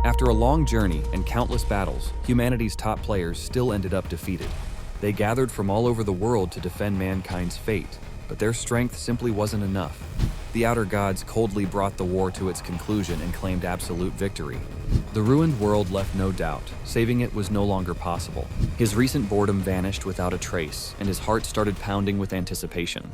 After a long journey and countless battles, humanity's top players still ended up defeated. They gathered from all over the world to defend mankind's fate, but their strength simply wasn't enough. The outer gods coldly brought the war to its conclusion and claimed absolute victory. The ruined world left no doubt. Saving it was no longer possible. His recent boredom vanished without a trace, and his heart started pounding with anticipation.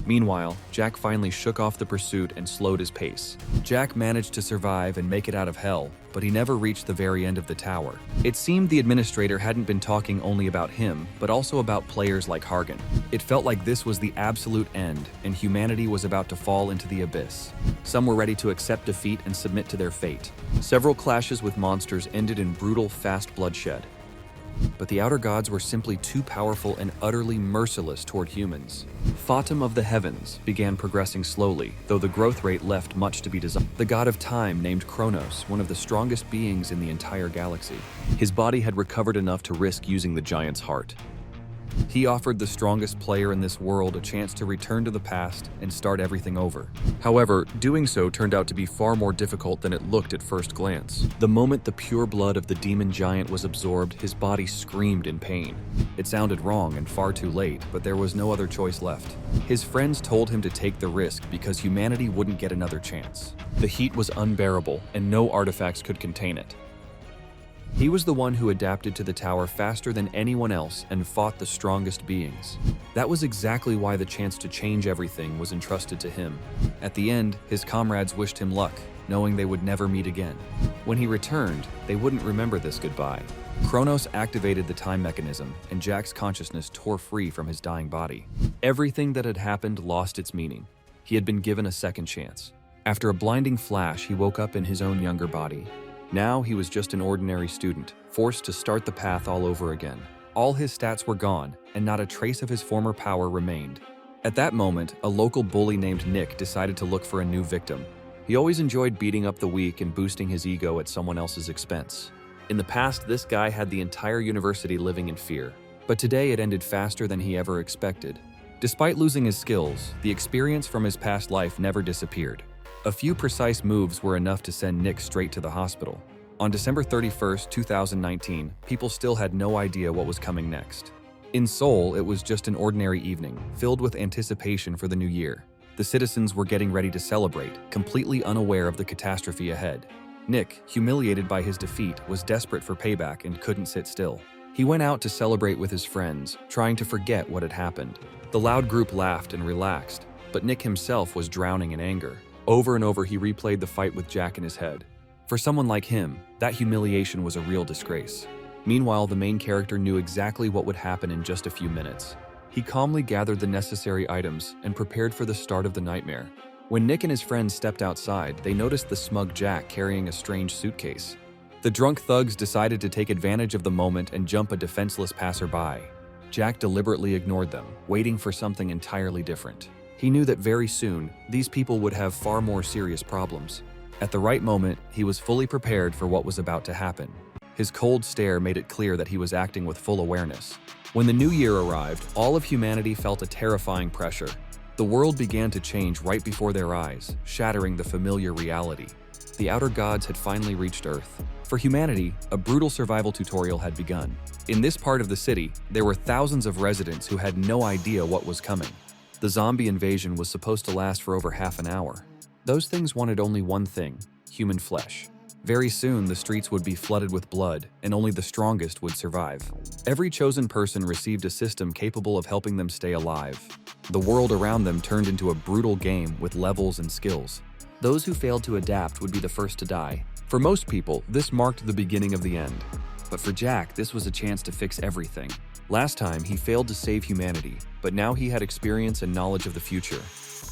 Meanwhile, Jack finally shook off the pursuit and slowed his pace. Jack managed to survive and make it out of hell, but he never reached the very end of the tower. It seemed the administrator hadn't been talking only about him, but also about players like Hargan. It felt like this was the absolute end, and humanity was about to fall into the abyss. Some were ready to accept defeat and submit to their fate. Several clashes with monsters ended in brutal, fast bloodshed. But the outer gods were simply too powerful and utterly merciless toward humans. Fatum of the heavens began progressing slowly, though the growth rate left much to be desired. The god of time named Kronos, one of the strongest beings in the entire galaxy. His body had recovered enough to risk using the giant's heart. He offered the strongest player in this world a chance to return to the past and start everything over. However, doing so turned out to be far more difficult than it looked at first glance. The moment the pure blood of the demon giant was absorbed, his body screamed in pain. It sounded wrong and far too late, but there was no other choice left. His friends told him to take the risk because humanity wouldn't get another chance. The heat was unbearable, and no artifacts could contain it. He was the one who adapted to the tower faster than anyone else and fought the strongest beings. That was exactly why the chance to change everything was entrusted to him. At the end, his comrades wished him luck, knowing they would never meet again. When he returned, they wouldn't remember this goodbye. Kronos activated the time mechanism, and Jack's consciousness tore free from his dying body. Everything that had happened lost its meaning. He had been given a second chance. After a blinding flash, he woke up in his own younger body. Now he was just an ordinary student, forced to start the path all over again. All his stats were gone, and not a trace of his former power remained. At that moment, a local bully named Nick decided to look for a new victim. He always enjoyed beating up the weak and boosting his ego at someone else's expense. In the past, this guy had the entire university living in fear. But today it ended faster than he ever expected. Despite losing his skills, the experience from his past life never disappeared. A few precise moves were enough to send Nick straight to the hospital. On December 31st, 2019, people still had no idea what was coming next. In Seoul, it was just an ordinary evening, filled with anticipation for the new year. The citizens were getting ready to celebrate, completely unaware of the catastrophe ahead. Nick, humiliated by his defeat, was desperate for payback and couldn't sit still. He went out to celebrate with his friends, trying to forget what had happened. The loud group laughed and relaxed, but Nick himself was drowning in anger. Over and over, he replayed the fight with Jack in his head. For someone like him, that humiliation was a real disgrace. Meanwhile, the main character knew exactly what would happen in just a few minutes. He calmly gathered the necessary items and prepared for the start of the nightmare. When Nick and his friends stepped outside, they noticed the smug Jack carrying a strange suitcase. The drunk thugs decided to take advantage of the moment and jump a defenseless passerby. Jack deliberately ignored them, waiting for something entirely different. He knew that very soon, these people would have far more serious problems. At the right moment, he was fully prepared for what was about to happen. His cold stare made it clear that he was acting with full awareness. When the new year arrived, all of humanity felt a terrifying pressure. The world began to change right before their eyes, shattering the familiar reality. The outer gods had finally reached Earth. For humanity, a brutal survival tutorial had begun. In this part of the city, there were thousands of residents who had no idea what was coming. The zombie invasion was supposed to last for over half an hour. Those things wanted only one thing: human flesh. Very soon, the streets would be flooded with blood, and only the strongest would survive. Every chosen person received a system capable of helping them stay alive. The world around them turned into a brutal game with levels and skills. Those who failed to adapt would be the first to die. For most people, this marked the beginning of the end. But for Jack, this was a chance to fix everything. Last time, he failed to save humanity, but now he had experience and knowledge of the future.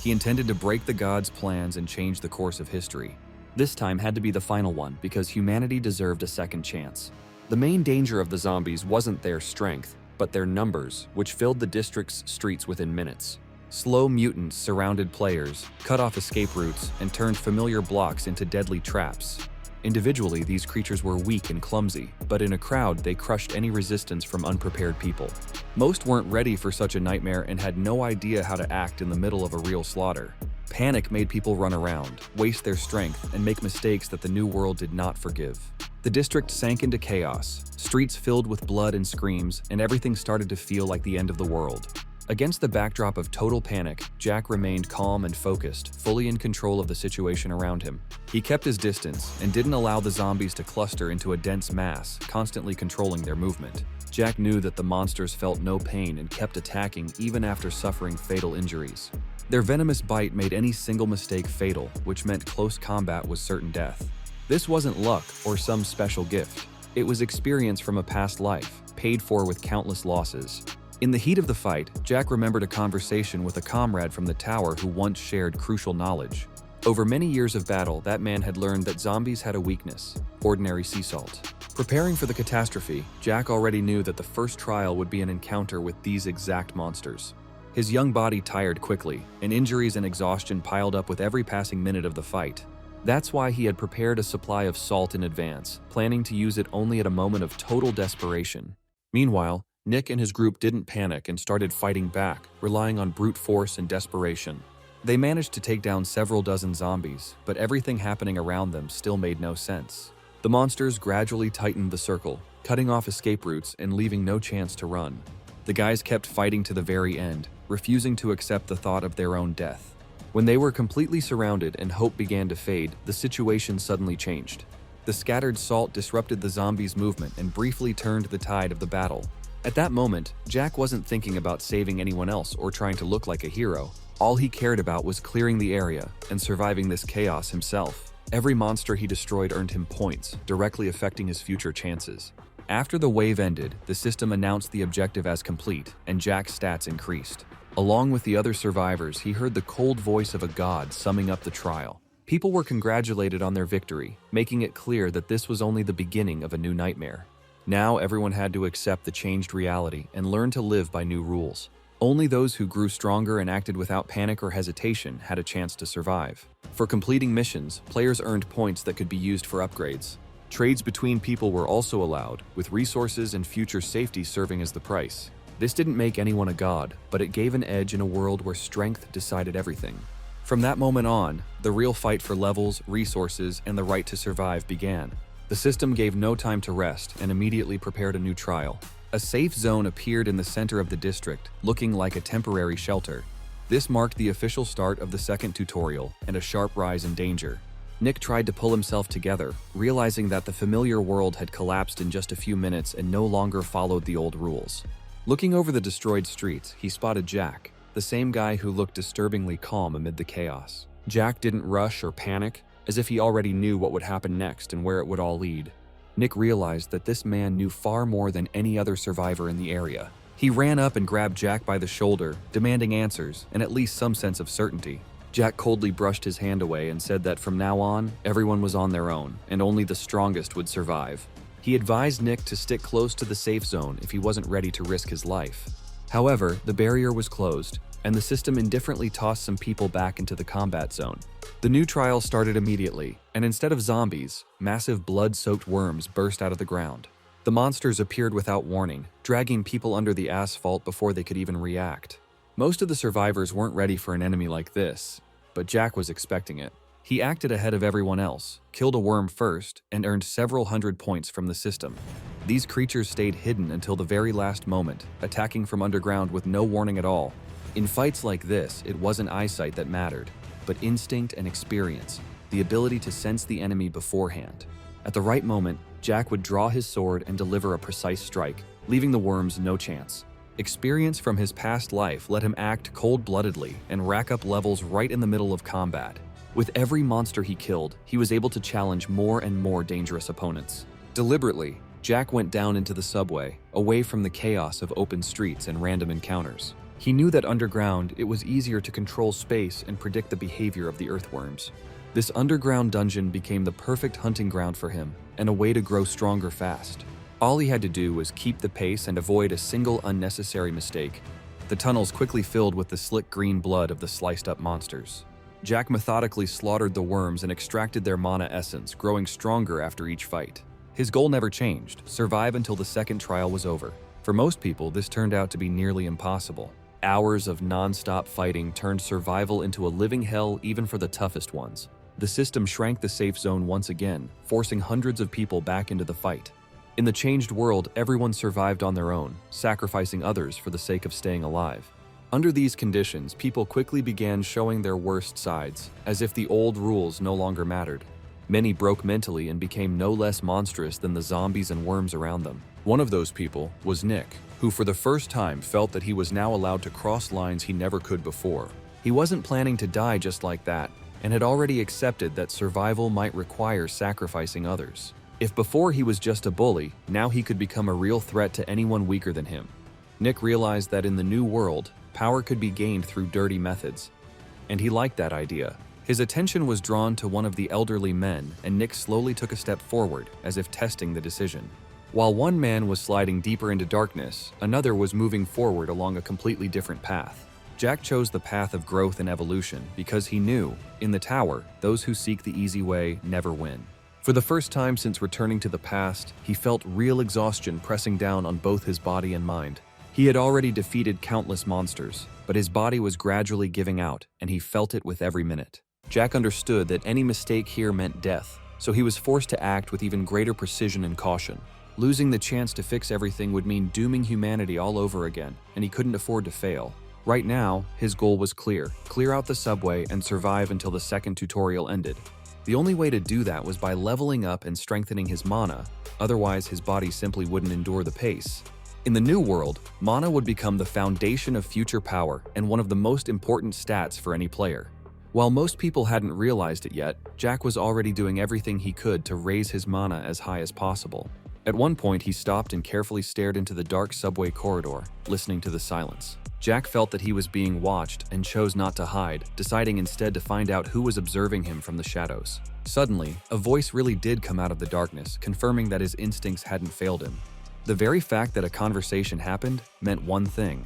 He intended to break the gods' plans and change the course of history. This time had to be the final one because humanity deserved a second chance. The main danger of the zombies wasn't their strength, but their numbers, which filled the district's streets within minutes. Slow mutants surrounded players, cut off escape routes, and turned familiar blocks into deadly traps. Individually, these creatures were weak and clumsy, but in a crowd, they crushed any resistance from unprepared people. Most weren't ready for such a nightmare and had no idea how to act in the middle of a real slaughter. Panic made people run around, waste their strength, and make mistakes that the new world did not forgive. The district sank into chaos, streets filled with blood and screams, and everything started to feel like the end of the world. Against the backdrop of total panic, Jack remained calm and focused, fully in control of the situation around him. He kept his distance and didn't allow the zombies to cluster into a dense mass, constantly controlling their movement. Jack knew that the monsters felt no pain and kept attacking even after suffering fatal injuries. Their venomous bite made any single mistake fatal, which meant close combat was certain death. This wasn't luck or some special gift. It was experience from a past life, paid for with countless losses. In the heat of the fight, Jack remembered a conversation with a comrade from the tower who once shared crucial knowledge. Over many years of battle, that man had learned that zombies had a weakness: ordinary sea salt. Preparing for the catastrophe, Jack already knew that the first trial would be an encounter with these exact monsters. His young body tired quickly, and injuries and exhaustion piled up with every passing minute of the fight. That's why he had prepared a supply of salt in advance, planning to use it only at a moment of total desperation. Meanwhile, Nick and his group didn't panic and started fighting back, relying on brute force and desperation. They managed to take down several dozen zombies, but everything happening around them still made no sense. The monsters gradually tightened the circle, cutting off escape routes and leaving no chance to run. The guys kept fighting to the very end, refusing to accept the thought of their own death. When they were completely surrounded and hope began to fade, the situation suddenly changed. The scattered salt disrupted the zombies' movement and briefly turned the tide of the battle. At that moment, Jack wasn't thinking about saving anyone else or trying to look like a hero. All he cared about was clearing the area and surviving this chaos himself. Every monster he destroyed earned him points, directly affecting his future chances. After the wave ended, the system announced the objective as complete, and Jack's stats increased. Along with the other survivors, he heard the cold voice of a god summing up the trial. People were congratulated on their victory, making it clear that this was only the beginning of a new nightmare. Now everyone had to accept the changed reality and learn to live by new rules. Only those who grew stronger and acted without panic or hesitation had a chance to survive. For completing missions, players earned points that could be used for upgrades. Trades between people were also allowed, with resources and future safety serving as the price. This didn't make anyone a god, but it gave an edge in a world where strength decided everything. From that moment on, the real fight for levels, resources, and the right to survive began. The system gave no time to rest and immediately prepared a new trial. A safe zone appeared in the center of the district, looking like a temporary shelter. This marked the official start of the second tutorial and a sharp rise in danger. Nick tried to pull himself together, realizing that the familiar world had collapsed in just a few minutes and no longer followed the old rules. Looking over the destroyed streets, he spotted Jack, the same guy who looked disturbingly calm amid the chaos. Jack didn't rush or panic, as if he already knew what would happen next and where it would all lead. Nick realized that this man knew far more than any other survivor in the area. He ran up and grabbed Jack by the shoulder, demanding answers and at least some sense of certainty. Jack coldly brushed his hand away and said that from now on, everyone was on their own, and only the strongest would survive. He advised Nick to stick close to the safe zone if he wasn't ready to risk his life. However, the barrier was closed, and the system indifferently tossed some people back into the combat zone. The new trial started immediately, and instead of zombies, massive blood-soaked worms burst out of the ground. The monsters appeared without warning, dragging people under the asphalt before they could even react. Most of the survivors weren't ready for an enemy like this, but Jack was expecting it. He acted ahead of everyone else, killed a worm first, and earned several hundred points from the system. These creatures stayed hidden until the very last moment, attacking from underground with no warning at all. In fights like this, it wasn't eyesight that mattered, but instinct and experience, the ability to sense the enemy beforehand. At the right moment, Jack would draw his sword and deliver a precise strike, leaving the worms no chance. Experience from his past life let him act cold-bloodedly and rack up levels right in the middle of combat. With every monster he killed, he was able to challenge more and more dangerous opponents. Deliberately, Jack went down into the subway, away from the chaos of open streets and random encounters. He knew that underground, it was easier to control space and predict the behavior of the earthworms. This underground dungeon became the perfect hunting ground for him and a way to grow stronger fast. All he had to do was keep the pace and avoid a single unnecessary mistake. The tunnels quickly filled with the slick green blood of the sliced-up monsters. Jack methodically slaughtered the worms and extracted their mana essence, growing stronger after each fight. His goal never changed: survive until the second trial was over. For most people, this turned out to be nearly impossible. Hours of non-stop fighting turned survival into a living hell even for the toughest ones. The system shrank the safe zone once again, forcing hundreds of people back into the fight. In the changed world, everyone survived on their own, sacrificing others for the sake of staying alive. Under these conditions, people quickly began showing their worst sides, as if the old rules no longer mattered. Many broke mentally and became no less monstrous than the zombies and worms around them. One of those people was Nick, who for the first time felt that he was now allowed to cross lines he never could before. He wasn't planning to die just like that, and had already accepted that survival might require sacrificing others. If before he was just a bully, now he could become a real threat to anyone weaker than him. Nick realized that in the new world, power could be gained through dirty methods, and he liked that idea. His attention was drawn to one of the elderly men, and Nick slowly took a step forward, as if testing the decision. While one man was sliding deeper into darkness, another was moving forward along a completely different path. Jack chose the path of growth and evolution because he knew, in the tower, those who seek the easy way never win. For the first time since returning to the past, he felt real exhaustion pressing down on both his body and mind. He had already defeated countless monsters, but his body was gradually giving out, and he felt it with every minute. Jack understood that any mistake here meant death, so he was forced to act with even greater precision and caution. Losing the chance to fix everything would mean dooming humanity all over again, and he couldn't afford to fail. Right now, his goal was clear: clear out the subway and survive until the second tutorial ended. The only way to do that was by leveling up and strengthening his mana, otherwise his body simply wouldn't endure the pace. In the new world, mana would become the foundation of future power and one of the most important stats for any player. While most people hadn't realized it yet, Jack was already doing everything he could to raise his mana as high as possible. At one point, he stopped and carefully stared into the dark subway corridor, listening to the silence. Jack felt that he was being watched and chose not to hide, deciding instead to find out who was observing him from the shadows. Suddenly, a voice really did come out of the darkness, confirming that his instincts hadn't failed him. The very fact that a conversation happened meant one thing: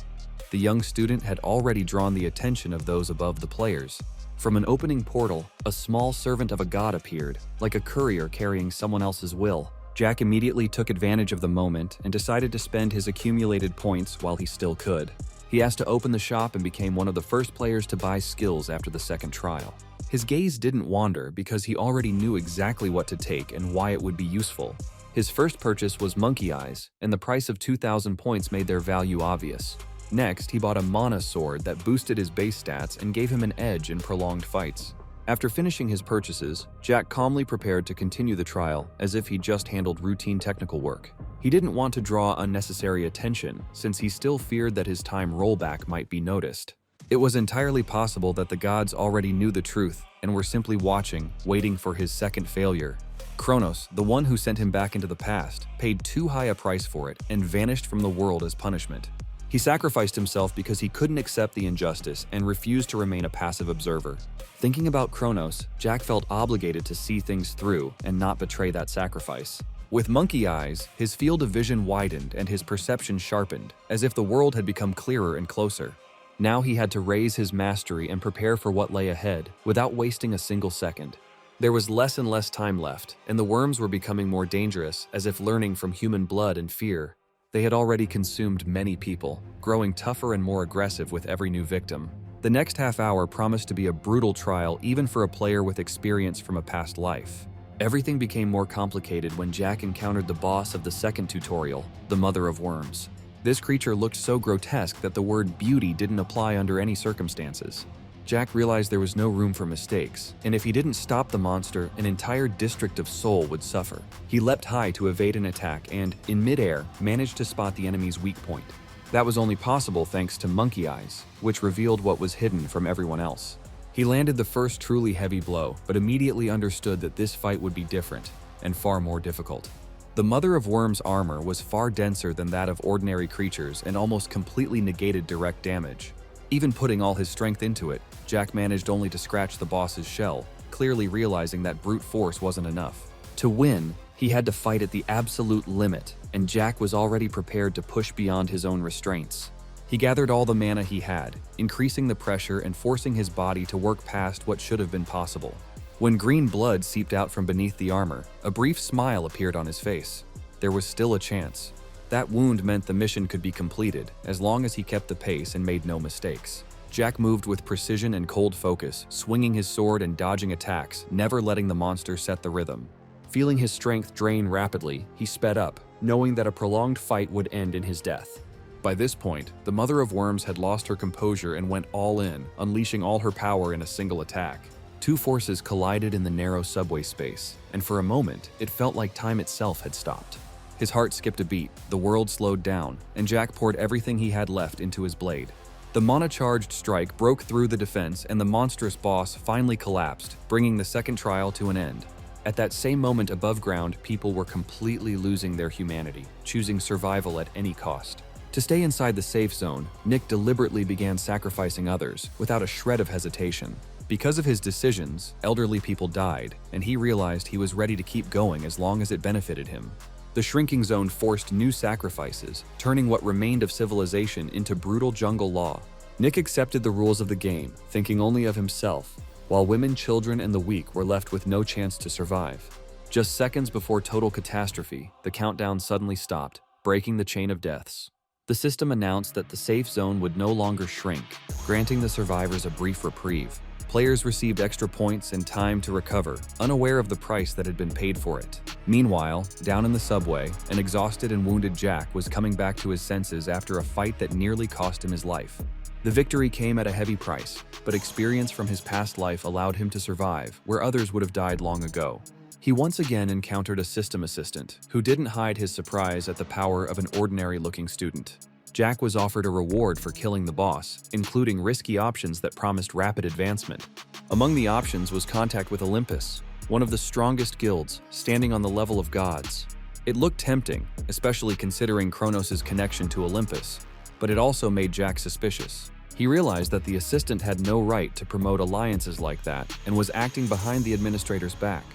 the young student had already drawn the attention of those above the players. From an opening portal, a small servant of a god appeared, like a courier carrying someone else's will. Jack immediately took advantage of the moment and decided to spend his accumulated points while he still could. He asked to open the shop and became one of the first players to buy skills after the second trial. His gaze didn't wander because he already knew exactly what to take and why it would be useful. His first purchase was Monkey Eyes, and the price of 2,000 points made their value obvious. Next, he bought a mana sword that boosted his base stats and gave him an edge in prolonged fights. After finishing his purchases, Jack calmly prepared to continue the trial as if he just handled routine technical work. He didn't want to draw unnecessary attention, since he still feared that his time rollback might be noticed. It was entirely possible that the gods already knew the truth and were simply watching, waiting for his second failure. Kronos, the one who sent him back into the past, paid too high a price for it and vanished from the world as punishment. He sacrificed himself because he couldn't accept the injustice and refused to remain a passive observer. Thinking about Kronos, Jack felt obligated to see things through and not betray that sacrifice. With Monkey Eyes, his field of vision widened and his perception sharpened, as if the world had become clearer and closer. Now he had to raise his mastery and prepare for what lay ahead, without wasting a single second. There was less and less time left, and the worms were becoming more dangerous, as if learning from human blood and fear. They had already consumed many people, growing tougher and more aggressive with every new victim. The next half hour promised to be a brutal trial even for a player with experience from a past life. Everything became more complicated when Jack encountered the boss of the second tutorial, the Mother of Worms. This creature looked so grotesque that the word beauty didn't apply under any circumstances. Jack realized there was no room for mistakes, and if he didn't stop the monster, an entire district of Seoul would suffer. He leapt high to evade an attack and, in midair, managed to spot the enemy's weak point. That was only possible thanks to Monkey Eyes, which revealed what was hidden from everyone else. He landed the first truly heavy blow, but immediately understood that this fight would be different, and far more difficult. The Mother of Worms' armor was far denser than that of ordinary creatures and almost completely negated direct damage. Even putting all his strength into it, Jack managed only to scratch the boss's shell, clearly realizing that brute force wasn't enough. To win, he had to fight at the absolute limit, and Jack was already prepared to push beyond his own restraints. He gathered all the mana he had, increasing the pressure and forcing his body to work past what should have been possible. When green blood seeped out from beneath the armor, a brief smile appeared on his face. There was still a chance. That wound meant the mission could be completed, as long as he kept the pace and made no mistakes. Jack moved with precision and cold focus, swinging his sword and dodging attacks, never letting the monster set the rhythm. Feeling his strength drain rapidly, he sped up, knowing that a prolonged fight would end in his death. By this point, the Mother of Worms had lost her composure and went all in, unleashing all her power in a single attack. Two forces collided in the narrow subway space, and for a moment, it felt like time itself had stopped. His heart skipped a beat, the world slowed down, and Jack poured everything he had left into his blade. The mana-charged strike broke through the defense, and the monstrous boss finally collapsed, bringing the second trial to an end. At that same moment above ground, people were completely losing their humanity, choosing survival at any cost. To stay inside the safe zone, Nick deliberately began sacrificing others, without a shred of hesitation. Because of his decisions, elderly people died, and he realized he was ready to keep going as long as it benefited him. The shrinking zone forced new sacrifices, turning what remained of civilization into brutal jungle law. Nick accepted the rules of the game, thinking only of himself, while women, children, and the weak were left with no chance to survive. Just seconds before total catastrophe, the countdown suddenly stopped, breaking the chain of deaths. The system announced that the safe zone would no longer shrink, granting the survivors a brief reprieve. Players received extra points and time to recover, unaware of the price that had been paid for it. Meanwhile, down in the subway, an exhausted and wounded Jack was coming back to his senses after a fight that nearly cost him his life. The victory came at a heavy price, but experience from his past life allowed him to survive where others would have died long ago. He once again encountered a system assistant who didn't hide his surprise at the power of an ordinary-looking student. Jack was offered a reward for killing the boss, including risky options that promised rapid advancement. Among the options was contact with Olympus, one of the strongest guilds, standing on the level of gods. It looked tempting, especially considering Kronos' connection to Olympus, but it also made Jack suspicious. He realized that the assistant had no right to promote alliances like that and was acting behind the administrator's back.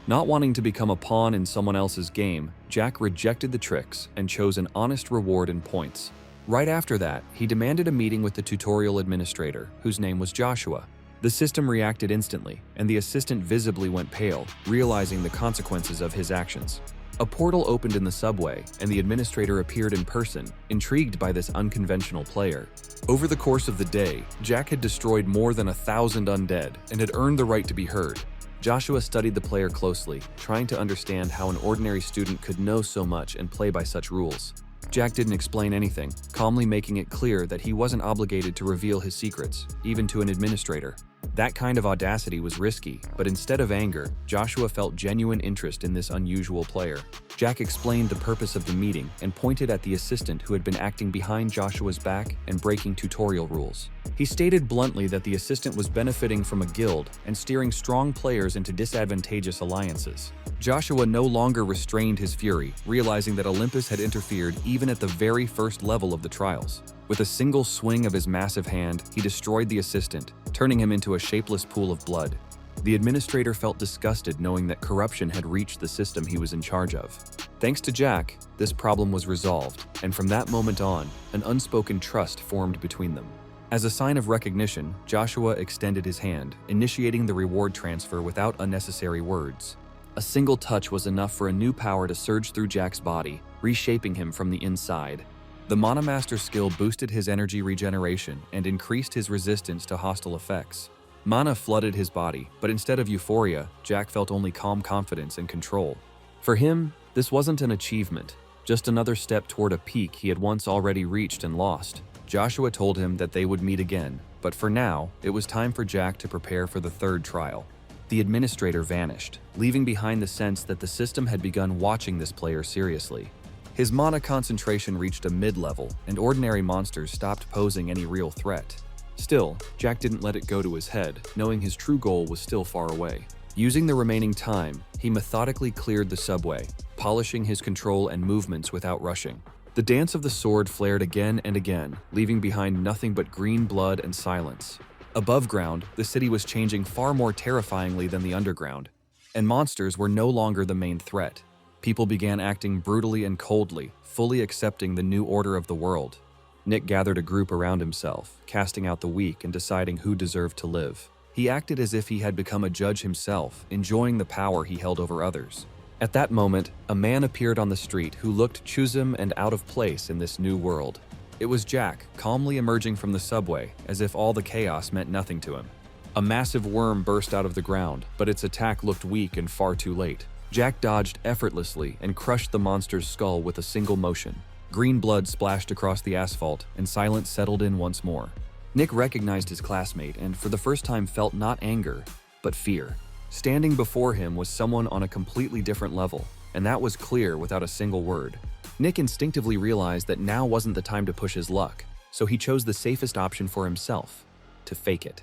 Not wanting to become a pawn in someone else's game, Jack rejected the tricks and chose an honest reward in points. Right after that, he demanded a meeting with the tutorial administrator, whose name was Joshua. The system reacted instantly, and the assistant visibly went pale, realizing the consequences of his actions. A portal opened in the subway, and the administrator appeared in person, intrigued by this unconventional player. Over the course of the day, Jack had destroyed more than 1,000 undead and had earned the right to be heard. Joshua studied the player closely, trying to understand how an ordinary student could know so much and play by such rules. Jack didn't explain anything, calmly making it clear that he wasn't obligated to reveal his secrets, even to an administrator. That kind of audacity was risky, but instead of anger, Joshua felt genuine interest in this unusual player. Jack explained the purpose of the meeting and pointed at the assistant who had been acting behind Joshua's back and breaking tutorial rules. He stated bluntly that the assistant was benefiting from a guild and steering strong players into disadvantageous alliances. Joshua no longer restrained his fury, realizing that Olympus had interfered even at the very first level of the trials. With a single swing of his massive hand, he destroyed the assistant, turning him into a shapeless pool of blood. The administrator felt disgusted knowing that corruption had reached the system he was in charge of. Thanks to Jack, this problem was resolved, and from that moment on, an unspoken trust formed between them. As a sign of recognition, Joshua extended his hand, initiating the reward transfer without unnecessary words. A single touch was enough for a new power to surge through Jack's body, reshaping him from the inside. The Mana Master skill boosted his energy regeneration and increased his resistance to hostile effects. Mana flooded his body, but instead of euphoria, Jack felt only calm confidence and control. For him, this wasn't an achievement, just another step toward a peak he had once already reached and lost. Joshua told him that they would meet again, but for now, it was time for Jack to prepare for the third trial. The administrator vanished, leaving behind the sense that the system had begun watching this player seriously. His mana concentration reached a mid-level, and ordinary monsters stopped posing any real threat. Still, Jack didn't let it go to his head, knowing his true goal was still far away. Using the remaining time, he methodically cleared the subway, polishing his control and movements without rushing. The dance of the sword flared again and again, leaving behind nothing but green blood and silence. Above ground, the city was changing far more terrifyingly than the underground, and monsters were no longer the main threat. People began acting brutally and coldly, fully accepting the new order of the world. Nick gathered a group around himself, casting out the weak and deciding who deserved to live. He acted as if he had become a judge himself, enjoying the power he held over others. At that moment, a man appeared on the street who looked choosome and out of place in this new world. It was Jack, calmly emerging from the subway, as if all the chaos meant nothing to him. A massive worm burst out of the ground, but its attack looked weak and far too late. Jack dodged effortlessly and crushed the monster's skull with a single motion. Green blood splashed across the asphalt, and silence settled in once more. Nick recognized his classmate and for the first time felt not anger, but fear. Standing before him was someone on a completely different level, and that was clear without a single word. Nick instinctively realized that now wasn't the time to push his luck, so he chose the safest option for himself: to fake it.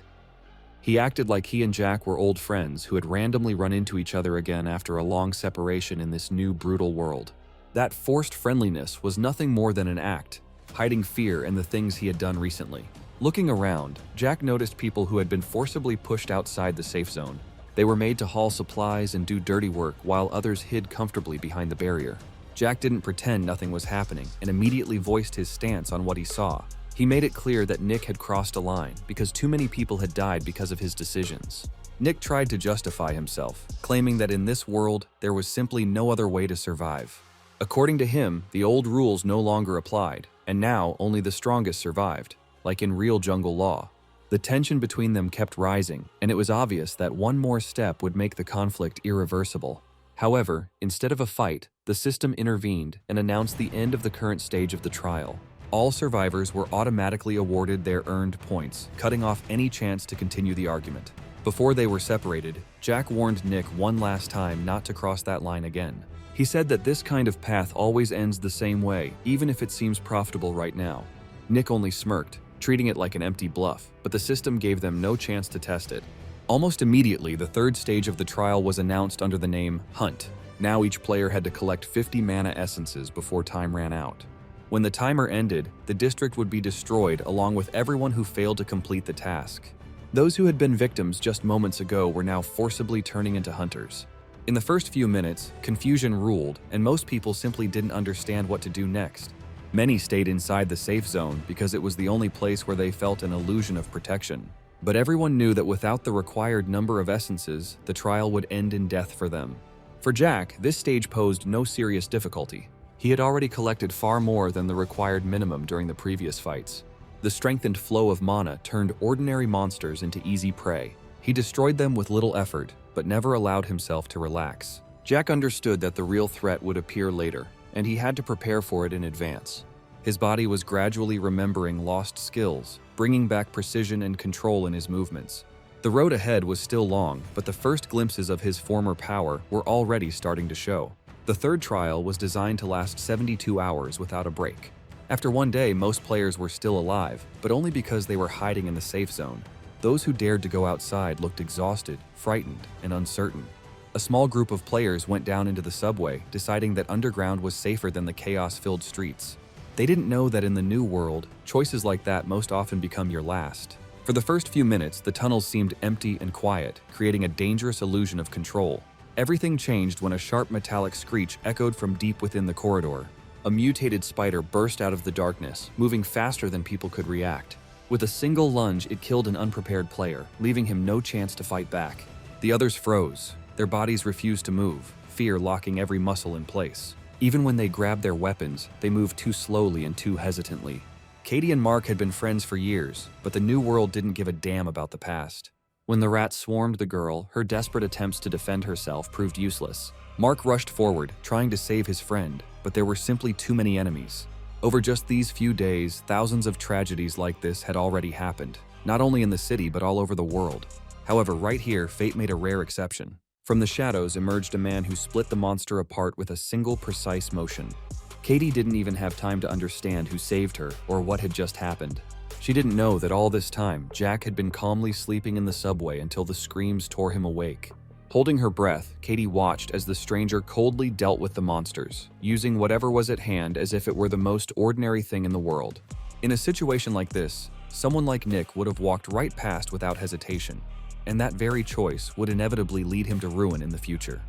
He acted like he and Jack were old friends who had randomly run into each other again after a long separation in this new brutal world. That forced friendliness was nothing more than an act, hiding fear in the things he had done recently. Looking around, Jack noticed people who had been forcibly pushed outside the safe zone. They were made to haul supplies and do dirty work while others hid comfortably behind the barrier. Jack didn't pretend nothing was happening and immediately voiced his stance on what he saw. He made it clear that Nick had crossed a line because too many people had died because of his decisions. Nick tried to justify himself, claiming that in this world, there was simply no other way to survive. According to him, the old rules no longer applied, and now only the strongest survived, like in real jungle law. The tension between them kept rising, and it was obvious that one more step would make the conflict irreversible. However, instead of a fight, the system intervened and announced the end of the current stage of the trial. All survivors were automatically awarded their earned points, cutting off any chance to continue the argument. Before they were separated, Jack warned Nick one last time not to cross that line again. He said that this kind of path always ends the same way, even if it seems profitable right now. Nick only smirked, treating it like an empty bluff, but the system gave them no chance to test it. Almost immediately, the third stage of the trial was announced under the name Hunt. Now each player had to collect 50 mana essences before time ran out. When the timer ended, the district would be destroyed along with everyone who failed to complete the task. Those who had been victims just moments ago were now forcibly turning into hunters. In the first few minutes, confusion ruled, and most people simply didn't understand what to do next. Many stayed inside the safe zone because it was the only place where they felt an illusion of protection. But everyone knew that without the required number of essences, the trial would end in death for them. For Jack, this stage posed no serious difficulty. He had already collected far more than the required minimum during the previous fights. The strengthened flow of mana turned ordinary monsters into easy prey. He destroyed them with little effort, but never allowed himself to relax. Jack understood that the real threat would appear later, and he had to prepare for it in advance. His body was gradually remembering lost skills, bringing back precision and control in his movements. The road ahead was still long, but the first glimpses of his former power were already starting to show. The third trial was designed to last 72 hours without a break. After one day, most players were still alive, but only because they were hiding in the safe zone. Those who dared to go outside looked exhausted, frightened, and uncertain. A small group of players went down into the subway, deciding that underground was safer than the chaos-filled streets. They didn't know that in the new world, choices like that most often become your last. For the first few minutes, the tunnels seemed empty and quiet, creating a dangerous illusion of control. Everything changed when a sharp metallic screech echoed from deep within the corridor. A mutated spider burst out of the darkness, moving faster than people could react. With a single lunge, it killed an unprepared player, leaving him no chance to fight back. The others froze. Their bodies refused to move, fear locking every muscle in place. Even when they grabbed their weapons, they moved too slowly and too hesitantly. Katie and Mark had been friends for years, but the new world didn't give a damn about the past. When the rats swarmed the girl, her desperate attempts to defend herself proved useless. Mark rushed forward, trying to save his friend, but there were simply too many enemies. Over just these few days, thousands of tragedies like this had already happened, not only in the city but all over the world. However, right here, fate made a rare exception. From the shadows emerged a man who split the monster apart with a single precise motion. Katie didn't even have time to understand who saved her or what had just happened. She didn't know that all this time, Jack had been calmly sleeping in the subway until the screams tore him awake. Holding her breath, Katie watched as the stranger coldly dealt with the monsters, using whatever was at hand as if it were the most ordinary thing in the world. In a situation like this, someone like Nick would have walked right past without hesitation, and that very choice would inevitably lead him to ruin in the future.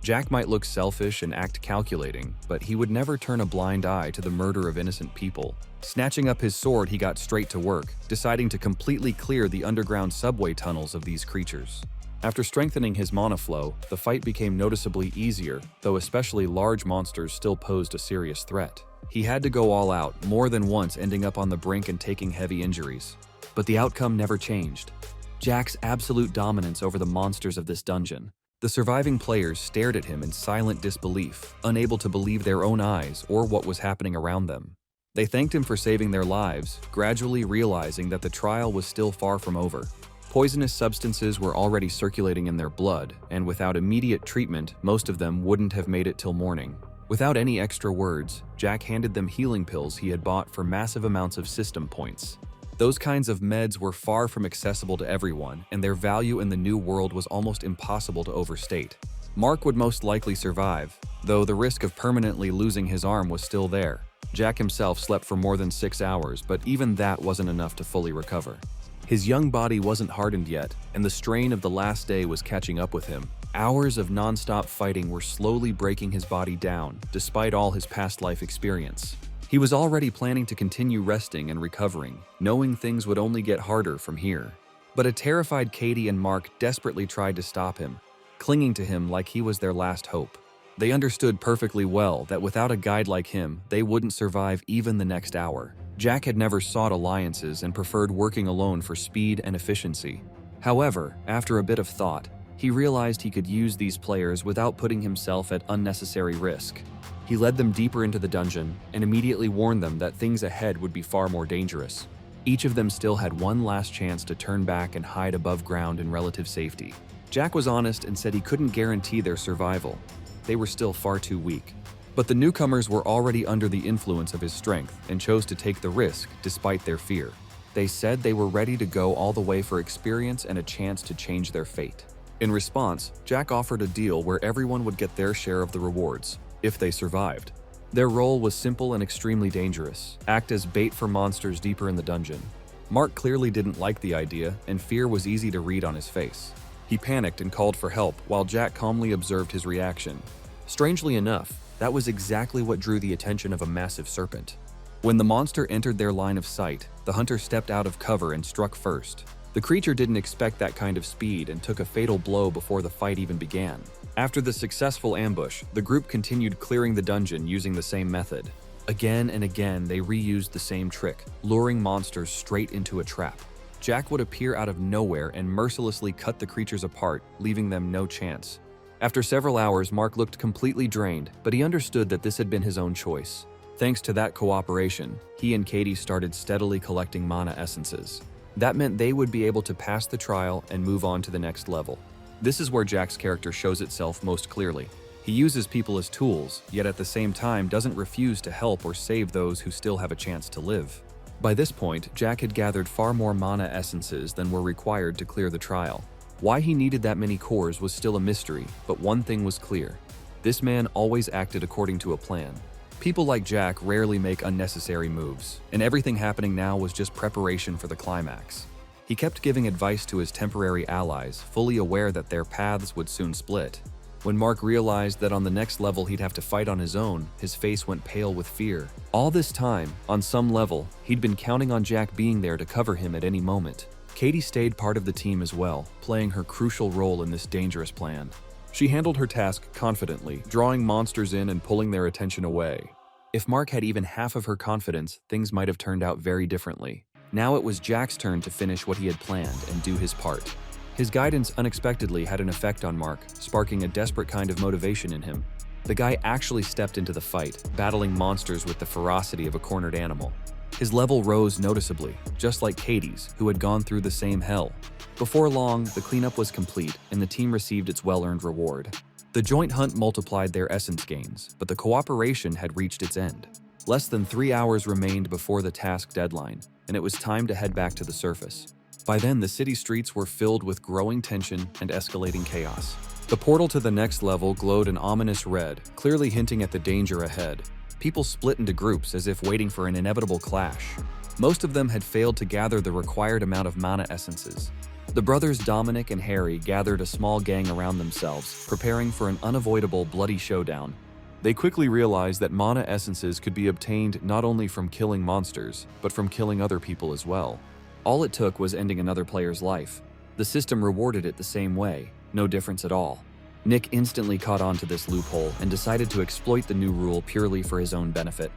Jack might look selfish and act calculating, but he would never turn a blind eye to the murder of innocent people. Snatching up his sword, he got straight to work, deciding to completely clear the underground subway tunnels of these creatures. After strengthening his mana flow, the fight became noticeably easier, though especially large monsters still posed a serious threat. He had to go all out, more than once ending up on the brink and taking heavy injuries. But the outcome never changed. Jack's absolute dominance over the monsters of this dungeon. The surviving players stared at him in silent disbelief, unable to believe their own eyes or what was happening around them. They thanked him for saving their lives, gradually realizing that the trial was still far from over. Poisonous substances were already circulating in their blood, and without immediate treatment, most of them wouldn't have made it till morning. Without any extra words, Jack handed them healing pills he had bought for massive amounts of system points. Those kinds of meds were far from accessible to everyone, and their value in the new world was almost impossible to overstate. Mark would most likely survive, though the risk of permanently losing his arm was still there. Jack himself slept for more than 6 hours, but even that wasn't enough to fully recover. His young body wasn't hardened yet, and the strain of the last day was catching up with him. Hours of non-stop fighting were slowly breaking his body down, despite all his past life experience. He was already planning to continue resting and recovering, knowing things would only get harder from here. But a terrified Katie and Mark desperately tried to stop him, clinging to him like he was their last hope. They understood perfectly well that without a guide like him, they wouldn't survive even the next hour. Jack had never sought alliances and preferred working alone for speed and efficiency. However, after a bit of thought, he realized he could use these players without putting himself at unnecessary risk. He led them deeper into the dungeon and immediately warned them that things ahead would be far more dangerous. Each of them still had one last chance to turn back and hide above ground in relative safety. Jack was honest and said he couldn't guarantee their survival. They were still far too weak. But the newcomers were already under the influence of his strength and chose to take the risk despite their fear. They said they were ready to go all the way for experience and a chance to change their fate. In response, Jack offered a deal where everyone would get their share of the rewards, if they survived. Their role was simple and extremely dangerous: act as bait for monsters deeper in the dungeon. Mark clearly didn't like the idea, and fear was easy to read on his face. He panicked and called for help, while Jack calmly observed his reaction. Strangely enough, that was exactly what drew the attention of a massive serpent. When the monster entered their line of sight, the hunter stepped out of cover and struck first. The creature didn't expect that kind of speed and took a fatal blow before the fight even began. After the successful ambush, the group continued clearing the dungeon using the same method. Again and again, they reused the same trick, luring monsters straight into a trap. Jack would appear out of nowhere and mercilessly cut the creatures apart, leaving them no chance. After several hours, Mark looked completely drained, but he understood that this had been his own choice. Thanks to that cooperation, he and Katie started steadily collecting mana essences. That meant they would be able to pass the trial and move on to the next level. This is where Jack's character shows itself most clearly. He uses people as tools, yet at the same time doesn't refuse to help or save those who still have a chance to live. By this point, Jack had gathered far more mana essences than were required to clear the trial. Why he needed that many cores was still a mystery, but one thing was clear. This man always acted according to a plan. People like Jack rarely make unnecessary moves, and everything happening now was just preparation for the climax. He kept giving advice to his temporary allies, fully aware that their paths would soon split. When Mark realized that on the next level he'd have to fight on his own, his face went pale with fear. All this time, on some level, he'd been counting on Jack being there to cover him at any moment. Katie stayed part of the team as well, playing her crucial role in this dangerous plan. She handled her task confidently, drawing monsters in and pulling their attention away. If Mark had even half of her confidence, things might have turned out very differently. Now it was Jack's turn to finish what he had planned and do his part. His guidance unexpectedly had an effect on Mark, sparking a desperate kind of motivation in him. The guy actually stepped into the fight, battling monsters with the ferocity of a cornered animal. His level rose noticeably, just like Katie's, who had gone through the same hell. Before long, the cleanup was complete, and the team received its well-earned reward. The joint hunt multiplied their essence gains, but the cooperation had reached its end. Less than 3 hours remained before the task deadline, and it was time to head back to the surface. By then, the city streets were filled with growing tension and escalating chaos. The portal to the next level glowed an ominous red, clearly hinting at the danger ahead. People split into groups as if waiting for an inevitable clash. Most of them had failed to gather the required amount of mana essences. The brothers Dominic and Harry gathered a small gang around themselves, preparing for an unavoidable bloody showdown. They quickly realized that mana essences could be obtained not only from killing monsters, but from killing other people as well. All it took was ending another player's life. The system rewarded it the same way, no difference at all. Nick instantly caught on to this loophole and decided to exploit the new rule purely for his own benefit.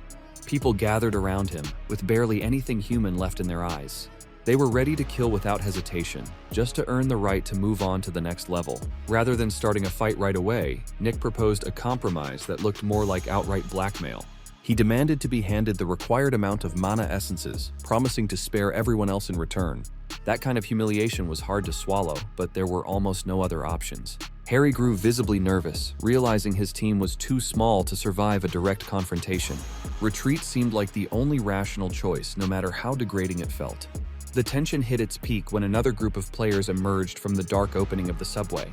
People gathered around him, with barely anything human left in their eyes. They were ready to kill without hesitation, just to earn the right to move on to the next level. Rather than starting a fight right away, Nick proposed a compromise that looked more like outright blackmail. He demanded to be handed the required amount of mana essences, promising to spare everyone else in return. That kind of humiliation was hard to swallow, but there were almost no other options. Harry grew visibly nervous, realizing his team was too small to survive a direct confrontation. Retreat seemed like the only rational choice, no matter how degrading it felt. The tension hit its peak when another group of players emerged from the dark opening of the subway.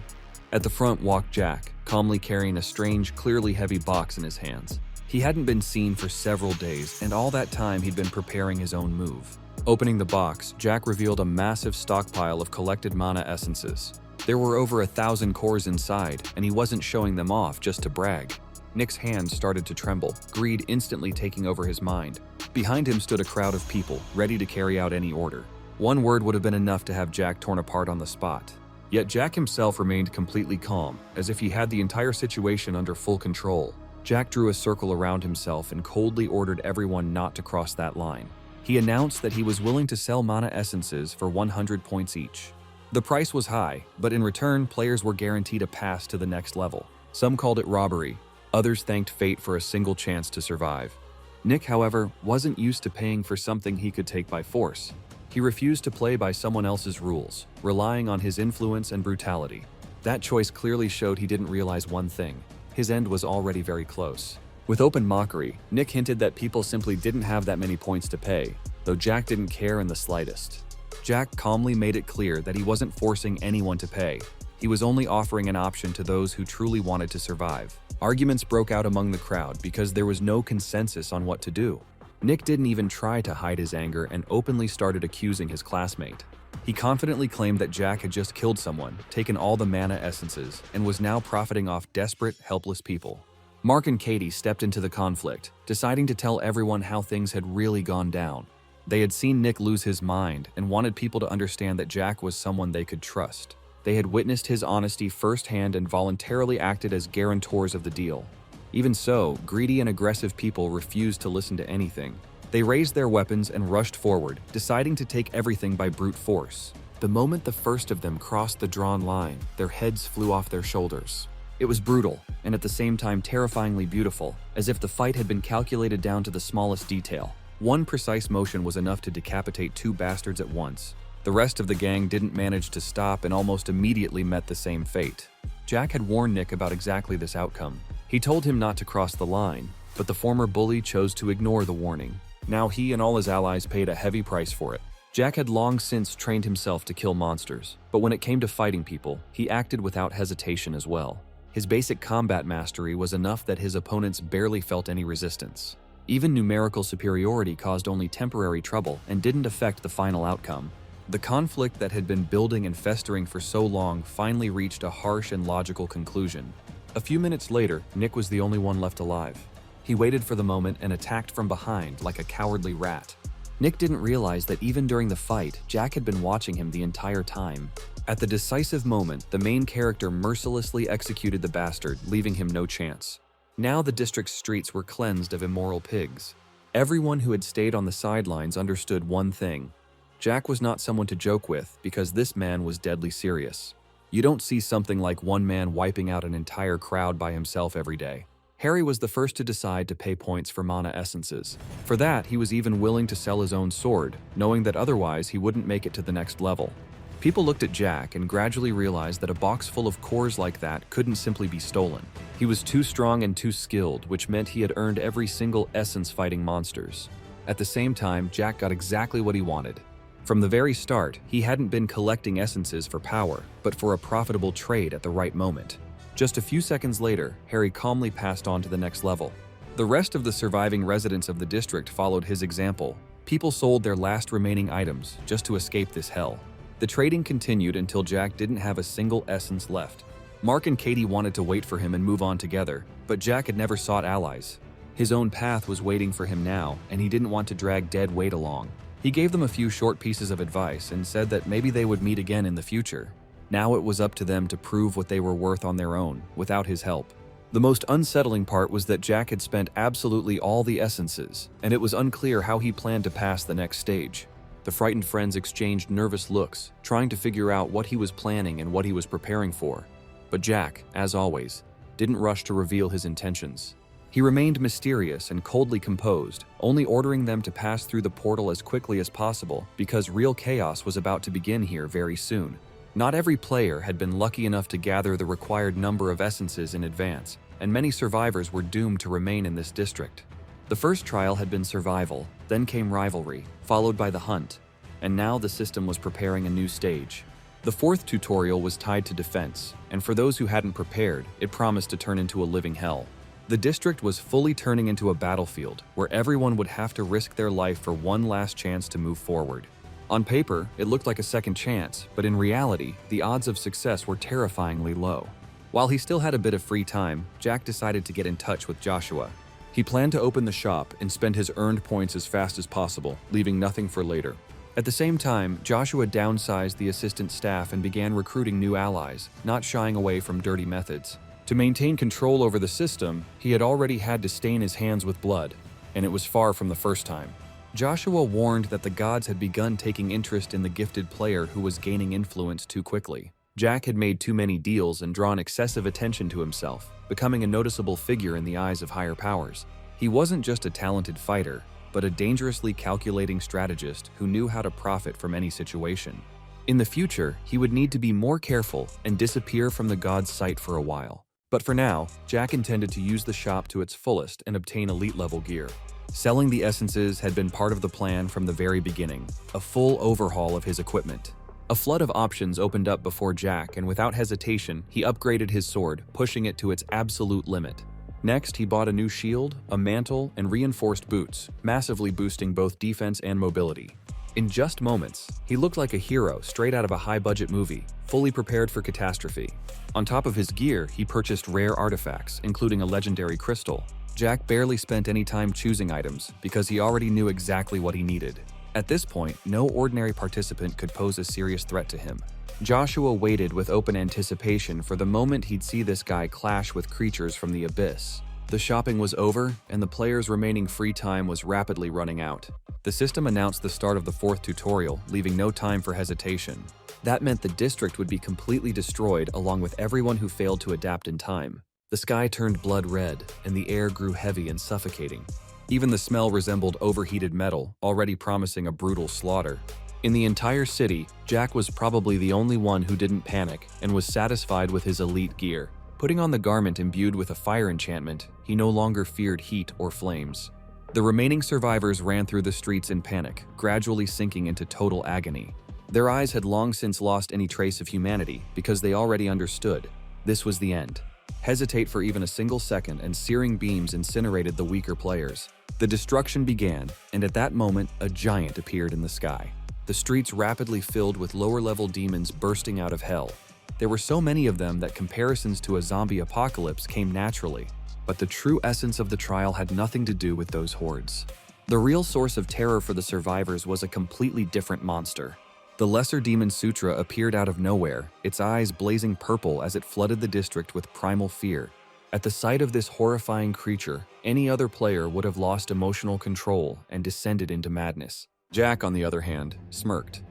At the front walked Jack, calmly carrying a strange, clearly heavy box in his hands. He hadn't been seen for several days, and all that time he'd been preparing his own move. Opening the box, Jack revealed a massive stockpile of collected mana essences. There were over 1,000 cores inside, and he wasn't showing them off just to brag. Nick's hands started to tremble, greed instantly taking over his mind. Behind him stood a crowd of people, ready to carry out any order. One word would have been enough to have Jack torn apart on the spot. Yet Jack himself remained completely calm, as if he had the entire situation under full control. Jack drew a circle around himself and coldly ordered everyone not to cross that line. He announced that he was willing to sell mana essences for 100 points each. The price was high, but in return, players were guaranteed a pass to the next level. Some called it robbery. Others thanked fate for a single chance to survive. Nick, however, wasn't used to paying for something he could take by force. He refused to play by someone else's rules, relying on his influence and brutality. That choice clearly showed he didn't realize one thing: his end was already very close. With open mockery, Nick hinted that people simply didn't have that many points to pay, though Jack didn't care in the slightest. Jack calmly made it clear that he wasn't forcing anyone to pay. He was only offering an option to those who truly wanted to survive. Arguments broke out among the crowd because there was no consensus on what to do. Nick didn't even try to hide his anger and openly started accusing his classmate. He confidently claimed that Jack had just killed someone, taken all the mana essences, and was now profiting off desperate, helpless people. Mark and Katie stepped into the conflict, deciding to tell everyone how things had really gone down. They had seen Nick lose his mind and wanted people to understand that Jack was someone they could trust. They had witnessed his honesty firsthand and voluntarily acted as guarantors of the deal. Even so, greedy and aggressive people refused to listen to anything. They raised their weapons and rushed forward, deciding to take everything by brute force. The moment the first of them crossed the drawn line, their heads flew off their shoulders. It was brutal, and at the same time terrifyingly beautiful, as if the fight had been calculated down to the smallest detail. One precise motion was enough to decapitate two bastards at once. The rest of the gang didn't manage to stop and almost immediately met the same fate. Jack had warned Nick about exactly this outcome. He told him not to cross the line, but the former bully chose to ignore the warning. Now he and all his allies paid a heavy price for it. Jack had long since trained himself to kill monsters, but when it came to fighting people, he acted without hesitation as well. His basic combat mastery was enough that his opponents barely felt any resistance. Even numerical superiority caused only temporary trouble and didn't affect the final outcome. The conflict that had been building and festering for so long finally reached a harsh and logical conclusion. A few minutes later, Nick was the only one left alive. He waited for the moment and attacked from behind like a cowardly rat. Nick didn't realize that even during the fight, Jack had been watching him the entire time. At the decisive moment, the main character mercilessly executed the bastard, leaving him no chance. Now the district's streets were cleansed of immoral pigs. Everyone who had stayed on the sidelines understood one thing: Jack was not someone to joke with, because this man was deadly serious. You don't see something like one man wiping out an entire crowd by himself every day. Harry was the first to decide to pay points for mana essences. For that, he was even willing to sell his own sword, knowing that otherwise he wouldn't make it to the next level. People looked at Jack and gradually realized that a box full of cores like that couldn't simply be stolen. He was too strong and too skilled, which meant he had earned every single essence fighting monsters. At the same time, Jack got exactly what he wanted. From the very start, he hadn't been collecting essences for power, but for a profitable trade at the right moment. Just a few seconds later, Harry calmly passed on to the next level. The rest of the surviving residents of the district followed his example. People sold their last remaining items just to escape this hell. The trading continued until Jack didn't have a single essence left. Mark and Katie wanted to wait for him and move on together, but Jack had never sought allies. His own path was waiting for him now, and he didn't want to drag dead weight along. He gave them a few short pieces of advice and said that maybe they would meet again in the future. Now it was up to them to prove what they were worth on their own, without his help. The most unsettling part was that Jack had spent absolutely all the essences, and it was unclear how he planned to pass the next stage. The frightened friends exchanged nervous looks, trying to figure out what he was planning and what he was preparing for. But Jack, as always, didn't rush to reveal his intentions. He remained mysterious and coldly composed, only ordering them to pass through the portal as quickly as possible because real chaos was about to begin here very soon. Not every player had been lucky enough to gather the required number of essences in advance, and many survivors were doomed to remain in this district. The first trial had been survival, then came rivalry, followed by the hunt, and now the system was preparing a new stage. The fourth tutorial was tied to defense, and for those who hadn't prepared, it promised to turn into a living hell. The district was fully turning into a battlefield, where everyone would have to risk their life for one last chance to move forward. On paper, it looked like a second chance, but in reality, the odds of success were terrifyingly low. While he still had a bit of free time, Jack decided to get in touch with Joshua. He planned to open the shop and spend his earned points as fast as possible, leaving nothing for later. At the same time, Joshua downsized the assistant staff and began recruiting new allies, not shying away from dirty methods. To maintain control over the system, he had already had to stain his hands with blood, and it was far from the first time. Joshua warned that the gods had begun taking interest in the gifted player who was gaining influence too quickly. Jack had made too many deals and drawn excessive attention to himself, becoming a noticeable figure in the eyes of higher powers. He wasn't just a talented fighter, but a dangerously calculating strategist who knew how to profit from any situation. In the future, he would need to be more careful and disappear from the god's sight for a while. But for now, Jack intended to use the shop to its fullest and obtain elite-level gear. Selling the essences had been part of the plan from the very beginning, a full overhaul of his equipment. A flood of options opened up before Jack, and without hesitation, he upgraded his sword, pushing it to its absolute limit. Next, he bought a new shield, a mantle, and reinforced boots, massively boosting both defense and mobility. In just moments, he looked like a hero straight out of a high-budget movie, fully prepared for catastrophe. On top of his gear, he purchased rare artifacts, including a legendary crystal. Jack barely spent any time choosing items because he already knew exactly what he needed. At this point, no ordinary participant could pose a serious threat to him. Joshua waited with open anticipation for the moment he'd see this guy clash with creatures from the abyss. The shopping was over, and the player's remaining free time was rapidly running out. The system announced the start of the fourth tutorial, leaving no time for hesitation. That meant the district would be completely destroyed along with everyone who failed to adapt in time. The sky turned blood red, and the air grew heavy and suffocating. Even the smell resembled overheated metal, already promising a brutal slaughter. In the entire city, Jack was probably the only one who didn't panic and was satisfied with his elite gear. Putting on the garment imbued with a fire enchantment, he no longer feared heat or flames. The remaining survivors ran through the streets in panic, gradually sinking into total agony. Their eyes had long since lost any trace of humanity because they already understood. This was the end. Hesitate for even a single second and searing beams incinerated the weaker players. The destruction began, and at that moment, a giant appeared in the sky. The streets rapidly filled with lower-level demons bursting out of hell. There were so many of them that comparisons to a zombie apocalypse came naturally. But the true essence of the trial had nothing to do with those hordes. The real source of terror for the survivors was a completely different monster. The lesser demon Sutra appeared out of nowhere, its eyes blazing purple as it flooded the district with primal fear. At the sight of this horrifying creature, any other player would have lost emotional control and descended into madness. Jack, on the other hand, smirked.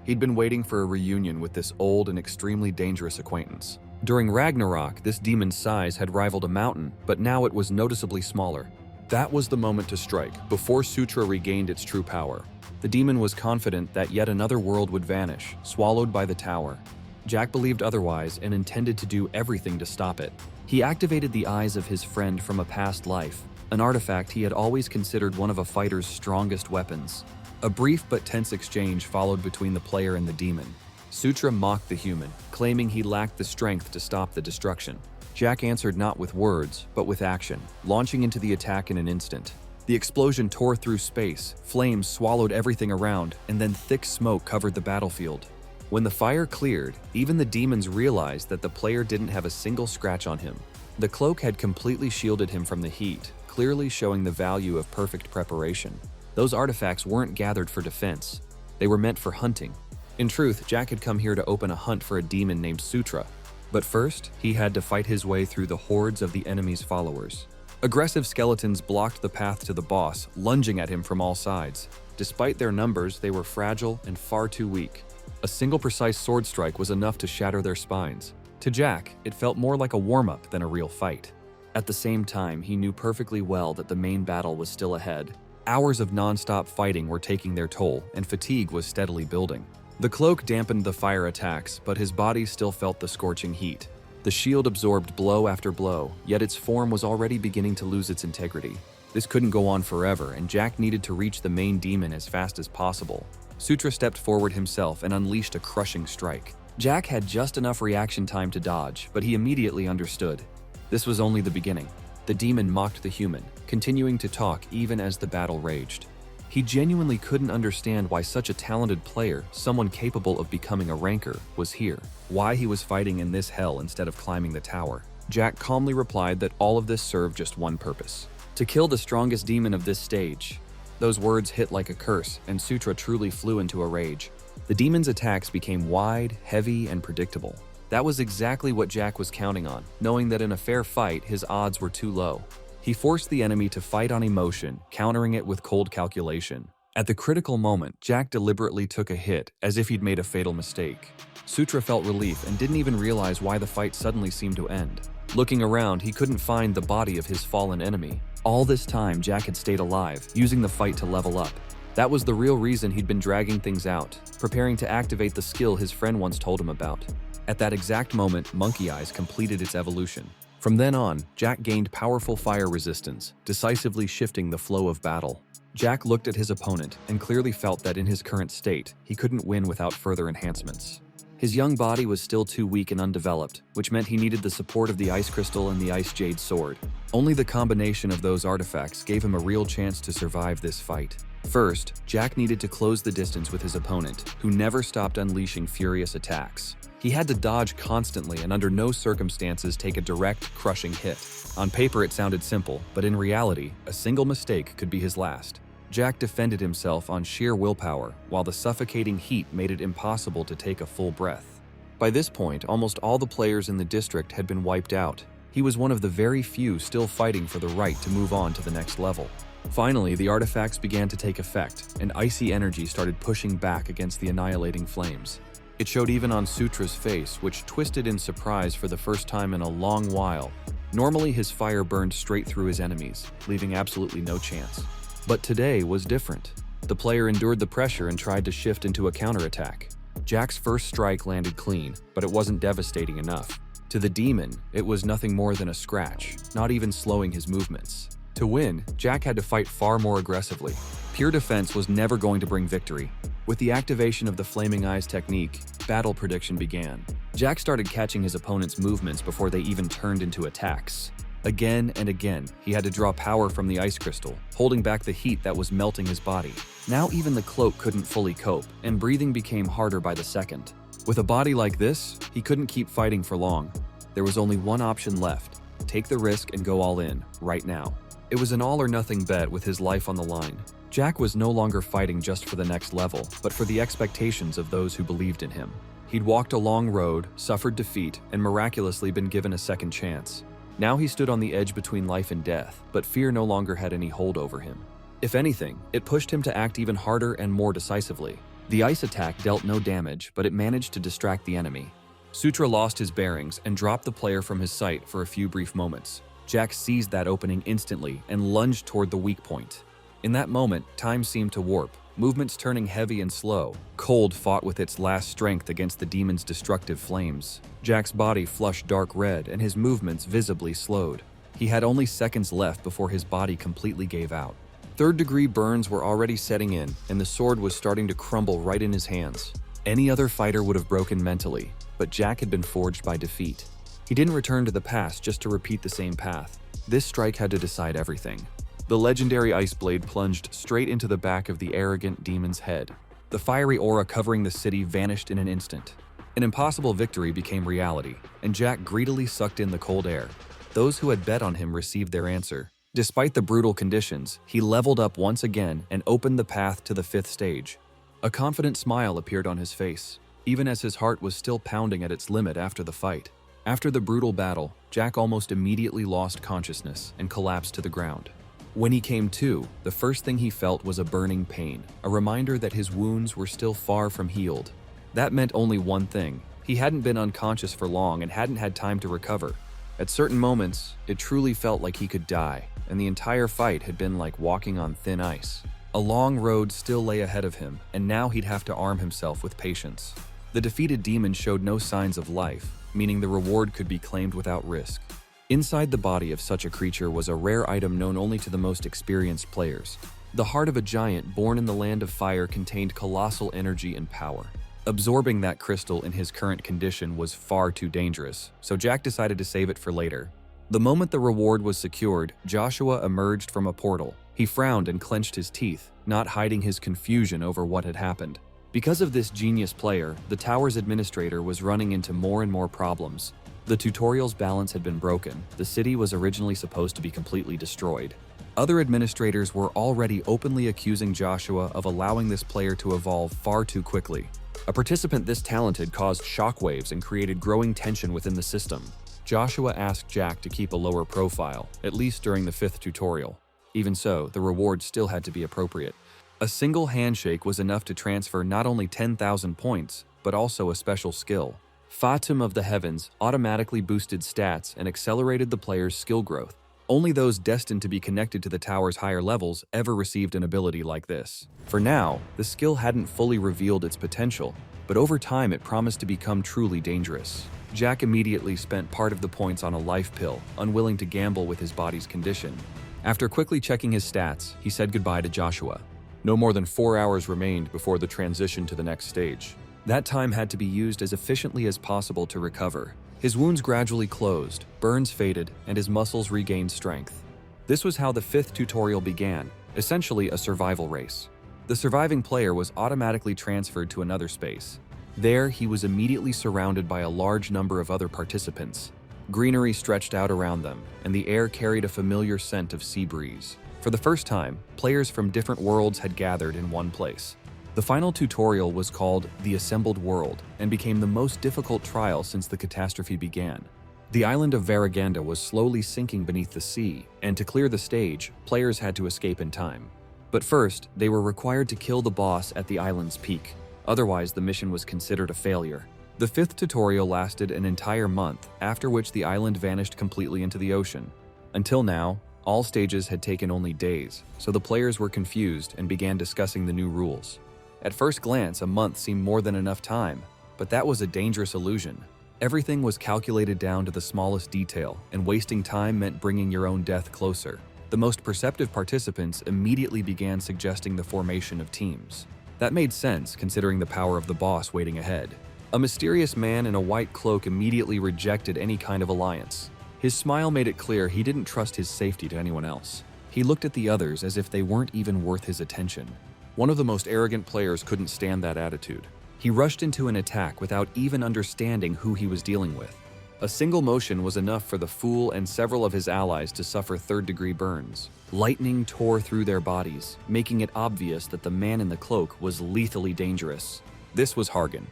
He'd been waiting for a reunion with this old and extremely dangerous acquaintance. During Ragnarok, this demon's size had rivaled a mountain, but now it was noticeably smaller. That was the moment to strike, before Sutra regained its true power. The demon was confident that yet another world would vanish, swallowed by the tower. Jack believed otherwise and intended to do everything to stop it. He activated the eyes of his friend from a past life, an artifact he had always considered one of a fighter's strongest weapons. A brief but tense exchange followed between the player and the demon. Sutra mocked the human, claiming he lacked the strength to stop the destruction. Jack answered not with words, but with action, launching into the attack in an instant. The explosion tore through space, flames swallowed everything around, and then thick smoke covered the battlefield. When the fire cleared, even the demons realized that the player didn't have a single scratch on him. The cloak had completely shielded him from the heat, clearly showing the value of perfect preparation. Those artifacts weren't gathered for defense. They were meant for hunting. In truth, Jack had come here to open a hunt for a demon named Sutra. But first, he had to fight his way through the hordes of the enemy's followers. Aggressive skeletons blocked the path to the boss, lunging at him from all sides. Despite their numbers, they were fragile and far too weak. A single precise sword strike was enough to shatter their spines. To Jack, it felt more like a warm-up than a real fight. At the same time, he knew perfectly well that the main battle was still ahead. Hours of non-stop fighting were taking their toll, and fatigue was steadily building. The cloak dampened the fire attacks, but his body still felt the scorching heat. The shield absorbed blow after blow, yet its form was already beginning to lose its integrity. This couldn't go on forever, and Jack needed to reach the main demon as fast as possible. Sutra stepped forward himself and unleashed a crushing strike. Jack had just enough reaction time to dodge, but he immediately understood. This was only the beginning. The demon mocked the human, continuing to talk even as the battle raged. He genuinely couldn't understand why such a talented player, someone capable of becoming a ranker, was here. Why he was fighting in this hell instead of climbing the tower. Jack calmly replied that all of this served just one purpose: to kill the strongest demon of this stage. Those words hit like a curse, and Sutra truly flew into a rage. The demon's attacks became wide, heavy, and predictable. That was exactly what Jack was counting on, knowing that in a fair fight, his odds were too low. He forced the enemy to fight on emotion, countering it with cold calculation. At the critical moment, Jack deliberately took a hit, as if he'd made a fatal mistake. Sutra felt relief and didn't even realize why the fight suddenly seemed to end. Looking around, he couldn't find the body of his fallen enemy. All this time, Jack had stayed alive, using the fight to level up. That was the real reason he'd been dragging things out, preparing to activate the skill his friend once told him about. At that exact moment, Monkey Eyes completed its evolution. From then on, Jack gained powerful fire resistance, decisively shifting the flow of battle. Jack looked at his opponent and clearly felt that in his current state, he couldn't win without further enhancements. His young body was still too weak and undeveloped, which meant he needed the support of the Ice Crystal and the Ice Jade Sword. Only the combination of those artifacts gave him a real chance to survive this fight. First, Jack needed to close the distance with his opponent, who never stopped unleashing furious attacks. He had to dodge constantly and under no circumstances take a direct, crushing hit. On paper it sounded simple, but in reality, a single mistake could be his last. Jack defended himself on sheer willpower, while the suffocating heat made it impossible to take a full breath. By this point, almost all the players in the district had been wiped out. He was one of the very few still fighting for the right to move on to the next level. Finally, the artifacts began to take effect, and icy energy started pushing back against the annihilating flames. It showed even on Sutra's face, which twisted in surprise for the first time in a long while. Normally, his fire burned straight through his enemies, leaving absolutely no chance. But today was different. The player endured the pressure and tried to shift into a counterattack. Jack's first strike landed clean, but it wasn't devastating enough. To the demon, it was nothing more than a scratch, not even slowing his movements. To win, Jack had to fight far more aggressively. Pure defense was never going to bring victory. With the activation of the Flaming Eyes technique, battle prediction began. Jack started catching his opponent's movements before they even turned into attacks. Again and again, he had to draw power from the ice crystal, holding back the heat that was melting his body. Now even the cloak couldn't fully cope, and breathing became harder by the second. With a body like this, he couldn't keep fighting for long. There was only one option left: take the risk and go all in, right now. It was an all-or-nothing bet with his life on the line. Jack was no longer fighting just for the next level, but for the expectations of those who believed in him. He'd walked a long road, suffered defeat, and miraculously been given a second chance. Now he stood on the edge between life and death, but fear no longer had any hold over him. If anything, it pushed him to act even harder and more decisively. The ice attack dealt no damage, but it managed to distract the enemy. Sutra lost his bearings and dropped the player from his sight for a few brief moments. Jack seized that opening instantly and lunged toward the weak point. In that moment, time seemed to warp, movements turning heavy and slow. Cold fought with its last strength against the demon's destructive flames. Jack's body flushed dark red and his movements visibly slowed. He had only seconds left before his body completely gave out. Third-degree burns were already setting in, and the sword was starting to crumble right in his hands. Any other fighter would have broken mentally, but Jack had been forged by defeat. He didn't return to the past just to repeat the same path. This strike had to decide everything. The legendary ice blade plunged straight into the back of the arrogant demon's head. The fiery aura covering the city vanished in an instant. An impossible victory became reality, and Jack greedily sucked in the cold air. Those who had bet on him received their answer. Despite the brutal conditions, he leveled up once again and opened the path to the 5th stage. A confident smile appeared on his face, even as his heart was still pounding at its limit after the fight. After the brutal battle, Jack almost immediately lost consciousness and collapsed to the ground. When he came to, the first thing he felt was a burning pain, a reminder that his wounds were still far from healed. That meant only one thing: he hadn't been unconscious for long and hadn't had time to recover. At certain moments, it truly felt like he could die, and the entire fight had been like walking on thin ice. A long road still lay ahead of him, and now he'd have to arm himself with patience. The defeated demon showed no signs of life, meaning the reward could be claimed without risk. Inside the body of such a creature was a rare item known only to the most experienced players. The heart of a giant born in the land of fire contained colossal energy and power. Absorbing that crystal in his current condition was far too dangerous, so Jack decided to save it for later. The moment the reward was secured, Joshua emerged from a portal. He frowned and clenched his teeth, not hiding his confusion over what had happened. Because of this genius player, the tower's administrator was running into more and more problems. The tutorial's balance had been broken. The city was originally supposed to be completely destroyed. Other administrators were already openly accusing Joshua of allowing this player to evolve far too quickly. A participant this talented caused shockwaves and created growing tension within the system. Joshua asked Jack to keep a lower profile, at least during the 5th tutorial. Even so, the reward still had to be appropriate. A single handshake was enough to transfer not only 10,000 points, but also a special skill. Fatum of the Heavens automatically boosted stats and accelerated the player's skill growth. Only those destined to be connected to the tower's higher levels ever received an ability like this. For now, the skill hadn't fully revealed its potential, but over time it promised to become truly dangerous. Jack immediately spent part of the points on a life pill, unwilling to gamble with his body's condition. After quickly checking his stats, he said goodbye to Joshua. No more than 4 hours remained before the transition to the next stage. That time had to be used as efficiently as possible to recover. His wounds gradually closed, burns faded, and his muscles regained strength. This was how the 5th tutorial began, essentially a survival race. The surviving player was automatically transferred to another space. There, he was immediately surrounded by a large number of other participants. Greenery stretched out around them, and the air carried a familiar scent of sea breeze. For the first time, players from different worlds had gathered in one place. The final tutorial was called The Assembled World and became the most difficult trial since the catastrophe began. The island of Varaganda was slowly sinking beneath the sea, and to clear the stage, players had to escape in time. But first, they were required to kill the boss at the island's peak. Otherwise, the mission was considered a failure. The 5th tutorial lasted an entire month, after which the island vanished completely into the ocean. Until now, all stages had taken only days, so the players were confused and began discussing the new rules. At first glance, a month seemed more than enough time, but that was a dangerous illusion. Everything was calculated down to the smallest detail, and wasting time meant bringing your own death closer. The most perceptive participants immediately began suggesting the formation of teams. That made sense, considering the power of the boss waiting ahead. A mysterious man in a white cloak immediately rejected any kind of alliance. His smile made it clear he didn't trust his safety to anyone else. He looked at the others as if they weren't even worth his attention. One of the most arrogant players couldn't stand that attitude. He rushed into an attack without even understanding who he was dealing with. A single motion was enough for the fool and several of his allies to suffer third-degree burns. Lightning tore through their bodies, making it obvious that the man in the cloak was lethally dangerous. This was Hargan,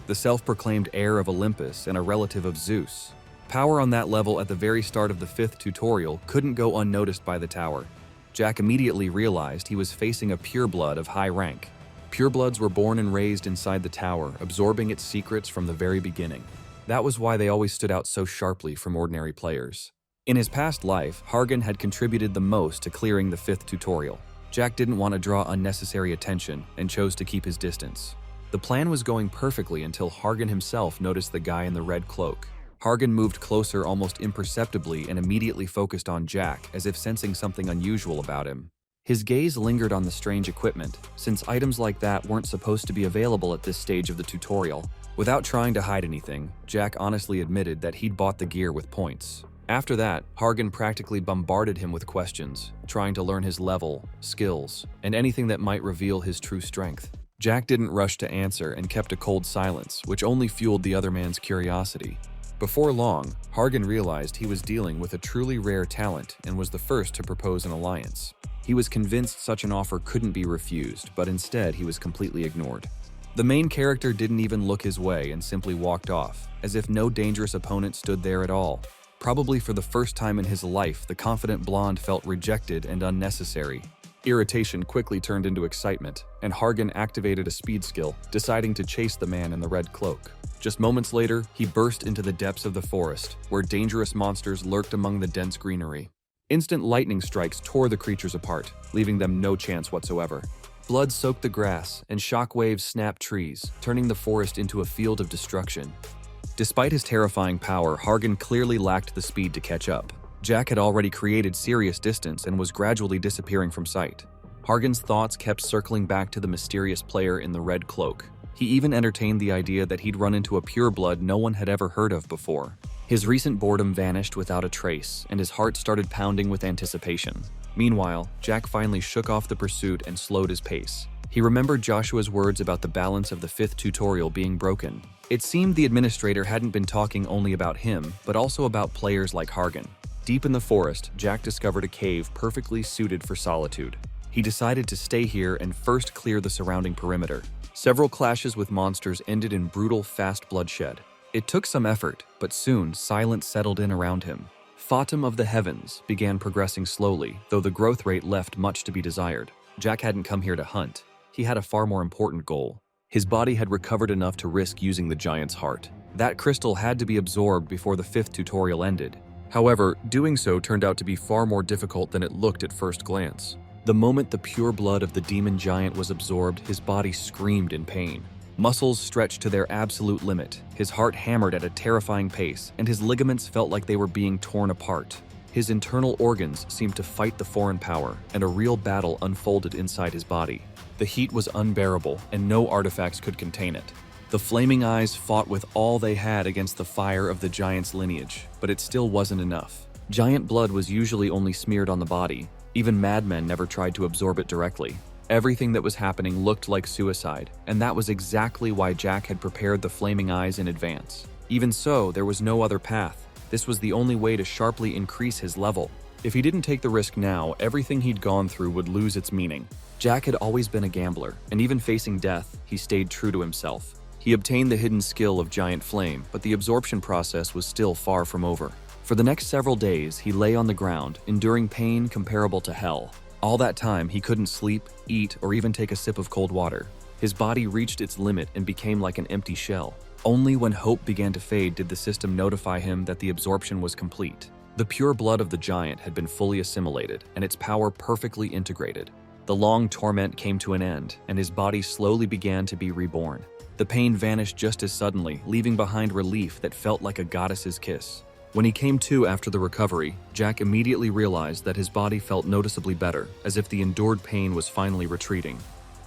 the self-proclaimed heir of Olympus and a relative of Zeus. Power on that level at the very start of the 5th tutorial couldn't go unnoticed by the tower. Jack immediately realized he was facing a pureblood of high rank. Purebloods were born and raised inside the tower, absorbing its secrets from the very beginning. That was why they always stood out so sharply from ordinary players. In his past life, Hargan had contributed the most to clearing the 5th tutorial. Jack didn't want to draw unnecessary attention and chose to keep his distance. The plan was going perfectly until Hargan himself noticed the guy in the red cloak. Hargan moved closer almost imperceptibly and immediately focused on Jack, as if sensing something unusual about him. His gaze lingered on the strange equipment, since items like that weren't supposed to be available at this stage of the tutorial. Without trying to hide anything, Jack honestly admitted that he'd bought the gear with points. After that, Hargan practically bombarded him with questions, trying to learn his level, skills, and anything that might reveal his true strength. Jack didn't rush to answer and kept a cold silence, which only fueled the other man's curiosity. Before long, Hargan realized he was dealing with a truly rare talent and was the first to propose an alliance. He was convinced such an offer couldn't be refused, but instead he was completely ignored. The main character didn't even look his way and simply walked off, as if no dangerous opponent stood there at all. Probably for the first time in his life, the confident blonde felt rejected and unnecessary. Irritation quickly turned into excitement, and Hargan activated a speed skill, deciding to chase the man in the red cloak. Just moments later, he burst into the depths of the forest, where dangerous monsters lurked among the dense greenery. Instant lightning strikes tore the creatures apart, leaving them no chance whatsoever. Blood soaked the grass, and shockwaves snapped trees, turning the forest into a field of destruction. Despite his terrifying power, Hargan clearly lacked the speed to catch up. Jack had already created serious distance and was gradually disappearing from sight. Hargan's thoughts kept circling back to the mysterious player in the red cloak. He even entertained the idea that he'd run into a pureblood no one had ever heard of before. His recent boredom vanished without a trace, and his heart started pounding with anticipation. Meanwhile, Jack finally shook off the pursuit and slowed his pace. He remembered Joshua's words about the balance of the 5th tutorial being broken. It seemed the administrator hadn't been talking only about him, but also about players like Hargan. Deep in the forest, Jack discovered a cave perfectly suited for solitude. He decided to stay here and first clear the surrounding perimeter. Several clashes with monsters ended in brutal, fast bloodshed. It took some effort, but soon silence settled in around him. Fatum of the Heavens began progressing slowly, though the growth rate left much to be desired. Jack hadn't come here to hunt. He had a far more important goal. His body had recovered enough to risk using the giant's heart. That crystal had to be absorbed before the 5th tutorial ended. However, doing so turned out to be far more difficult than it looked at first glance. The moment the pure blood of the demon giant was absorbed, his body screamed in pain. Muscles stretched to their absolute limit, his heart hammered at a terrifying pace, and his ligaments felt like they were being torn apart. His internal organs seemed to fight the foreign power, and a real battle unfolded inside his body. The heat was unbearable, and no artifacts could contain it. The flaming eyes fought with all they had against the fire of the giant's lineage, but it still wasn't enough. Giant blood was usually only smeared on the body. Even madmen never tried to absorb it directly. Everything that was happening looked like suicide, and that was exactly why Jack had prepared the flaming eyes in advance. Even so, there was no other path. This was the only way to sharply increase his level. If he didn't take the risk now, everything he'd gone through would lose its meaning. Jack had always been a gambler, and even facing death, he stayed true to himself. He obtained the hidden skill of Giant Flame, but the absorption process was still far from over. For the next several days, he lay on the ground, enduring pain comparable to hell. All that time, he couldn't sleep, eat, or even take a sip of cold water. His body reached its limit and became like an empty shell. Only when hope began to fade did the system notify him that the absorption was complete. The pure blood of the giant had been fully assimilated, and its power perfectly integrated. The long torment came to an end, and his body slowly began to be reborn. The pain vanished just as suddenly, leaving behind relief that felt like a goddess's kiss. When he came to after the recovery, Jack immediately realized that his body felt noticeably better, as if the endured pain was finally retreating.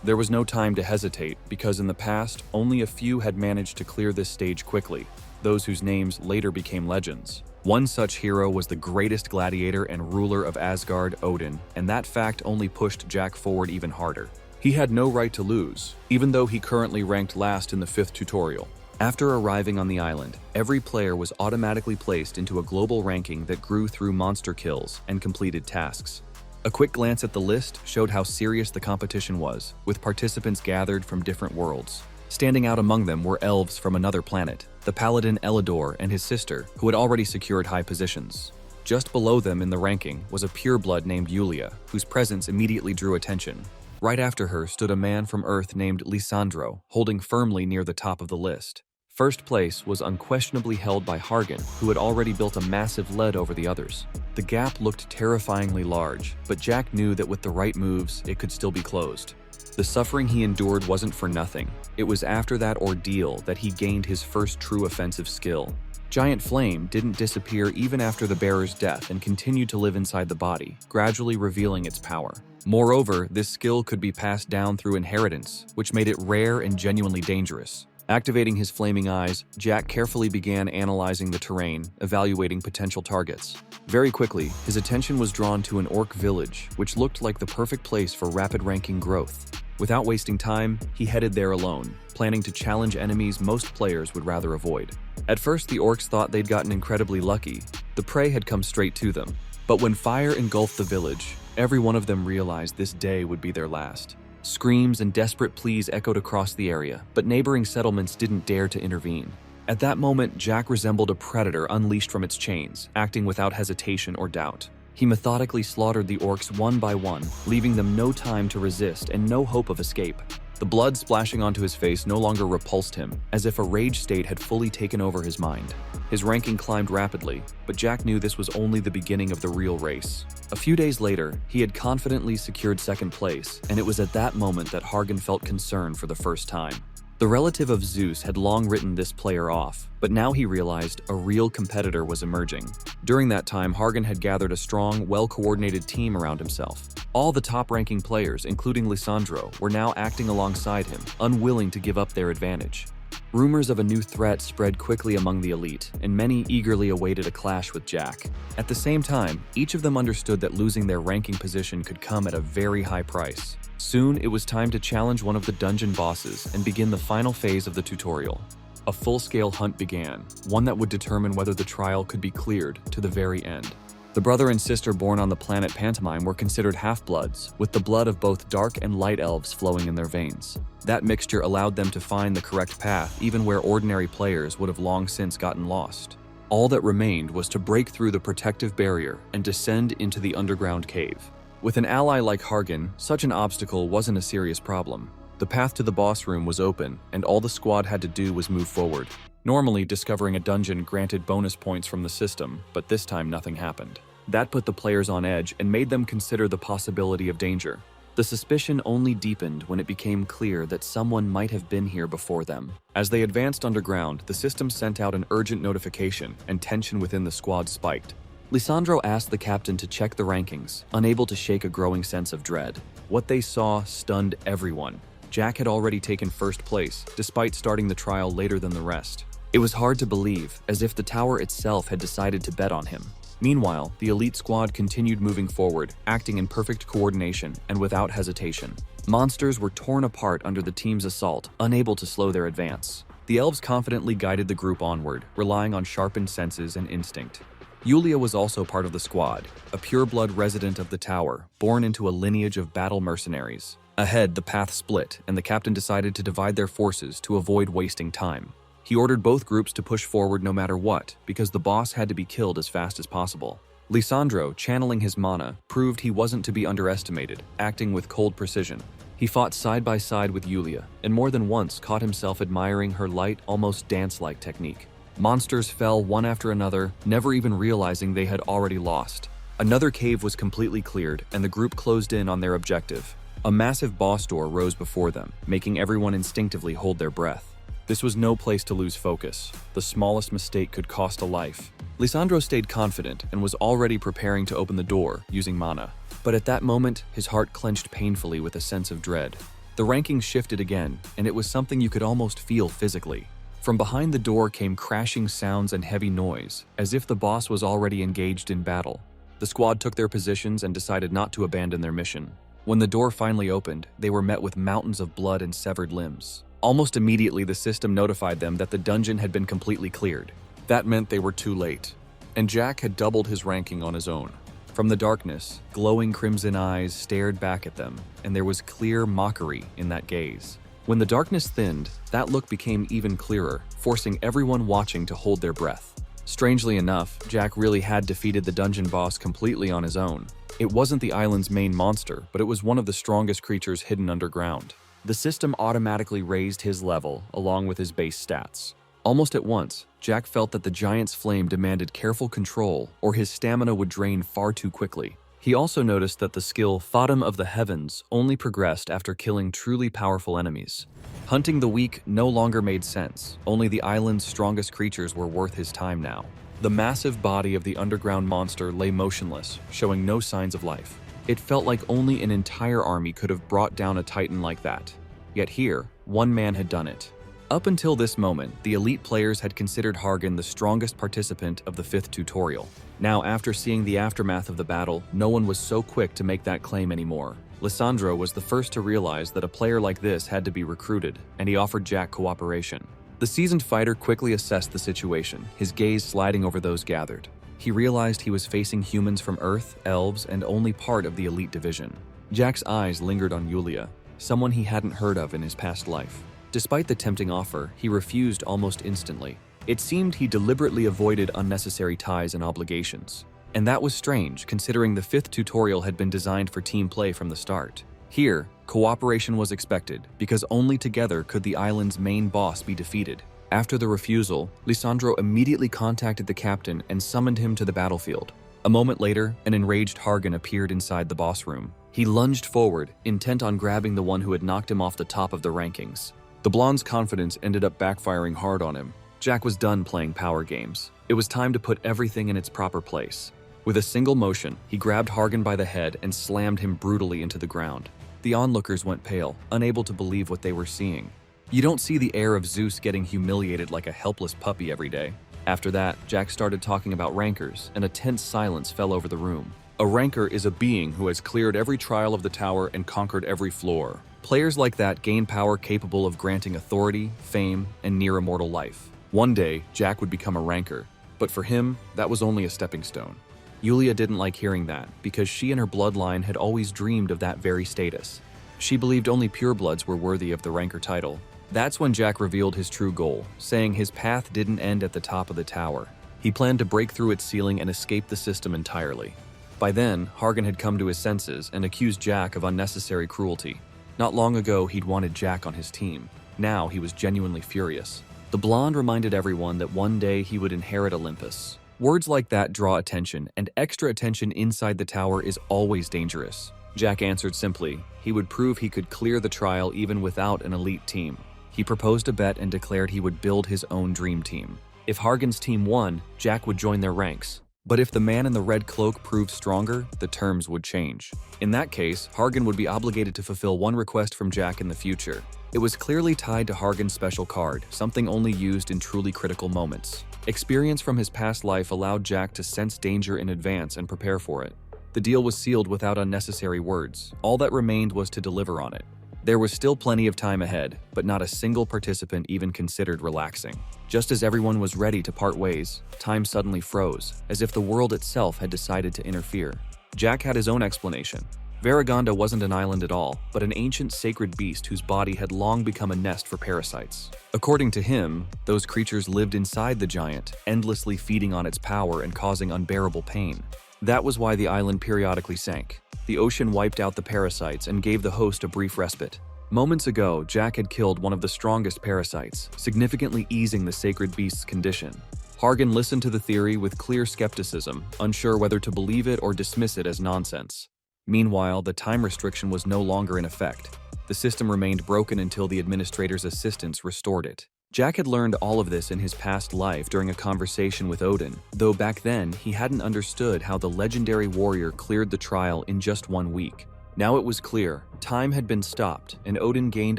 There was no time to hesitate, because in the past, only a few had managed to clear this stage quickly, those whose names later became legends. One such hero was the greatest gladiator and ruler of Asgard, Odin, and that fact only pushed Jack forward even harder. He had no right to lose, even though he currently ranked last in the 5th tutorial. After arriving on the island, every player was automatically placed into a global ranking that grew through monster kills and completed tasks. A quick glance at the list showed how serious the competition was, with participants gathered from different worlds. Standing out among them were elves from another planet, the paladin Elidor and his sister, who had already secured high positions. Just below them in the ranking was a pureblood named Yulia, whose presence immediately drew attention. Right after her stood a man from Earth named Lisandro, holding firmly near the top of the list. First place was unquestionably held by Hargan, who had already built a massive lead over the others. The gap looked terrifyingly large, but Jack knew that with the right moves, it could still be closed. The suffering he endured wasn't for nothing. It was after that ordeal that he gained his first true offensive skill. Giant Flame didn't disappear even after the bearer's death and continued to live inside the body, gradually revealing its power. Moreover, this skill could be passed down through inheritance, which made it rare and genuinely dangerous. Activating his flaming eyes, Jack carefully began analyzing the terrain, evaluating potential targets. Very quickly, his attention was drawn to an orc village, which looked like the perfect place for rapid ranking growth. Without wasting time, he headed there alone, planning to challenge enemies most players would rather avoid. At first, the orcs thought they'd gotten incredibly lucky. The prey had come straight to them. But when fire engulfed the village, every one of them realized this day would be their last. Screams and desperate pleas echoed across the area, but neighboring settlements didn't dare to intervene. At that moment, Jack resembled a predator unleashed from its chains, acting without hesitation or doubt. He methodically slaughtered the orcs one by one, leaving them no time to resist and no hope of escape. The blood splashing onto his face no longer repulsed him, as if a rage state had fully taken over his mind. His ranking climbed rapidly, but Jack knew this was only the beginning of the real race. A few days later, he had confidently secured second place, and it was at that moment that Hargan felt concern for the first time. The relative of Zeus had long written this player off, but now he realized a real competitor was emerging. During that time, Hargan had gathered a strong, well-coordinated team around himself. All the top-ranking players, including Lisandro, were now acting alongside him, unwilling to give up their advantage. Rumors of a new threat spread quickly among the elite, and many eagerly awaited a clash with Jack. At the same time, each of them understood that losing their ranking position could come at a very high price. Soon, it was time to challenge one of the dungeon bosses and begin the final phase of the tutorial. A full-scale hunt began, one that would determine whether the trial could be cleared to the very end. The brother and sister born on the planet Pantomime were considered half-bloods, with the blood of both dark and light elves flowing in their veins. That mixture allowed them to find the correct path even where ordinary players would have long since gotten lost. All that remained was to break through the protective barrier and descend into the underground cave. With an ally like Hargan, such an obstacle wasn't a serious problem. The path to the boss room was open, and all the squad had to do was move forward. Normally, discovering a dungeon granted bonus points from the system, but this time nothing happened. That put the players on edge and made them consider the possibility of danger. The suspicion only deepened when it became clear that someone might have been here before them. As they advanced underground, the system sent out an urgent notification, and tension within the squad spiked. Lisandro asked the captain to check the rankings, unable to shake a growing sense of dread. What they saw stunned everyone. Jack had already taken first place, despite starting the trial later than the rest. It was hard to believe, as if the tower itself had decided to bet on him. Meanwhile, the elite squad continued moving forward, acting in perfect coordination and without hesitation. Monsters were torn apart under the team's assault, unable to slow their advance. The elves confidently guided the group onward, relying on sharpened senses and instinct. Yulia was also part of the squad, a pure-blood resident of the tower, born into a lineage of battle mercenaries. Ahead, the path split, and the captain decided to divide their forces to avoid wasting time. He ordered both groups to push forward no matter what, because the boss had to be killed as fast as possible. Lisandro, channeling his mana, proved he wasn't to be underestimated, acting with cold precision. He fought side by side with Yulia, and more than once caught himself admiring her light, almost dance-like technique. Monsters fell one after another, never even realizing they had already lost. Another cave was completely cleared, and the group closed in on their objective. A massive boss door rose before them, making everyone instinctively hold their breath. This was no place to lose focus. The smallest mistake could cost a life. Lisandro stayed confident and was already preparing to open the door, using mana. But at that moment, his heart clenched painfully with a sense of dread. The rankings shifted again, and it was something you could almost feel physically. From behind the door came crashing sounds and heavy noise, as if the boss was already engaged in battle. The squad took their positions and decided not to abandon their mission. When the door finally opened, they were met with mountains of blood and severed limbs. Almost immediately, the system notified them that the dungeon had been completely cleared. That meant they were too late, and Jack had doubled his ranking on his own. From the darkness, glowing crimson eyes stared back at them, and there was clear mockery in that gaze. When the darkness thinned, that look became even clearer, forcing everyone watching to hold their breath. Strangely enough, Jack really had defeated the dungeon boss completely on his own. It wasn't the island's main monster, but it was one of the strongest creatures hidden underground. The system automatically raised his level, along with his base stats. Almost at once, Jack felt that the giant's flame demanded careful control, or his stamina would drain far too quickly. He also noticed that the skill Fatum of the Heavens only progressed after killing truly powerful enemies. Hunting the weak no longer made sense, only the island's strongest creatures were worth his time now. The massive body of the underground monster lay motionless, showing no signs of life. It felt like only an entire army could have brought down a titan like that. Yet here, one man had done it. Up until this moment, the elite players had considered Hargan the strongest participant of the 5th tutorial. Now, after seeing the aftermath of the battle, no one was so quick to make that claim anymore. Lissandro was the first to realize that a player like this had to be recruited, and he offered Jack cooperation. The seasoned fighter quickly assessed the situation, his gaze sliding over those gathered. He realized he was facing humans from Earth, elves, and only part of the elite division. Jack's eyes lingered on Yulia, someone he hadn't heard of in his past life. Despite the tempting offer, he refused almost instantly. It seemed he deliberately avoided unnecessary ties and obligations. And that was strange, considering the 5th tutorial had been designed for team play from the start. Here, cooperation was expected, because only together could the island's main boss be defeated. After the refusal, Lissandro immediately contacted the captain and summoned him to the battlefield. A moment later, an enraged Hargan appeared inside the boss room. He lunged forward, intent on grabbing the one who had knocked him off the top of the rankings. The blonde's confidence ended up backfiring hard on him. Jack was done playing power games. It was time to put everything in its proper place. With a single motion, he grabbed Hargan by the head and slammed him brutally into the ground. The onlookers went pale, unable to believe what they were seeing. You don't see the heir of Zeus getting humiliated like a helpless puppy every day. After that, Jack started talking about rankers, and a tense silence fell over the room. A ranker is a being who has cleared every trial of the tower and conquered every floor. Players like that gain power capable of granting authority, fame, and near-immortal life. One day, Jack would become a ranker, but for him, that was only a stepping stone. Yulia didn't like hearing that, because she and her bloodline had always dreamed of that very status. She believed only purebloods were worthy of the ranker title. That's when Jack revealed his true goal, saying his path didn't end at the top of the tower. He planned to break through its ceiling and escape the system entirely. By then, Hargan had come to his senses and accused Jack of unnecessary cruelty. Not long ago, he'd wanted Jack on his team. Now, he was genuinely furious. The blonde reminded everyone that one day he would inherit Olympus. Words like that draw attention, and extra attention inside the tower is always dangerous. Jack answered simply, he would prove he could clear the trial even without an elite team. He proposed a bet and declared he would build his own dream team. If Hargan's team won, Jack would join their ranks. But if the man in the red cloak proved stronger, the terms would change. In that case, Hargan would be obligated to fulfill one request from Jack in the future. It was clearly tied to Hargan's special card, something only used in truly critical moments. Experience from his past life allowed Jack to sense danger in advance and prepare for it. The deal was sealed without unnecessary words. All that remained was to deliver on it. There was still plenty of time ahead, but not a single participant even considered relaxing. Just as everyone was ready to part ways, time suddenly froze, as if the world itself had decided to interfere. Jack had his own explanation. Varagonda wasn't an island at all, but an ancient sacred beast whose body had long become a nest for parasites. According to him, those creatures lived inside the giant, endlessly feeding on its power and causing unbearable pain. That was why the island periodically sank. The ocean wiped out the parasites and gave the host a brief respite. Moments ago, Jack had killed one of the strongest parasites, significantly easing the sacred beast's condition. Hargan listened to the theory with clear skepticism, unsure whether to believe it or dismiss it as nonsense. Meanwhile, the time restriction was no longer in effect. The system remained broken until the administrator's assistants restored it. Jack had learned all of this in his past life during a conversation with Odin, though back then he hadn't understood how the legendary warrior cleared the trial in just 1 week. Now it was clear, time had been stopped, and Odin gained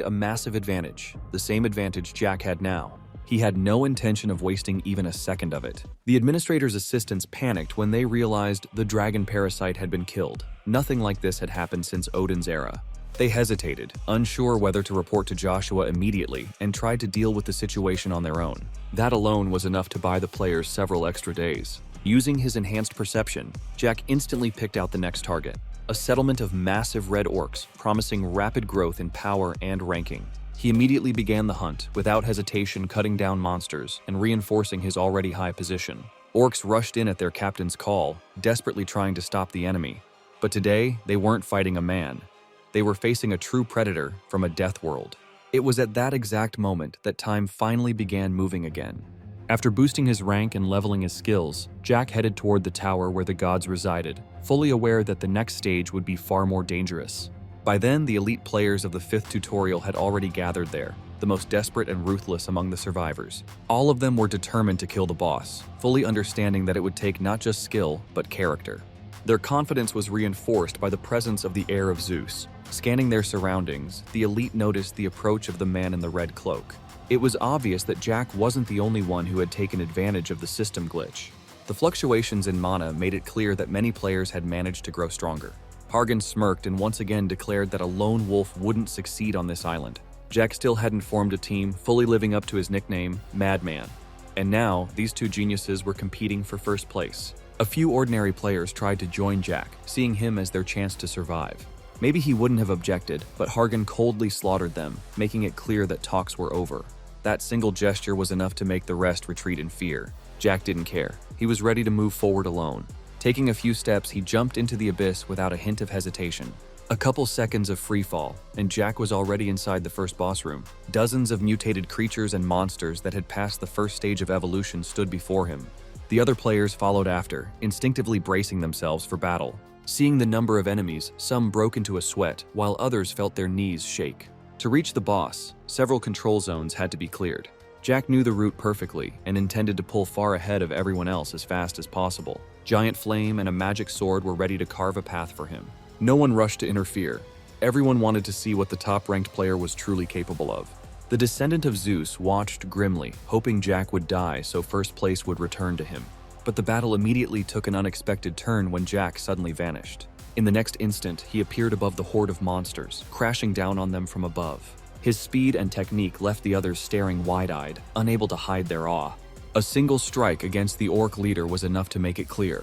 a massive advantage, the same advantage Jack had now. He had no intention of wasting even a second of it. The administrator's assistants panicked when they realized the dragon parasite had been killed. Nothing like this had happened since Odin's era. They hesitated, unsure whether to report to Joshua immediately, and tried to deal with the situation on their own. That alone was enough to buy the players several extra days. Using his enhanced perception, Jack instantly picked out the next target, a settlement of massive red orcs, promising rapid growth in power and ranking. He immediately began the hunt, without hesitation cutting down monsters and reinforcing his already high position. Orcs rushed in at their captain's call, desperately trying to stop the enemy. But today, they weren't fighting a man. They were facing a true predator from a death world. It was at that exact moment that time finally began moving again. After boosting his rank and leveling his skills, Jack headed toward the tower where the gods resided, fully aware that the next stage would be far more dangerous. By then, the elite players of the 5th tutorial had already gathered there, the most desperate and ruthless among the survivors. All of them were determined to kill the boss, fully understanding that it would take not just skill, but character. Their confidence was reinforced by the presence of the heir of Zeus. Scanning their surroundings, the elite noticed the approach of the man in the red cloak. It was obvious that Jack wasn't the only one who had taken advantage of the system glitch. The fluctuations in mana made it clear that many players had managed to grow stronger. Hargan smirked and once again declared that a lone wolf wouldn't succeed on this island. Jack still hadn't formed a team, fully living up to his nickname, Madman. And now, these two geniuses were competing for first place. A few ordinary players tried to join Jack, seeing him as their chance to survive. Maybe he wouldn't have objected, but Hargan coldly slaughtered them, making it clear that talks were over. That single gesture was enough to make the rest retreat in fear. Jack didn't care. He was ready to move forward alone. Taking a few steps, he jumped into the abyss without a hint of hesitation. A couple seconds of free fall, and Jack was already inside the first boss room. Dozens of mutated creatures and monsters that had passed the first stage of evolution stood before him. The other players followed after, instinctively bracing themselves for battle. Seeing the number of enemies, some broke into a sweat, while others felt their knees shake. To reach the boss, several control zones had to be cleared. Jack knew the route perfectly and intended to pull far ahead of everyone else as fast as possible. Giant Flame and a magic sword were ready to carve a path for him. No one rushed to interfere. Everyone wanted to see what the top-ranked player was truly capable of. The descendant of Zeus watched grimly, hoping Jack would die so first place would return to him. But the battle immediately took an unexpected turn when Jack suddenly vanished. In the next instant, he appeared above the horde of monsters, crashing down on them from above. His speed and technique left the others staring wide-eyed, unable to hide their awe. A single strike against the orc leader was enough to make it clear.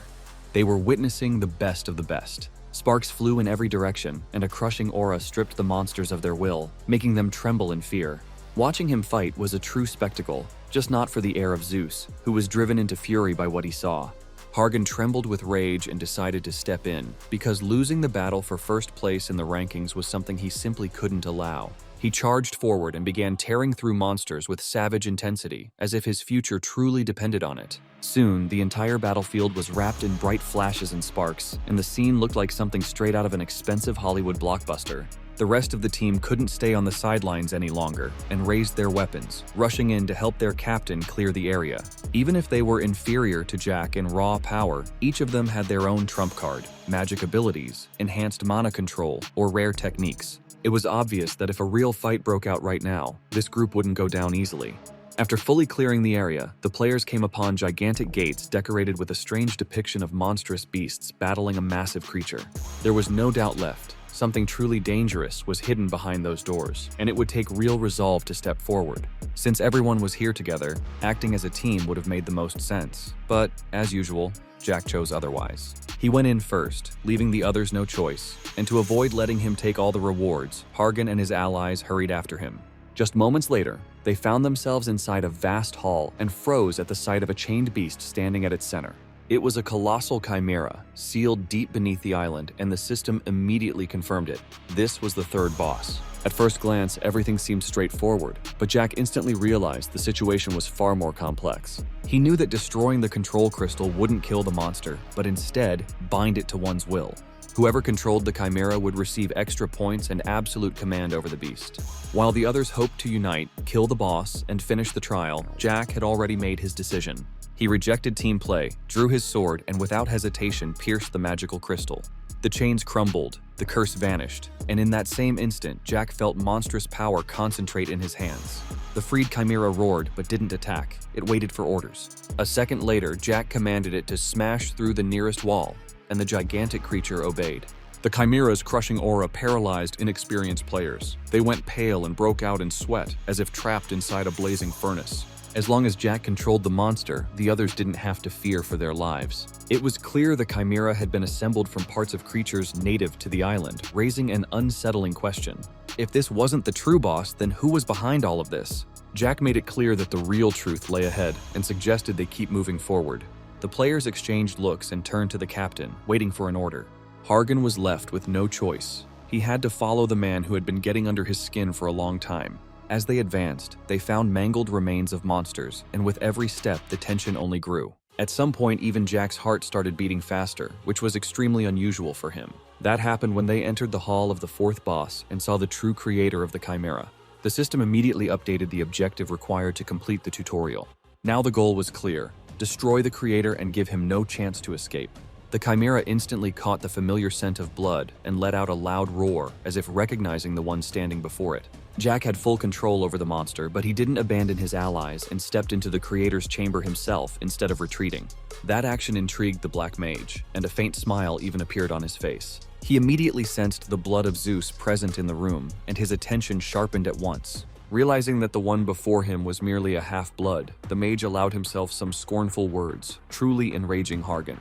They were witnessing the best of the best. Sparks flew in every direction, and a crushing aura stripped the monsters of their will, making them tremble in fear. Watching him fight was a true spectacle, just not for the heir of Zeus, who was driven into fury by what he saw. Hargan trembled with rage and decided to step in, because losing the battle for first place in the rankings was something he simply couldn't allow. He charged forward and began tearing through monsters with savage intensity, as if his future truly depended on it. Soon, the entire battlefield was wrapped in bright flashes and sparks, and the scene looked like something straight out of an expensive Hollywood blockbuster. The rest of the team couldn't stay on the sidelines any longer and raised their weapons, rushing in to help their captain clear the area. Even if they were inferior to Jack in raw power, each of them had their own trump card, magic abilities, enhanced mana control, or rare techniques. It was obvious that if a real fight broke out right now, this group wouldn't go down easily. After fully clearing the area, the players came upon gigantic gates decorated with a strange depiction of monstrous beasts battling a massive creature. There was no doubt left. Something truly dangerous was hidden behind those doors, and it would take real resolve to step forward. Since everyone was here together, acting as a team would have made the most sense. But, as usual, Jack chose otherwise. He went in first, leaving the others no choice, and to avoid letting him take all the rewards, Hargan and his allies hurried after him. Just moments later, they found themselves inside a vast hall and froze at the sight of a chained beast standing at its center. It was a colossal chimera, sealed deep beneath the island, and the system immediately confirmed it. This was the third boss. At first glance, everything seemed straightforward, but Jack instantly realized the situation was far more complex. He knew that destroying the control crystal wouldn't kill the monster, but instead, bind it to one's will. Whoever controlled the chimera would receive extra points and absolute command over the beast. While the others hoped to unite, kill the boss, and finish the trial, Jack had already made his decision. He rejected team play, drew his sword, and without hesitation pierced the magical crystal. The chains crumbled, the curse vanished, and in that same instant, Jack felt monstrous power concentrate in his hands. The freed chimera roared but didn't attack. It waited for orders. A second later, Jack commanded it to smash through the nearest wall, and the gigantic creature obeyed. The chimera's crushing aura paralyzed inexperienced players. They went pale and broke out in sweat, as if trapped inside a blazing furnace. As long as Jack controlled the monster, the others didn't have to fear for their lives. It was clear the chimera had been assembled from parts of creatures native to the island, raising an unsettling question. If this wasn't the true boss, then who was behind all of this? Jack made it clear that the real truth lay ahead and suggested they keep moving forward. The players exchanged looks and turned to the captain, waiting for an order. Hargan was left with no choice. He had to follow the man who had been getting under his skin for a long time. As they advanced, they found mangled remains of monsters, and with every step, the tension only grew. At some point, even Jack's heart started beating faster, which was extremely unusual for him. That happened when they entered the hall of the fourth boss and saw the true creator of the chimera. The system immediately updated the objective required to complete the tutorial. Now the goal was clear: destroy the creator and give him no chance to escape. The chimera instantly caught the familiar scent of blood and let out a loud roar, as if recognizing the one standing before it. Jack had full control over the monster, but he didn't abandon his allies and stepped into the creator's chamber himself instead of retreating. That action intrigued the Black Mage, and a faint smile even appeared on his face. He immediately sensed the blood of Zeus present in the room, and his attention sharpened at once. Realizing that the one before him was merely a half-blood, the mage allowed himself some scornful words, truly enraging Hargan.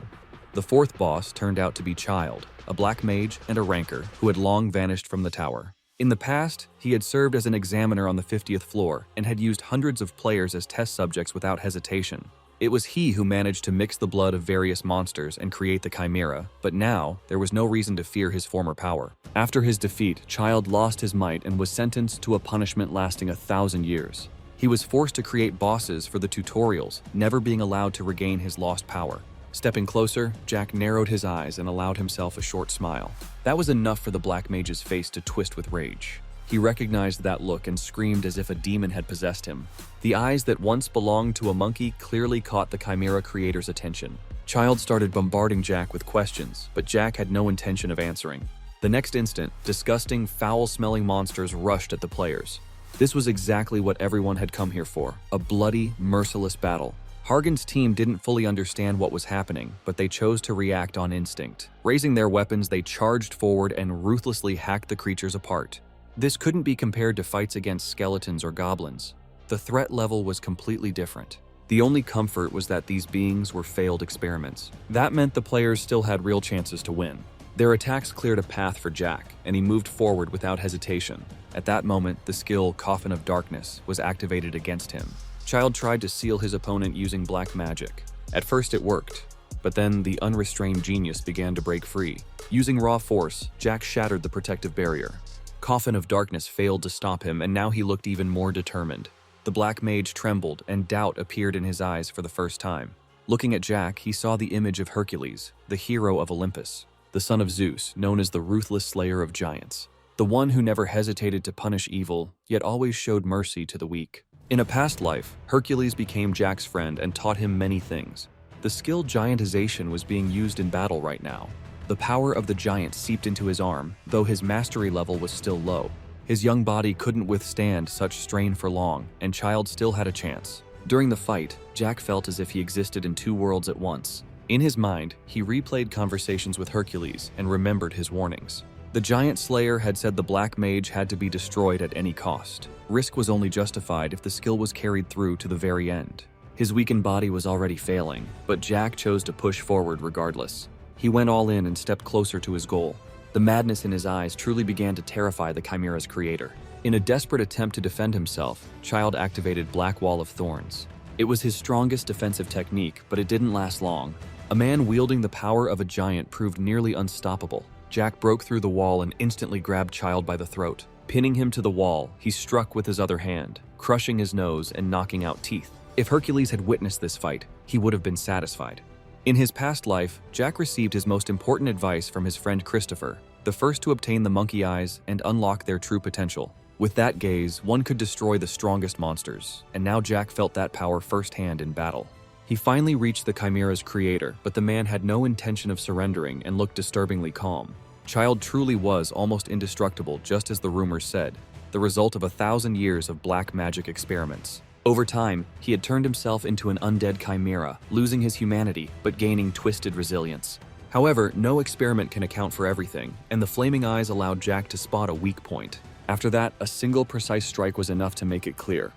The fourth boss turned out to be Child, a black mage and a ranker who had long vanished from the tower. In the past, he had served as an examiner on the 50th floor and had used hundreds of players as test subjects without hesitation. It was he who managed to mix the blood of various monsters and create the Chimera, but now there was no reason to fear his former power. After his defeat, Child lost his might and was sentenced to a punishment lasting 1,000 years. He was forced to create bosses for the tutorials, never being allowed to regain his lost power. Stepping closer, Jack narrowed his eyes and allowed himself a short smile. That was enough for the Black Mage's face to twist with rage. He recognized that look and screamed as if a demon had possessed him. The eyes that once belonged to a monkey clearly caught the Chimera creator's attention. Child started bombarding Jack with questions, but Jack had no intention of answering. The next instant, disgusting, foul-smelling monsters rushed at the players. This was exactly what everyone had come here for, a bloody, merciless battle. Hargan's team didn't fully understand what was happening, but they chose to react on instinct. Raising their weapons, they charged forward and ruthlessly hacked the creatures apart. This couldn't be compared to fights against skeletons or goblins. The threat level was completely different. The only comfort was that these beings were failed experiments. That meant the players still had real chances to win. Their attacks cleared a path for Jack, and he moved forward without hesitation. At that moment, the skill Coffin of Darkness was activated against him. Child tried to seal his opponent using black magic. At first it worked, but then the unrestrained genius began to break free. Using raw force, Jack shattered the protective barrier. Coffin of Darkness failed to stop him, and now he looked even more determined. The Black Mage trembled, and doubt appeared in his eyes for the first time. Looking at Jack, he saw the image of Hercules, the hero of Olympus, the son of Zeus, known as the ruthless slayer of giants. The one who never hesitated to punish evil, yet always showed mercy to the weak. In a past life, Hercules became Jack's friend and taught him many things. The skill giantization was being used in battle right now. The power of the giant seeped into his arm, though his mastery level was still low. His young body couldn't withstand such strain for long, and Child still had a chance. During the fight, Jack felt as if he existed in two worlds at once. In his mind, he replayed conversations with Hercules and remembered his warnings. The giant slayer had said the Black Mage had to be destroyed at any cost. Risk was only justified if the skill was carried through to the very end. His weakened body was already failing, but Jack chose to push forward regardless. He went all in and stepped closer to his goal. The madness in his eyes truly began to terrify the Chimera's creator. In a desperate attempt to defend himself, Child activated Black Wall of Thorns. It was his strongest defensive technique, but it didn't last long. A man wielding the power of a giant proved nearly unstoppable. Jack broke through the wall and instantly grabbed Child by the throat. Pinning him to the wall, he struck with his other hand, crushing his nose and knocking out teeth. If Hercules had witnessed this fight, he would have been satisfied. In his past life, Jack received his most important advice from his friend Christopher, the first to obtain the monkey eyes and unlock their true potential. With that gaze, one could destroy the strongest monsters, and now Jack felt that power firsthand in battle. He finally reached the Chimera's creator, but the man had no intention of surrendering and looked disturbingly calm. Child truly was almost indestructible, just as the rumors said, the result of 1,000 years of black magic experiments. Over time, he had turned himself into an undead chimera, losing his humanity but gaining twisted resilience. However, no experiment can account for everything, and the flaming eyes allowed Jack to spot a weak point. After that, a single precise strike was enough to make it clear.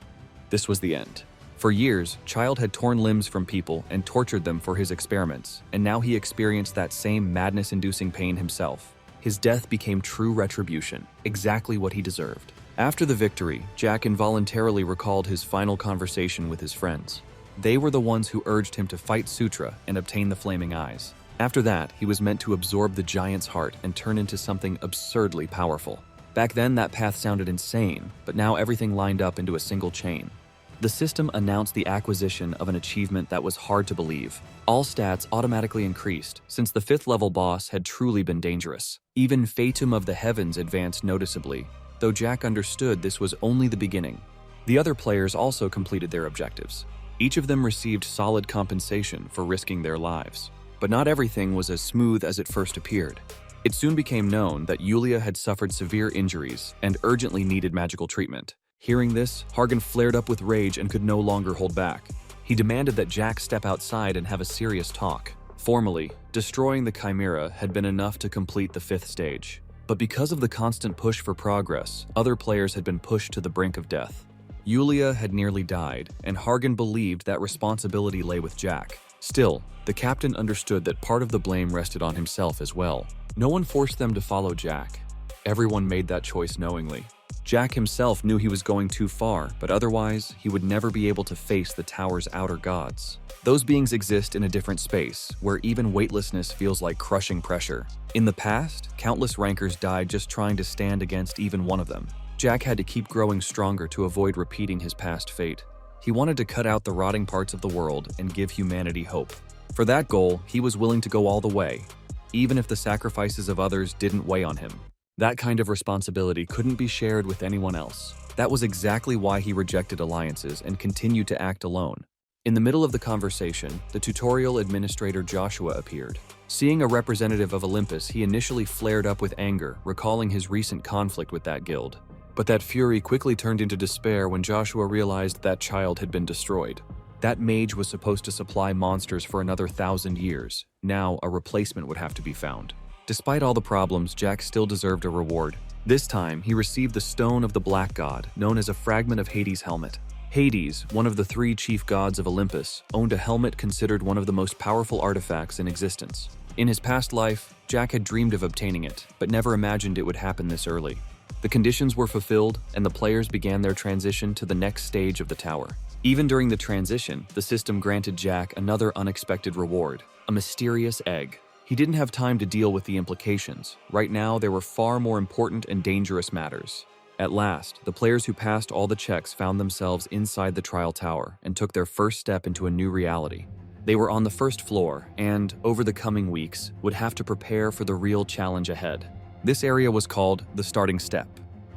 This was the end. For years, Child had torn limbs from people and tortured them for his experiments, and now he experienced that same madness-inducing pain himself. His death became true retribution, exactly what he deserved. After the victory, Jack involuntarily recalled his final conversation with his friends. They were the ones who urged him to fight Sutra and obtain the flaming eyes. After that, he was meant to absorb the giant's heart and turn into something absurdly powerful. Back then, that path sounded insane, but now everything lined up into a single chain. The system announced the acquisition of an achievement that was hard to believe. All stats automatically increased, since the 5th level boss had truly been dangerous. Even Fatum of the Heavens advanced noticeably, though Jack understood this was only the beginning. The other players also completed their objectives. Each of them received solid compensation for risking their lives. But not everything was as smooth as it first appeared. It soon became known that Yulia had suffered severe injuries and urgently needed magical treatment. Hearing this, Hargan flared up with rage and could no longer hold back. He demanded that Jack step outside and have a serious talk. Formally, destroying the Chimera had been enough to complete the 5th stage. But because of the constant push for progress, other players had been pushed to the brink of death. Yulia had nearly died, and Hargan believed that responsibility lay with Jack. Still, the captain understood that part of the blame rested on himself as well. No one forced them to follow Jack. Everyone made that choice knowingly. Jack himself knew he was going too far, but otherwise, he would never be able to face the tower's outer gods. Those beings exist in a different space, where even weightlessness feels like crushing pressure. In the past, countless rankers died just trying to stand against even one of them. Jack had to keep growing stronger to avoid repeating his past fate. He wanted to cut out the rotting parts of the world and give humanity hope. For that goal, he was willing to go all the way, even if the sacrifices of others didn't weigh on him. That kind of responsibility couldn't be shared with anyone else. That was exactly why he rejected alliances and continued to act alone. In the middle of the conversation, the tutorial administrator Joshua appeared. Seeing a representative of Olympus, he initially flared up with anger, recalling his recent conflict with that guild. But that fury quickly turned into despair when Joshua realized that child had been destroyed. That mage was supposed to supply monsters for another 1,000 years. Now, a replacement would have to be found. Despite all the problems, Jack still deserved a reward. This time, he received the Stone of the Black God, known as a fragment of Hades' helmet. Hades, one of the 3 chief gods of Olympus, owned a helmet considered one of the most powerful artifacts in existence. In his past life, Jack had dreamed of obtaining it, but never imagined it would happen this early. The conditions were fulfilled, and the players began their transition to the next stage of the tower. Even during the transition, the system granted Jack another unexpected reward, a mysterious egg. He didn't have time to deal with the implications. Right now, there were far more important and dangerous matters. At last, the players who passed all the checks found themselves inside the trial tower and took their first step into a new reality. They were on the 1st floor and, over the coming weeks, would have to prepare for the real challenge ahead. This area was called the starting step,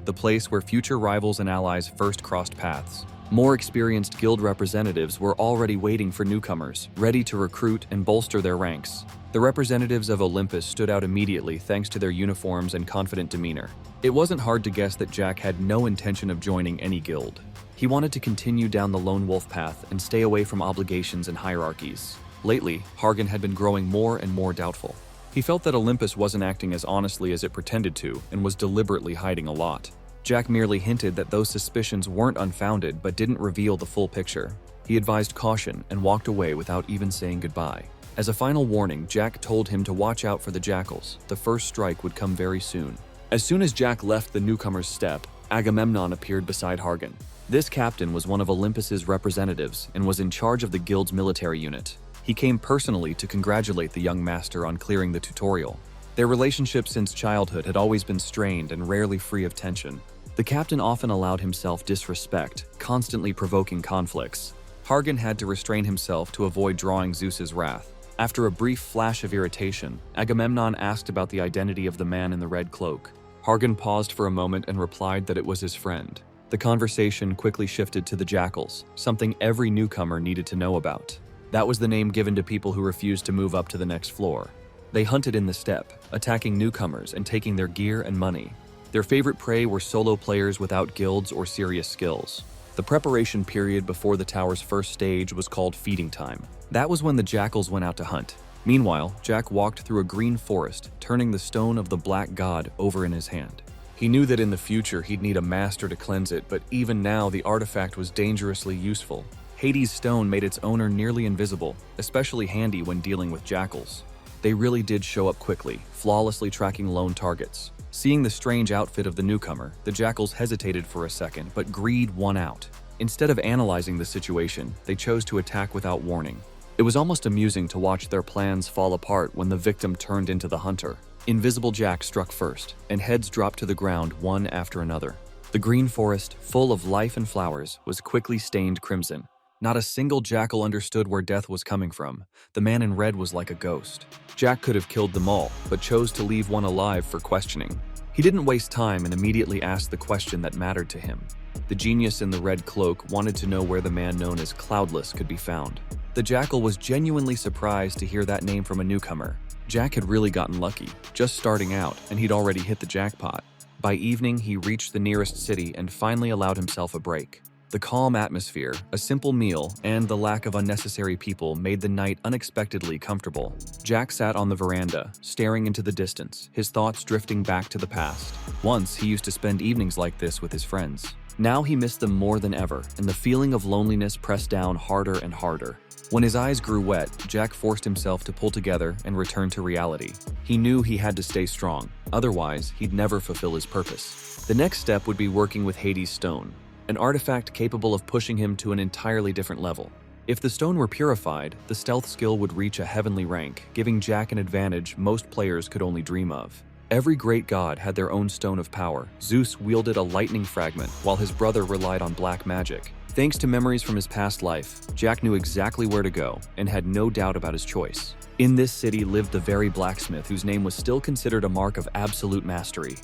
the place where future rivals and allies first crossed paths. More experienced guild representatives were already waiting for newcomers, ready to recruit and bolster their ranks. The representatives of Olympus stood out immediately thanks to their uniforms and confident demeanor. It wasn't hard to guess that Jack had no intention of joining any guild. He wanted to continue down the lone wolf path and stay away from obligations and hierarchies. Lately, Hargan had been growing more and more doubtful. He felt that Olympus wasn't acting as honestly as it pretended to and was deliberately hiding a lot. Jack merely hinted that those suspicions weren't unfounded but didn't reveal the full picture. He advised caution and walked away without even saying goodbye. As a final warning, Jack told him to watch out for the jackals. The first strike would come very soon. As soon as Jack left the newcomer's step, Agamemnon appeared beside Hargan. This captain was one of Olympus's representatives and was in charge of the guild's military unit. He came personally to congratulate the young master on clearing the tutorial. Their relationship since childhood had always been strained and rarely free of tension. The captain often allowed himself disrespect, constantly provoking conflicts. Hargan had to restrain himself to avoid drawing Zeus's wrath. After a brief flash of irritation, Agamemnon asked about the identity of the man in the red cloak. Hargan paused for a moment and replied that it was his friend. The conversation quickly shifted to the jackals, something every newcomer needed to know about. That was the name given to people who refused to move up to the next floor. They hunted in the steppe, attacking newcomers and taking their gear and money. Their favorite prey were solo players without guilds or serious skills. The preparation period before the tower's first stage was called feeding time. That was when the jackals went out to hunt. Meanwhile, Jack walked through a green forest, turning the stone of the Black God over in his hand. He knew that in the future he'd need a master to cleanse it, but even now the artifact was dangerously useful. Hades' stone made its owner nearly invisible, especially handy when dealing with jackals. They really did show up quickly, flawlessly tracking lone targets. Seeing the strange outfit of the newcomer, the jackals hesitated for a second, but greed won out. Instead of analyzing the situation, they chose to attack without warning. It was almost amusing to watch their plans fall apart when the victim turned into the hunter. Invisible Jack struck first, and heads dropped to the ground one after another. The green forest, full of life and flowers, was quickly stained crimson. Not a single jackal understood where death was coming from. The man in red was like a ghost. Jack could have killed them all, but chose to leave one alive for questioning. He didn't waste time and immediately asked the question that mattered to him. The genius in the red cloak wanted to know where the man known as Cloudless could be found. The jackal was genuinely surprised to hear that name from a newcomer. Jack had really gotten lucky, just starting out, and he'd already hit the jackpot. By evening, he reached the nearest city and finally allowed himself a break. The calm atmosphere, a simple meal, and the lack of unnecessary people made the night unexpectedly comfortable. Jack sat on the veranda, staring into the distance, his thoughts drifting back to the past. Once, he used to spend evenings like this with his friends. Now he missed them more than ever, and the feeling of loneliness pressed down harder and harder. When his eyes grew wet, Jack forced himself to pull together and return to reality. He knew he had to stay strong, otherwise he'd never fulfill his purpose. The next step would be working with Hades' stone, an artifact capable of pushing him to an entirely different level. If the stone were purified, the stealth skill would reach a heavenly rank, giving Jack an advantage most players could only dream of. Every great god had their own stone of power. Zeus wielded a lightning fragment, while his brother relied on black magic. Thanks to memories from his past life, Jack knew exactly where to go and had no doubt about his choice. In this city lived the very blacksmith whose name was still considered a mark of absolute mastery.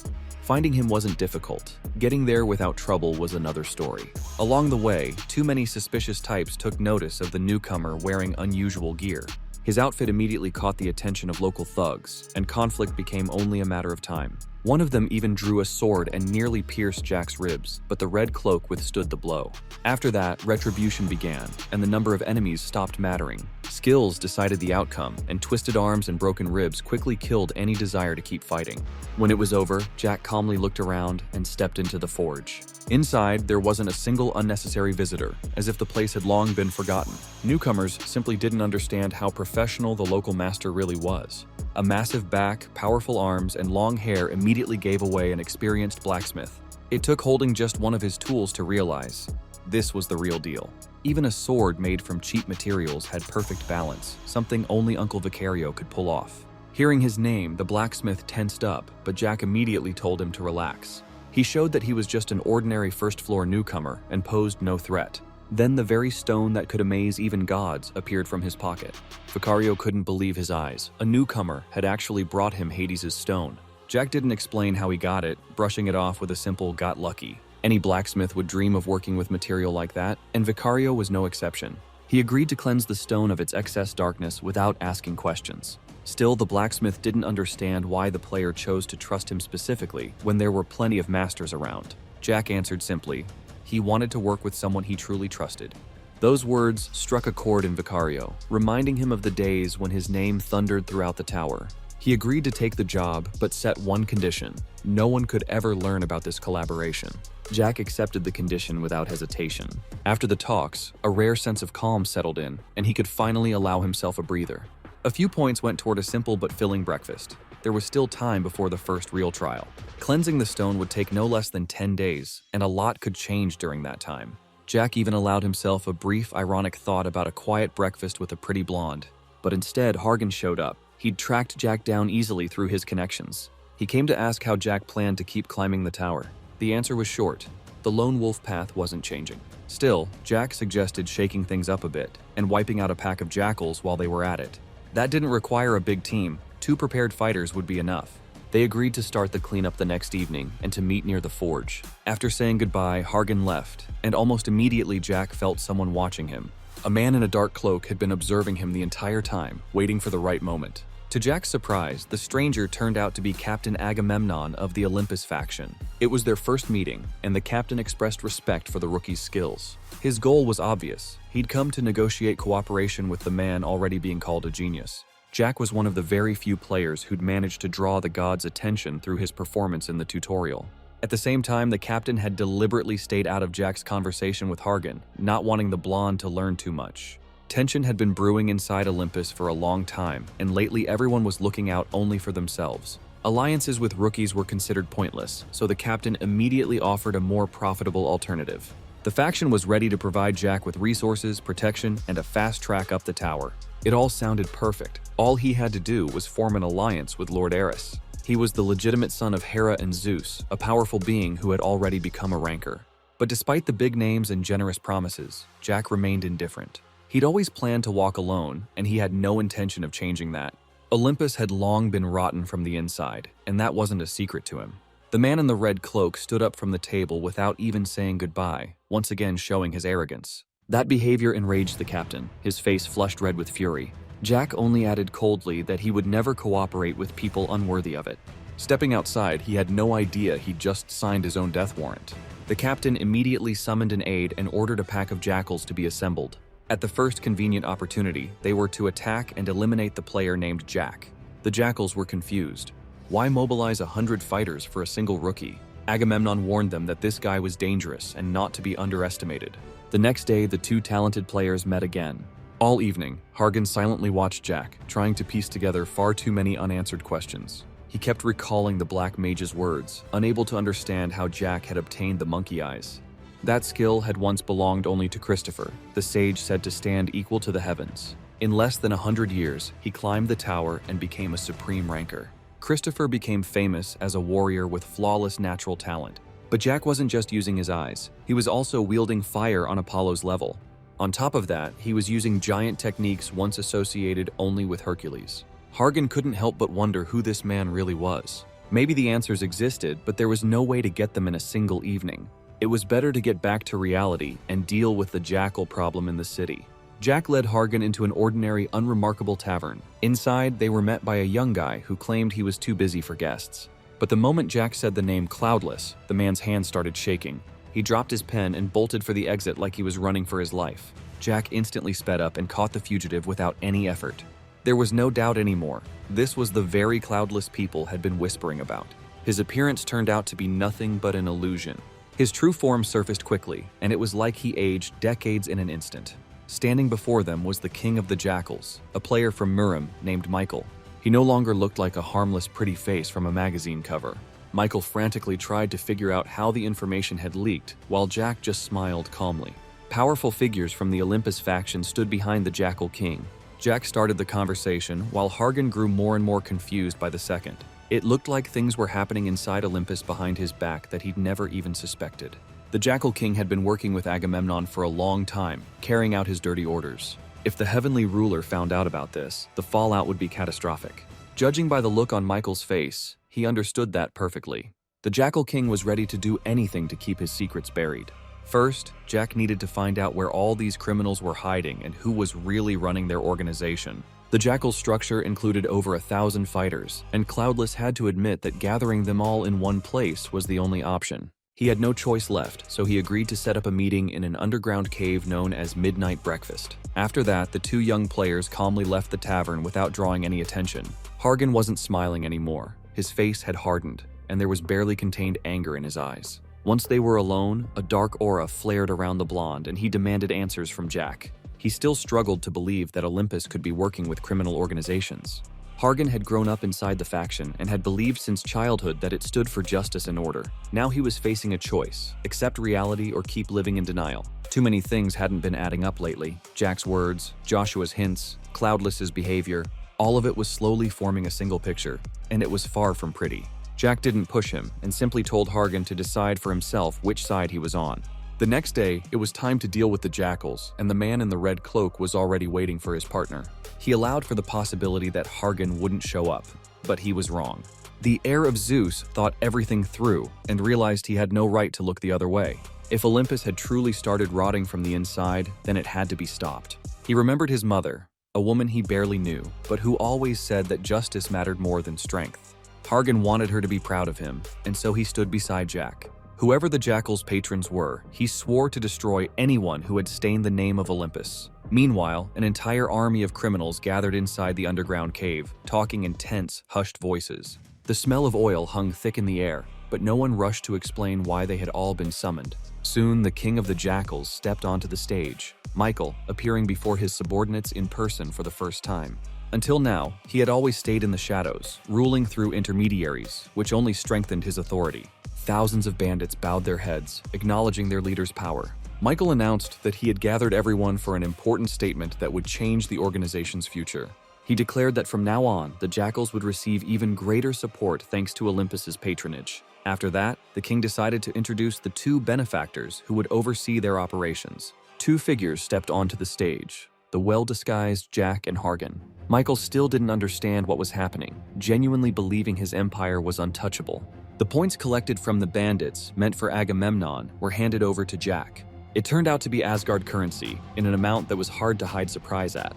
Finding him wasn't difficult. Getting there without trouble was another story. Along the way, too many suspicious types took notice of the newcomer wearing unusual gear. His outfit immediately caught the attention of local thugs, and conflict became only a matter of time. One of them even drew a sword and nearly pierced Jack's ribs, but the red cloak withstood the blow. After that, retribution began, and the number of enemies stopped mattering. Skills decided the outcome, and twisted arms and broken ribs quickly killed any desire to keep fighting. When it was over, Jack calmly looked around and stepped into the forge. Inside, there wasn't a single unnecessary visitor, as if the place had long been forgotten. Newcomers simply didn't understand how professional the local master really was. A massive back, powerful arms, and long hair immediately gave away an experienced blacksmith. It took holding just one of his tools to realize this was the real deal. Even a sword made from cheap materials had perfect balance, something only Uncle Vicario could pull off. Hearing his name, the blacksmith tensed up, but Jack immediately told him to relax. He showed that he was just an ordinary first-floor newcomer and posed no threat. Then the very stone that could amaze even gods appeared from his pocket. Vicario couldn't believe his eyes. A newcomer had actually brought him Hades' stone. Jack didn't explain how he got it, brushing it off with a simple "got lucky." Any blacksmith would dream of working with material like that, and Vicario was no exception. He agreed to cleanse the stone of its excess darkness without asking questions. Still, the blacksmith didn't understand why the player chose to trust him specifically when there were plenty of masters around. Jack answered simply, he wanted to work with someone he truly trusted. Those words struck a chord in Vicario, reminding him of the days when his name thundered throughout the tower. He agreed to take the job, but set one condition: no one could ever learn about this collaboration. Jack accepted the condition without hesitation. After the talks, a rare sense of calm settled in, and he could finally allow himself a breather. A few points went toward a simple but filling breakfast. There was still time before the first real trial. Cleansing the stone would take no less than 10 days, and a lot could change during that time. Jack even allowed himself a brief, ironic thought about a quiet breakfast with a pretty blonde. But instead, Hargan showed up. He'd tracked Jack down easily through his connections. He came to ask how Jack planned to keep climbing the tower. The answer was short. The lone wolf path wasn't changing. Still, Jack suggested shaking things up a bit and wiping out a pack of jackals while they were at it. That didn't require a big team. 2 prepared fighters would be enough. They agreed to start the cleanup the next evening and to meet near the forge. After saying goodbye, Hargan left, and almost immediately Jack felt someone watching him. A man in a dark cloak had been observing him the entire time, waiting for the right moment. To Jack's surprise, the stranger turned out to be Captain Agamemnon of the Olympus faction. It was their first meeting, and the captain expressed respect for the rookie's skills. His goal was obvious. He'd come to negotiate cooperation with the man already being called a genius. Jack was one of the very few players who'd managed to draw the gods' attention through his performance in the tutorial. At the same time, the captain had deliberately stayed out of Jack's conversation with Hargan, not wanting the blonde to learn too much. Tension had been brewing inside Olympus for a long time, and lately everyone was looking out only for themselves. Alliances with rookies were considered pointless, so the captain immediately offered a more profitable alternative. The faction was ready to provide Jack with resources, protection, and a fast track up the tower. It all sounded perfect. All he had to do was form an alliance with Lord Eris. He was the legitimate son of Hera and Zeus, a powerful being who had already become a ranker. But despite the big names and generous promises, Jack remained indifferent. He'd always planned to walk alone, and he had no intention of changing that. Olympus had long been rotten from the inside, and that wasn't a secret to him. The man in the red cloak stood up from the table without even saying goodbye, once again showing his arrogance. That behavior enraged the captain, his face flushed red with fury. Jack only added coldly that he would never cooperate with people unworthy of it. Stepping outside, he had no idea he'd just signed his own death warrant. The captain immediately summoned an aide and ordered a pack of jackals to be assembled. At the first convenient opportunity, they were to attack and eliminate the player named Jack. The jackals were confused. Why mobilize 100 fighters for a single rookie? Agamemnon warned them that this guy was dangerous and not to be underestimated. The next day, the two talented players met again. All evening, Hargan silently watched Jack, trying to piece together far too many unanswered questions. He kept recalling the Black Mage's words, unable to understand how Jack had obtained the monkey eyes. That skill had once belonged only to Christopher, the sage said to stand equal to the heavens. In less than 100 years, he climbed the tower and became a supreme ranker. Christopher became famous as a warrior with flawless natural talent. But Jack wasn't just using his eyes, he was also wielding fire on Apollo's level. On top of that, he was using giant techniques once associated only with Hercules. Hargan couldn't help but wonder who this man really was. Maybe the answers existed, but there was no way to get them in a single evening. It was better to get back to reality and deal with the jackal problem in the city. Jack led Hargan into an ordinary, unremarkable tavern. Inside, they were met by a young guy who claimed he was too busy for guests. But the moment Jack said the name Cloudless, the man's hand started shaking. He dropped his pen and bolted for the exit like he was running for his life. Jack instantly sped up and caught the fugitive without any effort. There was no doubt anymore. This was the very Cloudless people had been whispering about. His appearance turned out to be nothing but an illusion. His true form surfaced quickly, and it was like he aged decades in an instant. Standing before them was the king of the jackals, a player from Murim named Michael. He no longer looked like a harmless, pretty face from a magazine cover. Michael frantically tried to figure out how the information had leaked, while Jack just smiled calmly. Powerful figures from the Olympus faction stood behind the Jackal King. Jack started the conversation, while Hargan grew more and more confused by the second. It looked like things were happening inside Olympus behind his back that he'd never even suspected. The Jackal King had been working with Agamemnon for a long time, carrying out his dirty orders. If the heavenly ruler found out about this, the fallout would be catastrophic. Judging by the look on Michael's face, he understood that perfectly. The Jackal King was ready to do anything to keep his secrets buried. First, Jack needed to find out where all these criminals were hiding and who was really running their organization. The Jackal's structure included over 1,000 fighters, and Cloudless had to admit that gathering them all in one place was the only option. He had no choice left, so he agreed to set up a meeting in an underground cave known as Midnight Breakfast. After that, the two young players calmly left the tavern without drawing any attention. Hargan wasn't smiling anymore. His face had hardened, and there was barely contained anger in his eyes. Once they were alone, a dark aura flared around the blonde, and he demanded answers from Jack. He still struggled to believe that Olympus could be working with criminal organizations. Hargan had grown up inside the faction and had believed since childhood that it stood for justice and order. Now he was facing a choice: accept reality or keep living in denial. Too many things hadn't been adding up lately. Jack's words, Joshua's hints, Cloudless's behavior, all of it was slowly forming a single picture, and it was far from pretty. Jack didn't push him and simply told Hargan to decide for himself which side he was on. The next day, it was time to deal with the jackals, and the man in the red cloak was already waiting for his partner. He allowed for the possibility that Hargan wouldn't show up, but he was wrong. The heir of Zeus thought everything through and realized he had no right to look the other way. If Olympus had truly started rotting from the inside, then it had to be stopped. He remembered his mother, a woman he barely knew, but who always said that justice mattered more than strength. Hargan wanted her to be proud of him, and so he stood beside Jack. Whoever the Jackal's patrons were, he swore to destroy anyone who had stained the name of Olympus. Meanwhile, an entire army of criminals gathered inside the underground cave, talking in tense, hushed voices. The smell of oil hung thick in the air, but no one rushed to explain why they had all been summoned. Soon, the king of the jackals stepped onto the stage, Michael appearing before his subordinates in person for the first time. Until now, he had always stayed in the shadows, ruling through intermediaries, which only strengthened his authority. Thousands of bandits bowed their heads, acknowledging their leader's power. Michael announced that he had gathered everyone for an important statement that would change the organization's future. He declared that from now on, the Jackals would receive even greater support thanks to Olympus's patronage. After that, the king decided to introduce the two benefactors who would oversee their operations. Two figures stepped onto the stage, the well-disguised Jack and Hargan. Michael still didn't understand what was happening, genuinely believing his empire was untouchable. The points collected from the bandits, meant for Agamemnon, were handed over to Jack. It turned out to be Asgard currency, in an amount that was hard to hide surprise at.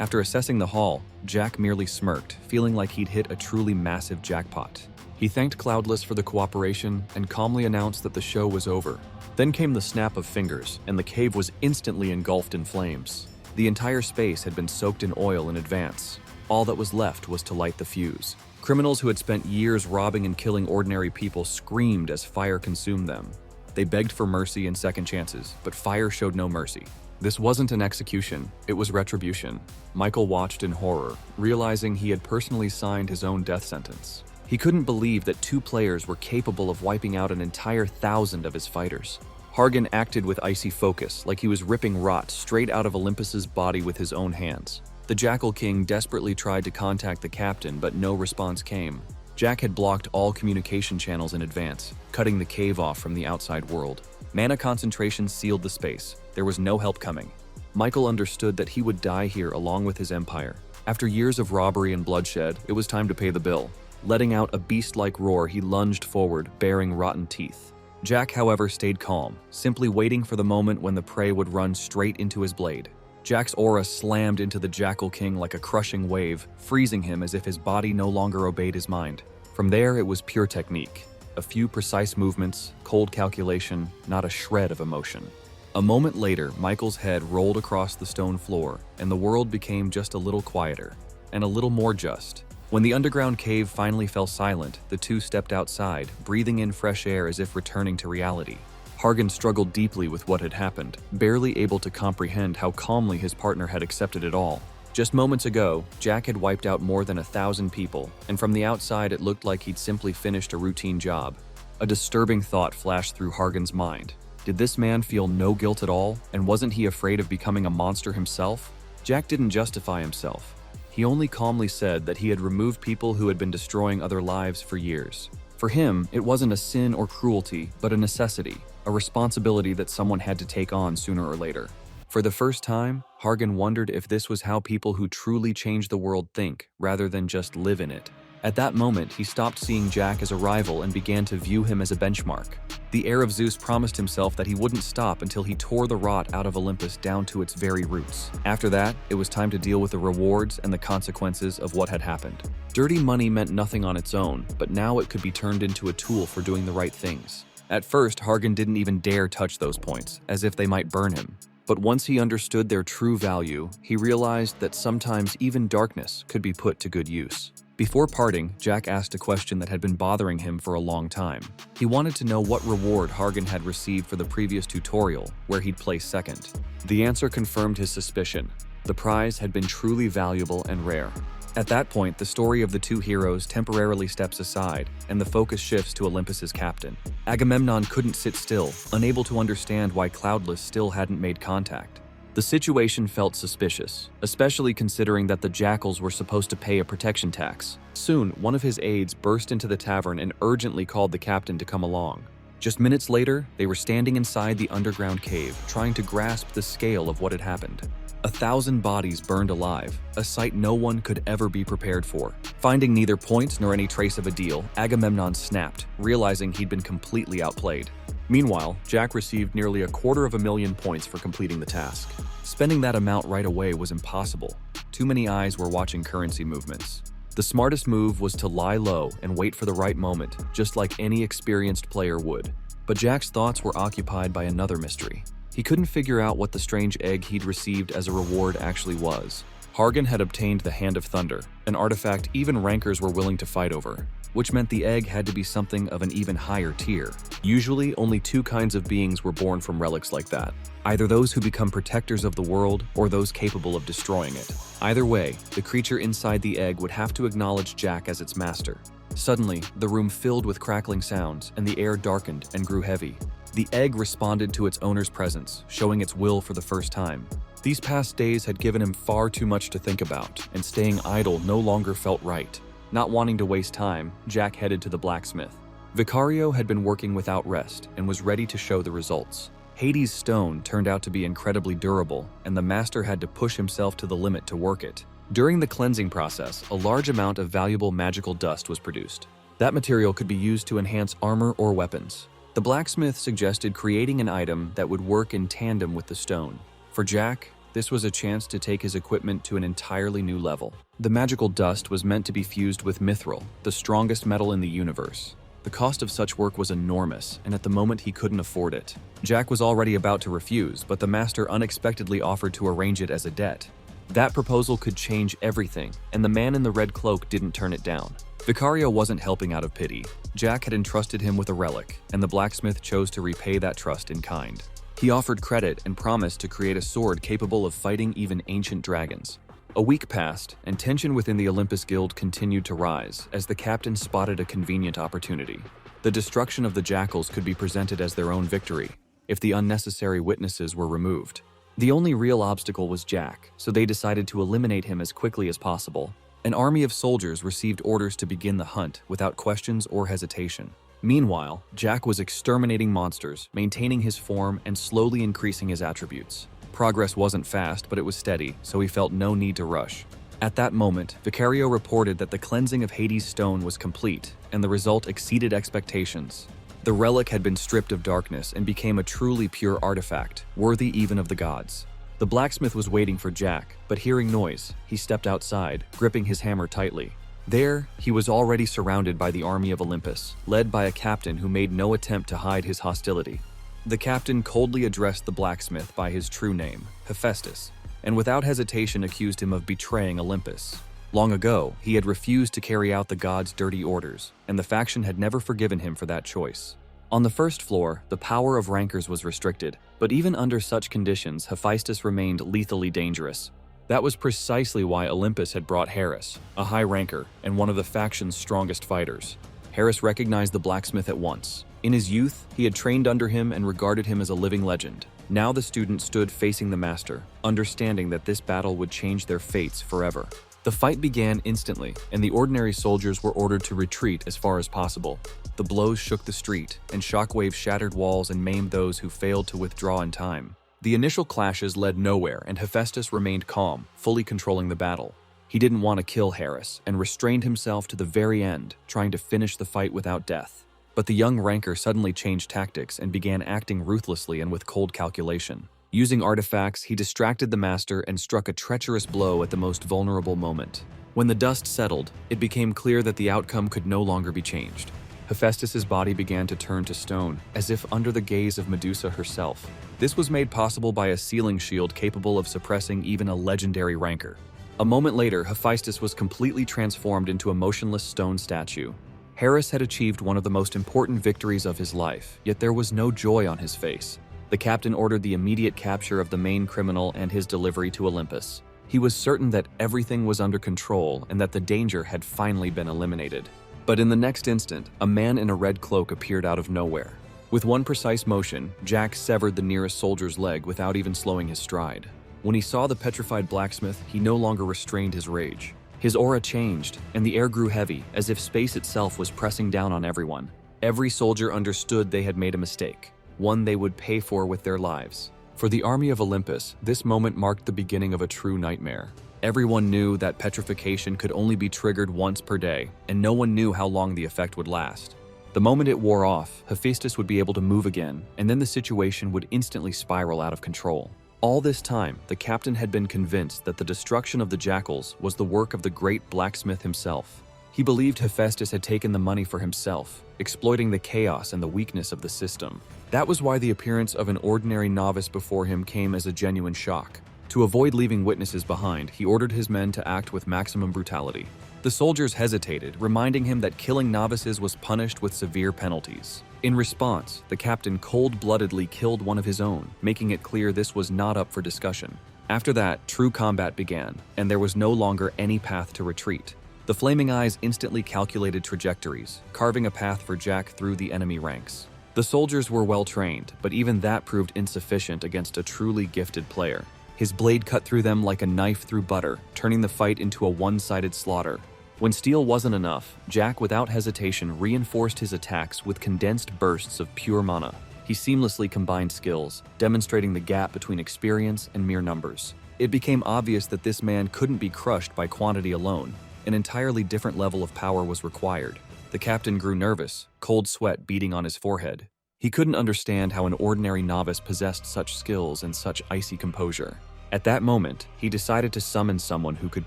After assessing the haul, Jack merely smirked, feeling like he'd hit a truly massive jackpot. He thanked Cloudless for the cooperation and calmly announced that the show was over. Then came the snap of fingers, and the cave was instantly engulfed in flames. The entire space had been soaked in oil in advance. All that was left was to light the fuse. Criminals who had spent years robbing and killing ordinary people screamed as fire consumed them. They begged for mercy and second chances, but fire showed no mercy. This wasn't an execution, it was retribution. Michael watched in horror, realizing he had personally signed his own death sentence. He couldn't believe that 2 players were capable of wiping out an entire 1,000 of his fighters. Hargan acted with icy focus, like he was ripping rot straight out of Olympus's body with his own hands. The Jackal King desperately tried to contact the captain, but no response came. Jack had blocked all communication channels in advance, cutting the cave off from the outside world. Mana concentration sealed the space. There was no help coming. Michael understood that he would die here along with his empire. After years of robbery and bloodshed, it was time to pay the bill. Letting out a beast-like roar, he lunged forward, baring rotten teeth. Jack, however, stayed calm, simply waiting for the moment when the prey would run straight into his blade. Jack's aura slammed into the Jackal King like a crushing wave, freezing him as if his body no longer obeyed his mind. From there, it was pure technique. A few precise movements, cold calculation, not a shred of emotion. A moment later, Michael's head rolled across the stone floor, and the world became just a little quieter, and a little more just. When the underground cave finally fell silent, the 2 stepped outside, breathing in fresh air as if returning to reality. Hargan struggled deeply with what had happened, barely able to comprehend how calmly his partner had accepted it all. Just moments ago, Jack had wiped out more than 1,000 people, and from the outside it looked like he'd simply finished a routine job. A disturbing thought flashed through Hargan's mind. Did this man feel no guilt at all, and wasn't he afraid of becoming a monster himself? Jack didn't justify himself. He only calmly said that he had removed people who had been destroying other lives for years. For him, it wasn't a sin or cruelty, but a necessity, a responsibility that someone had to take on sooner or later. For the first time, Hargan wondered if this was how people who truly change the world think, rather than just live in it. At that moment, he stopped seeing Jack as a rival and began to view him as a benchmark. The heir of Zeus promised himself that he wouldn't stop until he tore the rot out of Olympus down to its very roots. After that, it was time to deal with the rewards and the consequences of what had happened. Dirty money meant nothing on its own, but now it could be turned into a tool for doing the right things. At first, Hargan didn't even dare touch those points, as if they might burn him. But once he understood their true value, he realized that sometimes even darkness could be put to good use. Before parting, Jack asked a question that had been bothering him for a long time. He wanted to know what reward Hargan had received for the previous tutorial, where he'd placed second. The answer confirmed his suspicion. The prize had been truly valuable and rare. At that point, the story of the 2 heroes temporarily steps aside, and the focus shifts to Olympus's captain. Agamemnon couldn't sit still, unable to understand why Cloudless still hadn't made contact. The situation felt suspicious, especially considering that the jackals were supposed to pay a protection tax. Soon, one of his aides burst into the tavern and urgently called the captain to come along. Just minutes later, they were standing inside the underground cave, trying to grasp the scale of what had happened. 1,000 bodies burned alive, a sight no one could ever be prepared for. Finding neither point nor any trace of a deal, Agamemnon snapped, realizing he'd been completely outplayed. Meanwhile, Jack received nearly 250,000 points for completing the task. Spending that amount right away was impossible. Too many eyes were watching currency movements. The smartest move was to lie low and wait for the right moment, just like any experienced player would. But Jack's thoughts were occupied by another mystery. He couldn't figure out what the strange egg he'd received as a reward actually was. Hargan had obtained the Hand of Thunder, an artifact even rankers were willing to fight over, which meant the egg had to be something of an even higher tier. Usually, only 2 kinds of beings were born from relics like that. Either those who become protectors of the world, or those capable of destroying it. Either way, the creature inside the egg would have to acknowledge Jack as its master. Suddenly, the room filled with crackling sounds, and the air darkened and grew heavy. The egg responded to its owner's presence, showing its will for the first time. These past days had given him far too much to think about, and staying idle no longer felt right. Not wanting to waste time, Jack headed to the blacksmith. Vicario had been working without rest and was ready to show the results. Hades' stone turned out to be incredibly durable, and the master had to push himself to the limit to work it. During the cleansing process, a large amount of valuable magical dust was produced. That material could be used to enhance armor or weapons. The blacksmith suggested creating an item that would work in tandem with the stone. For Jack, This was a chance to take his equipment to an entirely new level. The magical dust was meant to be fused with mithril, the strongest metal in the universe. The cost of such work was enormous, and at the moment he couldn't afford it. Jack was already about to refuse, but the master unexpectedly offered to arrange it as a debt. That proposal could change everything, and the man in the red cloak didn't turn it down. Vicario wasn't helping out of pity. Jack had entrusted him with a relic, and the blacksmith chose to repay that trust in kind. He offered credit and promised to create a sword capable of fighting even ancient dragons. A week passed, and tension within the Olympus Guild continued to rise as the captain spotted a convenient opportunity. The destruction of the jackals could be presented as their own victory if the unnecessary witnesses were removed. The only real obstacle was Jack, so they decided to eliminate him as quickly as possible. An army of soldiers received orders to begin the hunt without questions or hesitation. Meanwhile, Jack was exterminating monsters, maintaining his form, and slowly increasing his attributes. Progress wasn't fast, but it was steady, so he felt no need to rush. At that moment, Vicario reported that the cleansing of Hades' stone was complete, and the result exceeded expectations. The relic had been stripped of darkness and became a truly pure artifact, worthy even of the gods. The blacksmith was waiting for Jack, but hearing noise, he stepped outside, gripping his hammer tightly. There, he was already surrounded by the army of Olympus, led by a captain who made no attempt to hide his hostility. The captain coldly addressed the blacksmith by his true name, Hephaestus, and without hesitation accused him of betraying Olympus. Long ago, he had refused to carry out the gods' dirty orders, and the faction had never forgiven him for that choice. On the first floor, the power of rankers was restricted, but even under such conditions, Hephaestus remained lethally dangerous. That was precisely why Olympus had brought Harris, a high ranker and one of the faction's strongest fighters. Harris recognized the blacksmith at once. In his youth, he had trained under him and regarded him as a living legend. Now the student stood facing the master, understanding that this battle would change their fates forever. The fight began instantly, and the ordinary soldiers were ordered to retreat as far as possible. The blows shook the street, and shockwaves shattered walls and maimed those who failed to withdraw in time. The initial clashes led nowhere, and Hephaestus remained calm, fully controlling the battle. He didn't want to kill Harris, and restrained himself to the very end, trying to finish the fight without death. But the young ranker suddenly changed tactics and began acting ruthlessly and with cold calculation. Using artifacts, he distracted the master and struck a treacherous blow at the most vulnerable moment. When the dust settled, it became clear that the outcome could no longer be changed. Hephaestus's body began to turn to stone, as if under the gaze of Medusa herself. This was made possible by a sealing shield capable of suppressing even a legendary ranker. A moment later, Hephaestus was completely transformed into a motionless stone statue. Harris had achieved one of the most important victories of his life, yet there was no joy on his face. The captain ordered the immediate capture of the main criminal and his delivery to Olympus. He was certain that everything was under control and that the danger had finally been eliminated. But in the next instant, a man in a red cloak appeared out of nowhere. With one precise motion, Jack severed the nearest soldier's leg without even slowing his stride. When he saw the petrified blacksmith, he no longer restrained his rage. His aura changed, and the air grew heavy, as if space itself was pressing down on everyone. Every soldier understood they had made a mistake, one they would pay for with their lives. For the army of Olympus, this moment marked the beginning of a true nightmare. Everyone knew that petrification could only be triggered once per day, and no one knew how long the effect would last. The moment it wore off, Hephaestus would be able to move again, and then the situation would instantly spiral out of control. All this time, the captain had been convinced that the destruction of the jackals was the work of the great blacksmith himself. He believed Hephaestus had taken the money for himself, exploiting the chaos and the weakness of the system. That was why the appearance of an ordinary novice before him came as a genuine shock. To avoid leaving witnesses behind, he ordered his men to act with maximum brutality. The soldiers hesitated, reminding him that killing novices was punished with severe penalties. In response, the captain cold-bloodedly killed one of his own, making it clear this was not up for discussion. After that, true combat began, and there was no longer any path to retreat. The flaming eyes instantly calculated trajectories, carving a path for Jack through the enemy ranks. The soldiers were well trained, but even that proved insufficient against a truly gifted player. His blade cut through them like a knife through butter, turning the fight into a one-sided slaughter. When steel wasn't enough, Jack without hesitation reinforced his attacks with condensed bursts of pure mana. He seamlessly combined skills, demonstrating the gap between experience and mere numbers. It became obvious that this man couldn't be crushed by quantity alone. An entirely different level of power was required. The captain grew nervous, cold sweat beading on his forehead. He couldn't understand how an ordinary novice possessed such skills and such icy composure. At that moment, he decided to summon someone who could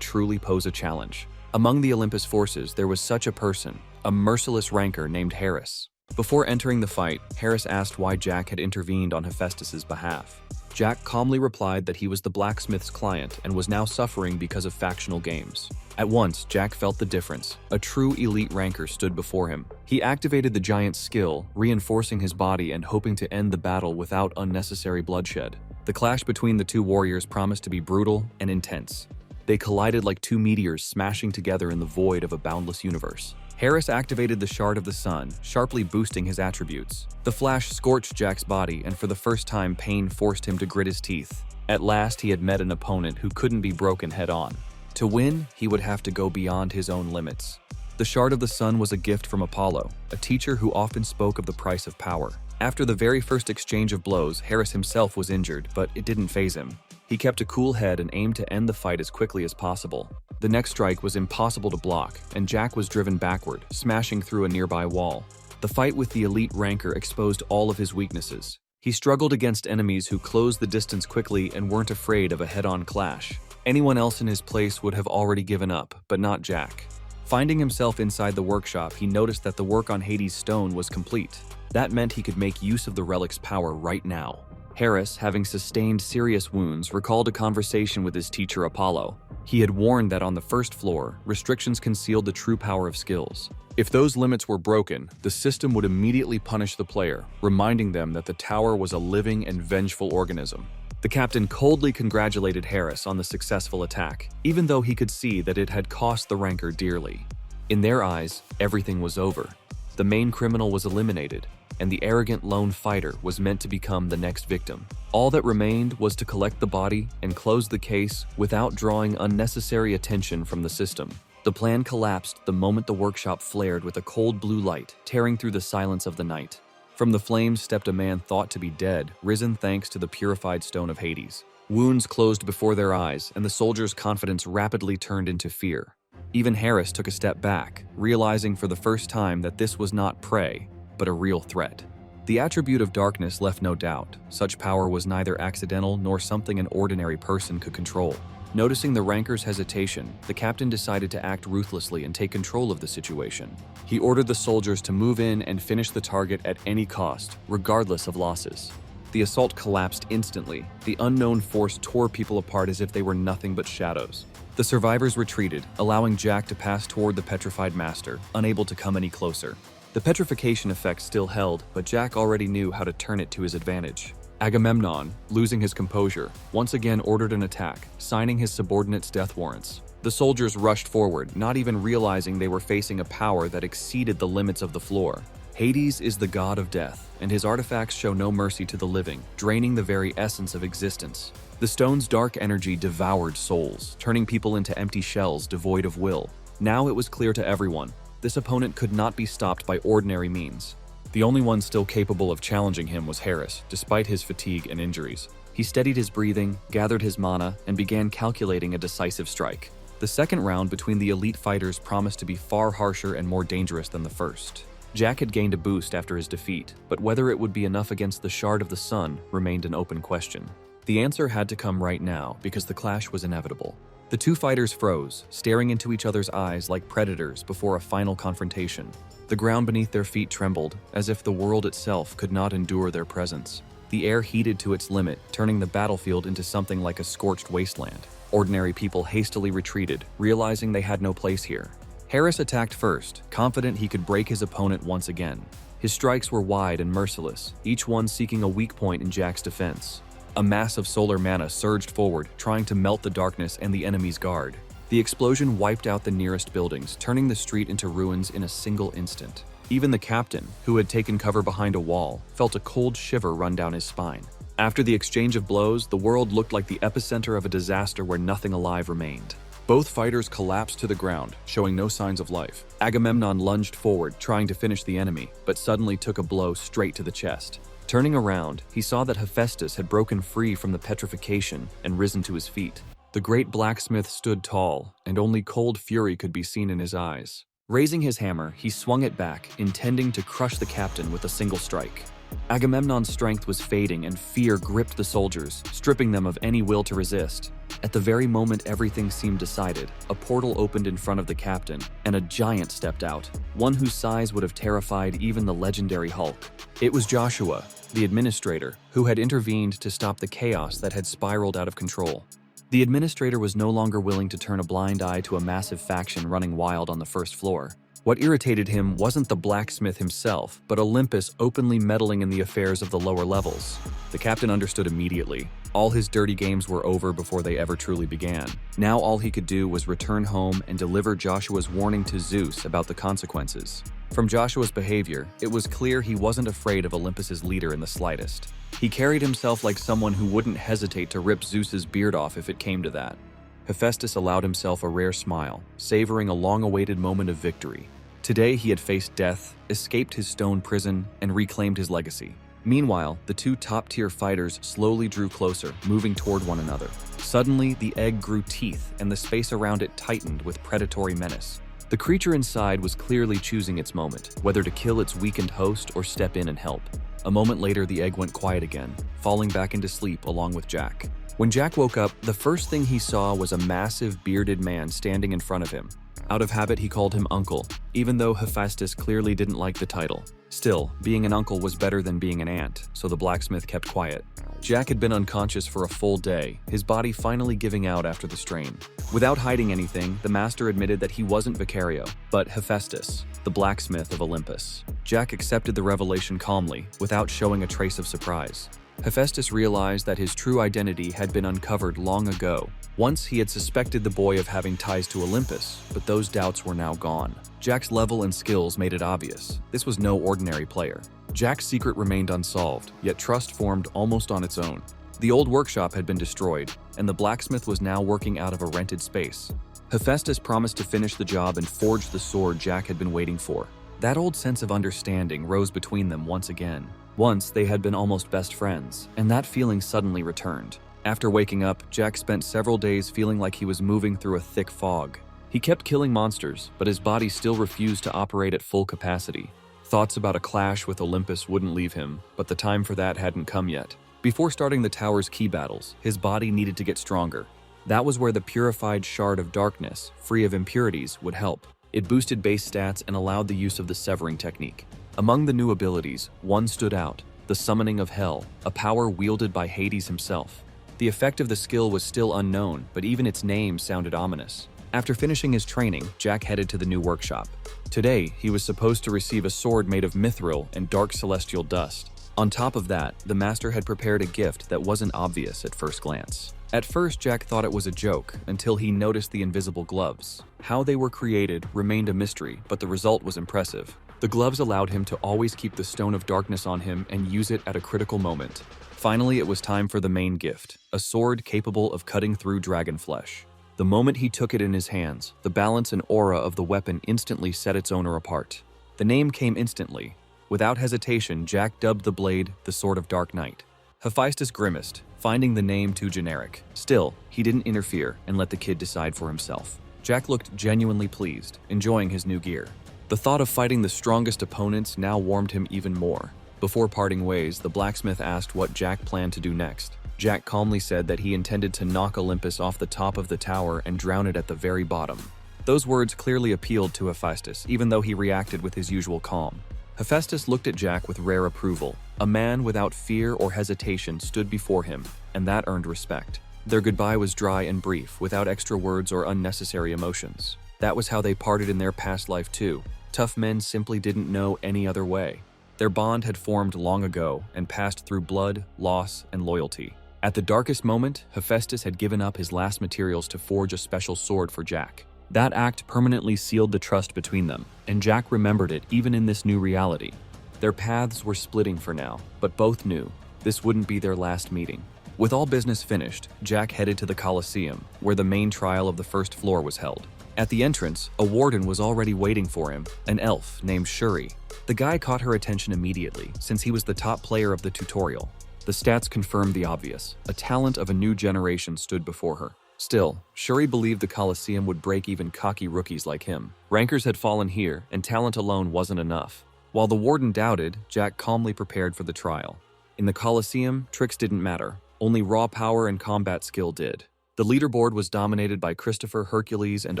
truly pose a challenge. Among the Olympus forces, there was such a person, a merciless ranker named Harris. Before entering the fight, Harris asked why Jack had intervened on Hephaestus's behalf. Jack calmly replied that he was the blacksmith's client and was now suffering because of factional games. At once, Jack felt the difference. A true elite ranker stood before him. He activated the giant's skill, reinforcing his body and hoping to end the battle without unnecessary bloodshed. The clash between the two warriors promised to be brutal and intense. They collided like two meteors smashing together in the void of a boundless universe. Harris activated the Shard of the Sun, sharply boosting his attributes. The flash scorched Jack's body, and for the first time, pain forced him to grit his teeth. At last, he had met an opponent who couldn't be broken head-on. To win, he would have to go beyond his own limits. The Shard of the Sun was a gift from Apollo, a teacher who often spoke of the price of power. After the very first exchange of blows, Harris himself was injured, but it didn't faze him. He kept a cool head and aimed to end the fight as quickly as possible. The next strike was impossible to block, and Jack was driven backward, smashing through a nearby wall. The fight with the elite ranker exposed all of his weaknesses. He struggled against enemies who closed the distance quickly and weren't afraid of a head-on clash. Anyone else in his place would have already given up, but not Jack. Finding himself inside the workshop, he noticed that the work on Hades' stone was complete. That meant he could make use of the relic's power right now. Harris, having sustained serious wounds, recalled a conversation with his teacher Apollo. He had warned that on the first floor, restrictions concealed the true power of skills. If those limits were broken, the system would immediately punish the player, reminding them that the tower was a living and vengeful organism. The captain coldly congratulated Harris on the successful attack, even though he could see that it had cost the ranker dearly. In their eyes, everything was over. The main criminal was eliminated, and the arrogant lone fighter was meant to become the next victim. All that remained was to collect the body and close the case without drawing unnecessary attention from the system. The plan collapsed the moment the workshop flared with a cold blue light, tearing through the silence of the night. From the flames stepped a man thought to be dead, risen thanks to the purified stone of Hades. Wounds closed before their eyes, and the soldier's confidence rapidly turned into fear. Even Harris took a step back, realizing for the first time that this was not prey, but a real threat. The attribute of darkness left no doubt. Such power was neither accidental nor something an ordinary person could control. Noticing the ranker's hesitation, the captain decided to act ruthlessly and take control of the situation. He ordered the soldiers to move in and finish the target at any cost, regardless of losses. The assault collapsed instantly. The unknown force tore people apart as if they were nothing but shadows. The survivors retreated, allowing Jack to pass toward the petrified master, unable to come any closer. The petrification effect still held, but Jack already knew how to turn it to his advantage. Agamemnon, losing his composure, once again ordered an attack, signing his subordinates' death warrants. The soldiers rushed forward, not even realizing they were facing a power that exceeded the limits of the floor. Hades is the god of death, and his artifacts show no mercy to the living, draining the very essence of existence. The stone's dark energy devoured souls, turning people into empty shells devoid of will. Now it was clear to everyone, this opponent could not be stopped by ordinary means. The only one still capable of challenging him was Harris, despite his fatigue and injuries. He steadied his breathing, gathered his mana, and began calculating a decisive strike. The second round between the elite fighters promised to be far harsher and more dangerous than the first. Jack had gained a boost after his defeat, but whether it would be enough against the Shard of the Sun remained an open question. The answer had to come right now because the clash was inevitable. The two fighters froze, staring into each other's eyes like predators before a final confrontation. The ground beneath their feet trembled, as if the world itself could not endure their presence. The air heated to its limit, turning the battlefield into something like a scorched wasteland. Ordinary people hastily retreated, realizing they had no place here. Harris attacked first, confident he could break his opponent once again. His strikes were wide and merciless, each one seeking a weak point in Jack's defense. A mass of solar mana surged forward, trying to melt the darkness and the enemy's guard. The explosion wiped out the nearest buildings, turning the street into ruins in a single instant. Even the captain, who had taken cover behind a wall, felt a cold shiver run down his spine. After the exchange of blows, the world looked like the epicenter of a disaster where nothing alive remained. Both fighters collapsed to the ground, showing no signs of life. Agamemnon lunged forward, trying to finish the enemy, but suddenly took a blow straight to the chest. Turning around, he saw that Hephaestus had broken free from the petrification and risen to his feet. The great blacksmith stood tall, and only cold fury could be seen in his eyes. Raising his hammer, he swung it back, intending to crush the captain with a single strike. Agamemnon's strength was fading and fear gripped the soldiers, stripping them of any will to resist. At the very moment everything seemed decided, a portal opened in front of the captain, and a giant stepped out, one whose size would have terrified even the legendary Hulk. It was Joshua, the administrator, who had intervened to stop the chaos that had spiraled out of control. The administrator was no longer willing to turn a blind eye to a massive faction running wild on the first floor. What irritated him wasn't the blacksmith himself, but Olympus openly meddling in the affairs of the lower levels. The captain understood immediately. All his dirty games were over before they ever truly began. Now all he could do was return home and deliver Joshua's warning to Zeus about the consequences. From Joshua's behavior, it was clear he wasn't afraid of Olympus's leader in the slightest. He carried himself like someone who wouldn't hesitate to rip Zeus's beard off if it came to that. Hephaestus allowed himself a rare smile, savoring a long-awaited moment of victory. Today he had faced death, escaped his stone prison, and reclaimed his legacy. Meanwhile, the two top-tier fighters slowly drew closer, moving toward one another. Suddenly, the egg grew teeth, and the space around it tightened with predatory menace. The creature inside was clearly choosing its moment, whether to kill its weakened host or step in and help. A moment later, the egg went quiet again, falling back into sleep along with Jack. When Jack woke up, the first thing he saw was a massive, bearded man standing in front of him. Out of habit, he called him Uncle, even though Hephaestus clearly didn't like the title. Still, being an uncle was better than being an aunt, so the blacksmith kept quiet. Jack had been unconscious for a full day, his body finally giving out after the strain. Without hiding anything, the master admitted that he wasn't Vicario, but Hephaestus, the blacksmith of Olympus. Jack accepted the revelation calmly, without showing a trace of surprise. Hephaestus realized that his true identity had been uncovered long ago. Once he had suspected the boy of having ties to Olympus, but those doubts were now gone. Jack's level and skills made it obvious. This was no ordinary player. Jack's secret remained unsolved, yet trust formed almost on its own. The old workshop had been destroyed, and the blacksmith was now working out of a rented space. Hephaestus promised to finish the job and forge the sword Jack had been waiting for. That old sense of understanding rose between them once again. Once, they had been almost best friends, and that feeling suddenly returned. After waking up, Jack spent several days feeling like he was moving through a thick fog. He kept killing monsters, but his body still refused to operate at full capacity. Thoughts about a clash with Olympus wouldn't leave him, but the time for that hadn't come yet. Before starting the tower's key battles, his body needed to get stronger. That was where the purified shard of darkness, free of impurities, would help. It boosted base stats and allowed the use of the severing technique. Among the new abilities, one stood out, the summoning of Hell, a power wielded by Hades himself. The effect of the skill was still unknown, but even its name sounded ominous. After finishing his training, Jack headed to the new workshop. Today, he was supposed to receive a sword made of mithril and dark celestial dust. On top of that, the master had prepared a gift that wasn't obvious at first glance. At first, Jack thought it was a joke, until he noticed the invisible gloves. How they were created remained a mystery, but the result was impressive. The gloves allowed him to always keep the Stone of Darkness on him and use it at a critical moment. Finally, it was time for the main gift, a sword capable of cutting through dragon flesh. The moment he took it in his hands, the balance and aura of the weapon instantly set its owner apart. The name came instantly. Without hesitation, Jack dubbed the blade the Sword of Dark Night. Hephaestus grimaced, finding the name too generic. Still, he didn't interfere and let the kid decide for himself. Jack looked genuinely pleased, enjoying his new gear. The thought of fighting the strongest opponents now warmed him even more. Before parting ways, the blacksmith asked what Jack planned to do next. Jack calmly said that he intended to knock Olympus off the top of the tower and drown it at the very bottom. Those words clearly appealed to Hephaestus, even though he reacted with his usual calm. Hephaestus looked at Jack with rare approval. A man without fear or hesitation stood before him, and that earned respect. Their goodbye was dry and brief, without extra words or unnecessary emotions. That was how they parted in their past life too. Tough men simply didn't know any other way. Their bond had formed long ago and passed through blood, loss, and loyalty. At the darkest moment, Hephaestus had given up his last materials to forge a special sword for Jack. That act permanently sealed the trust between them, and Jack remembered it even in this new reality. Their paths were splitting for now, but both knew this wouldn't be their last meeting. With all business finished, Jack headed to the Colosseum, where the main trial of the first floor was held. At the entrance, a warden was already waiting for him, an elf named Shuri. The guy caught her attention immediately, since he was the top player of the tutorial. The stats confirmed the obvious. A talent of a new generation stood before her. Still, Shuri believed the Colosseum would break even cocky rookies like him. Rankers had fallen here, and talent alone wasn't enough. While the warden doubted, Jack calmly prepared for the trial. In the Colosseum, tricks didn't matter. Only raw power and combat skill did. The leaderboard was dominated by Christopher, Hercules, and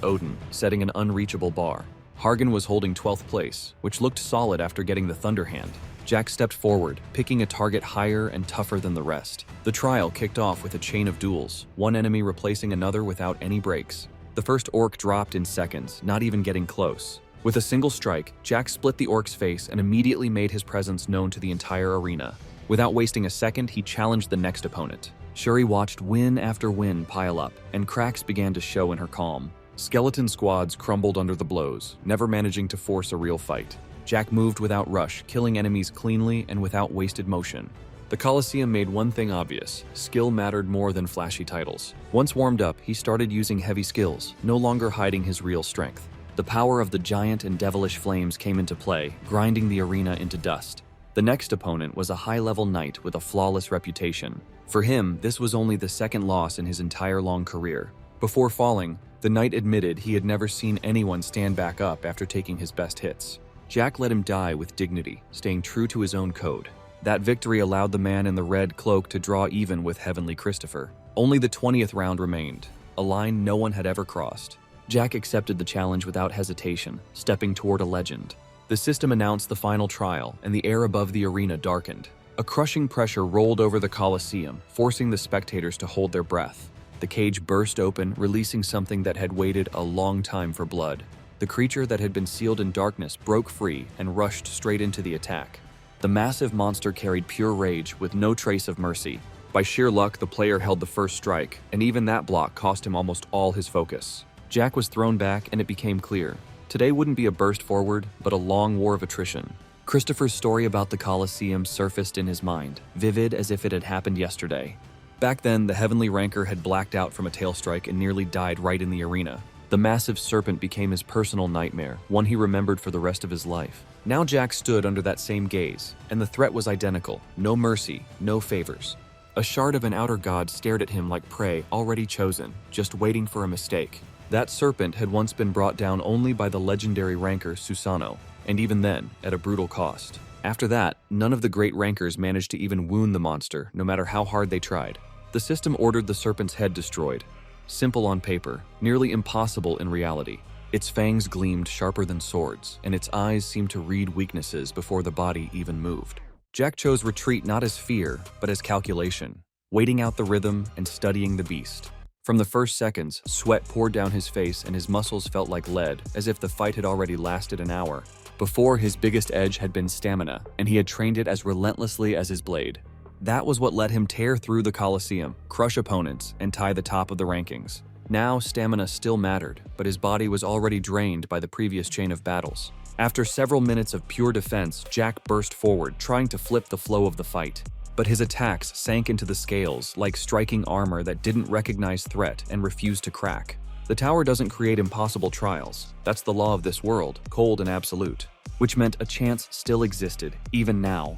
Odin, setting an unreachable bar. Hargan was holding 12th place, which looked solid after getting the Thunderhand. Jack stepped forward, picking a target higher and tougher than the rest. The trial kicked off with a chain of duels, one enemy replacing another without any breaks. The first orc dropped in seconds, not even getting close. With a single strike, Jack split the orc's face and immediately made his presence known to the entire arena. Without wasting a second, he challenged the next opponent. Shuri watched win after win pile up, and cracks began to show in her calm. Skeleton squads crumbled under the blows, never managing to force a real fight. Jack moved without rush, killing enemies cleanly and without wasted motion. The Colosseum made one thing obvious: skill mattered more than flashy titles. Once warmed up, he started using heavy skills, no longer hiding his real strength. The power of the giant and devilish flames came into play, grinding the arena into dust. The next opponent was a high-level knight with a flawless reputation. For him, this was only the second loss in his entire long career. Before falling, the knight admitted he had never seen anyone stand back up after taking his best hits. Jack let him die with dignity, staying true to his own code. That victory allowed the man in the red cloak to draw even with Heavenly Christopher. Only the 20th round remained, a line no one had ever crossed. Jack accepted the challenge without hesitation, stepping toward a legend. The system announced the final trial, and the air above the arena darkened. A crushing pressure rolled over the Colosseum, forcing the spectators to hold their breath. The cage burst open, releasing something that had waited a long time for blood. The creature that had been sealed in darkness broke free and rushed straight into the attack. The massive monster carried pure rage with no trace of mercy. By sheer luck, the player held the first strike, and even that block cost him almost all his focus. Jack was thrown back, and it became clear. Today wouldn't be a burst forward, but a long war of attrition. Christopher's story about the Colosseum surfaced in his mind, vivid as if it had happened yesterday. Back then, the Heavenly Ranker had blacked out from a tail strike and nearly died right in the arena. The massive serpent became his personal nightmare, one he remembered for the rest of his life. Now Jack stood under that same gaze, and the threat was identical: no mercy, no favors. A shard of an outer god stared at him like prey already chosen, just waiting for a mistake. That serpent had once been brought down only by the legendary ranker Susanoo, and even then, at a brutal cost. After that, none of the great rankers managed to even wound the monster, no matter how hard they tried. The system ordered the serpent's head destroyed. Simple on paper, nearly impossible in reality. Its fangs gleamed sharper than swords, and its eyes seemed to read weaknesses before the body even moved. Jack chose retreat not as fear, but as calculation, waiting out the rhythm and studying the beast. From the first seconds, sweat poured down his face and his muscles felt like lead, as if the fight had already lasted an hour. Before, his biggest edge had been stamina, and he had trained it as relentlessly as his blade. That was what let him tear through the Colosseum, crush opponents, and tie the top of the rankings. Now, stamina still mattered, but his body was already drained by the previous chain of battles. After several minutes of pure defense, Jack burst forward, trying to flip the flow of the fight. But his attacks sank into the scales like striking armor that didn't recognize threat and refused to crack. The tower doesn't create impossible trials. That's the law of this world, cold and absolute. Which meant a chance still existed, even now.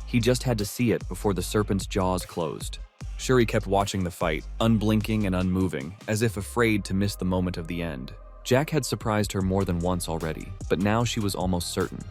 He just had to see it before the serpent's jaws closed. Shuri kept watching the fight, unblinking and unmoving, as if afraid to miss the moment of the end. Jack had surprised her more than once already, but now she was almost certain.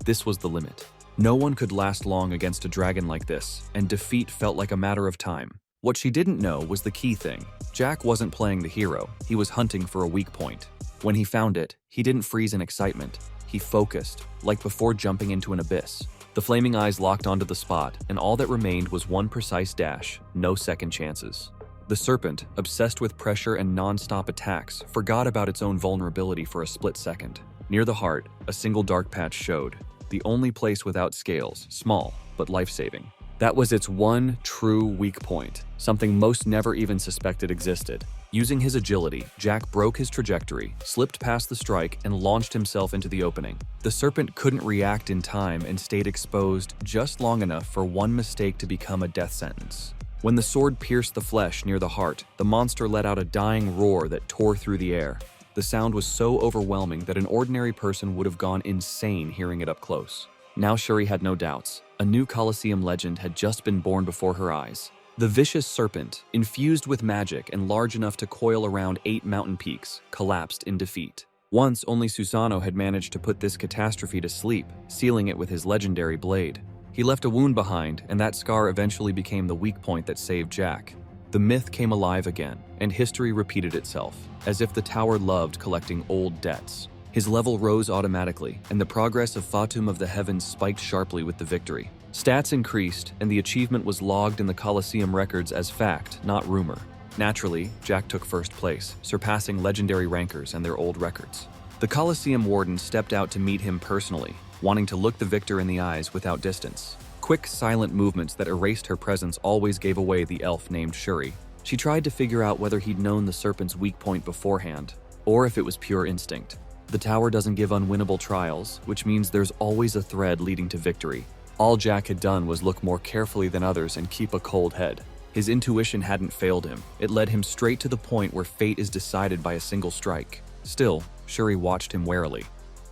This was the limit. No one could last long against a dragon like this, and defeat felt like a matter of time. What she didn't know was the key thing. Jack wasn't playing the hero, he was hunting for a weak point. When he found it, he didn't freeze in excitement. He focused, like before jumping into an abyss. The flaming eyes locked onto the spot, and all that remained was one precise dash, no second chances. The serpent, obsessed with pressure and non-stop attacks, forgot about its own vulnerability for a split second. Near the heart, a single dark patch showed. The only place without scales, small, but life-saving. That was its one true weak point, something most never even suspected existed. Using his agility, Jack broke his trajectory, slipped past the strike, and launched himself into the opening. The serpent couldn't react in time and stayed exposed just long enough for one mistake to become a death sentence. When the sword pierced the flesh near the heart, the monster let out a dying roar that tore through the air. The sound was so overwhelming that an ordinary person would have gone insane hearing it up close. Now Shuri had no doubts. A new Colosseum legend had just been born before her eyes. The vicious serpent, infused with magic and large enough to coil around 8 mountain peaks, collapsed in defeat. Once, only Susanoo had managed to put this catastrophe to sleep, sealing it with his legendary blade. He left a wound behind, and that scar eventually became the weak point that saved Jack. The myth came alive again, and history repeated itself, as if the tower loved collecting old debts. His level rose automatically, and the progress of Fatum of the Heavens spiked sharply with the victory. Stats increased, and the achievement was logged in the Colosseum records as fact, not rumor. Naturally, Jack took first place, surpassing legendary rankers and their old records. The Colosseum warden stepped out to meet him personally, wanting to look the victor in the eyes without distance. Quick, silent movements that erased her presence always gave away the elf named Shuri. She tried to figure out whether he'd known the serpent's weak point beforehand, or if it was pure instinct. The tower doesn't give unwinnable trials, which means there's always a thread leading to victory. All Jack had done was look more carefully than others and keep a cold head. His intuition hadn't failed him. It led him straight to the point where fate is decided by a single strike. Still, Shuri watched him warily.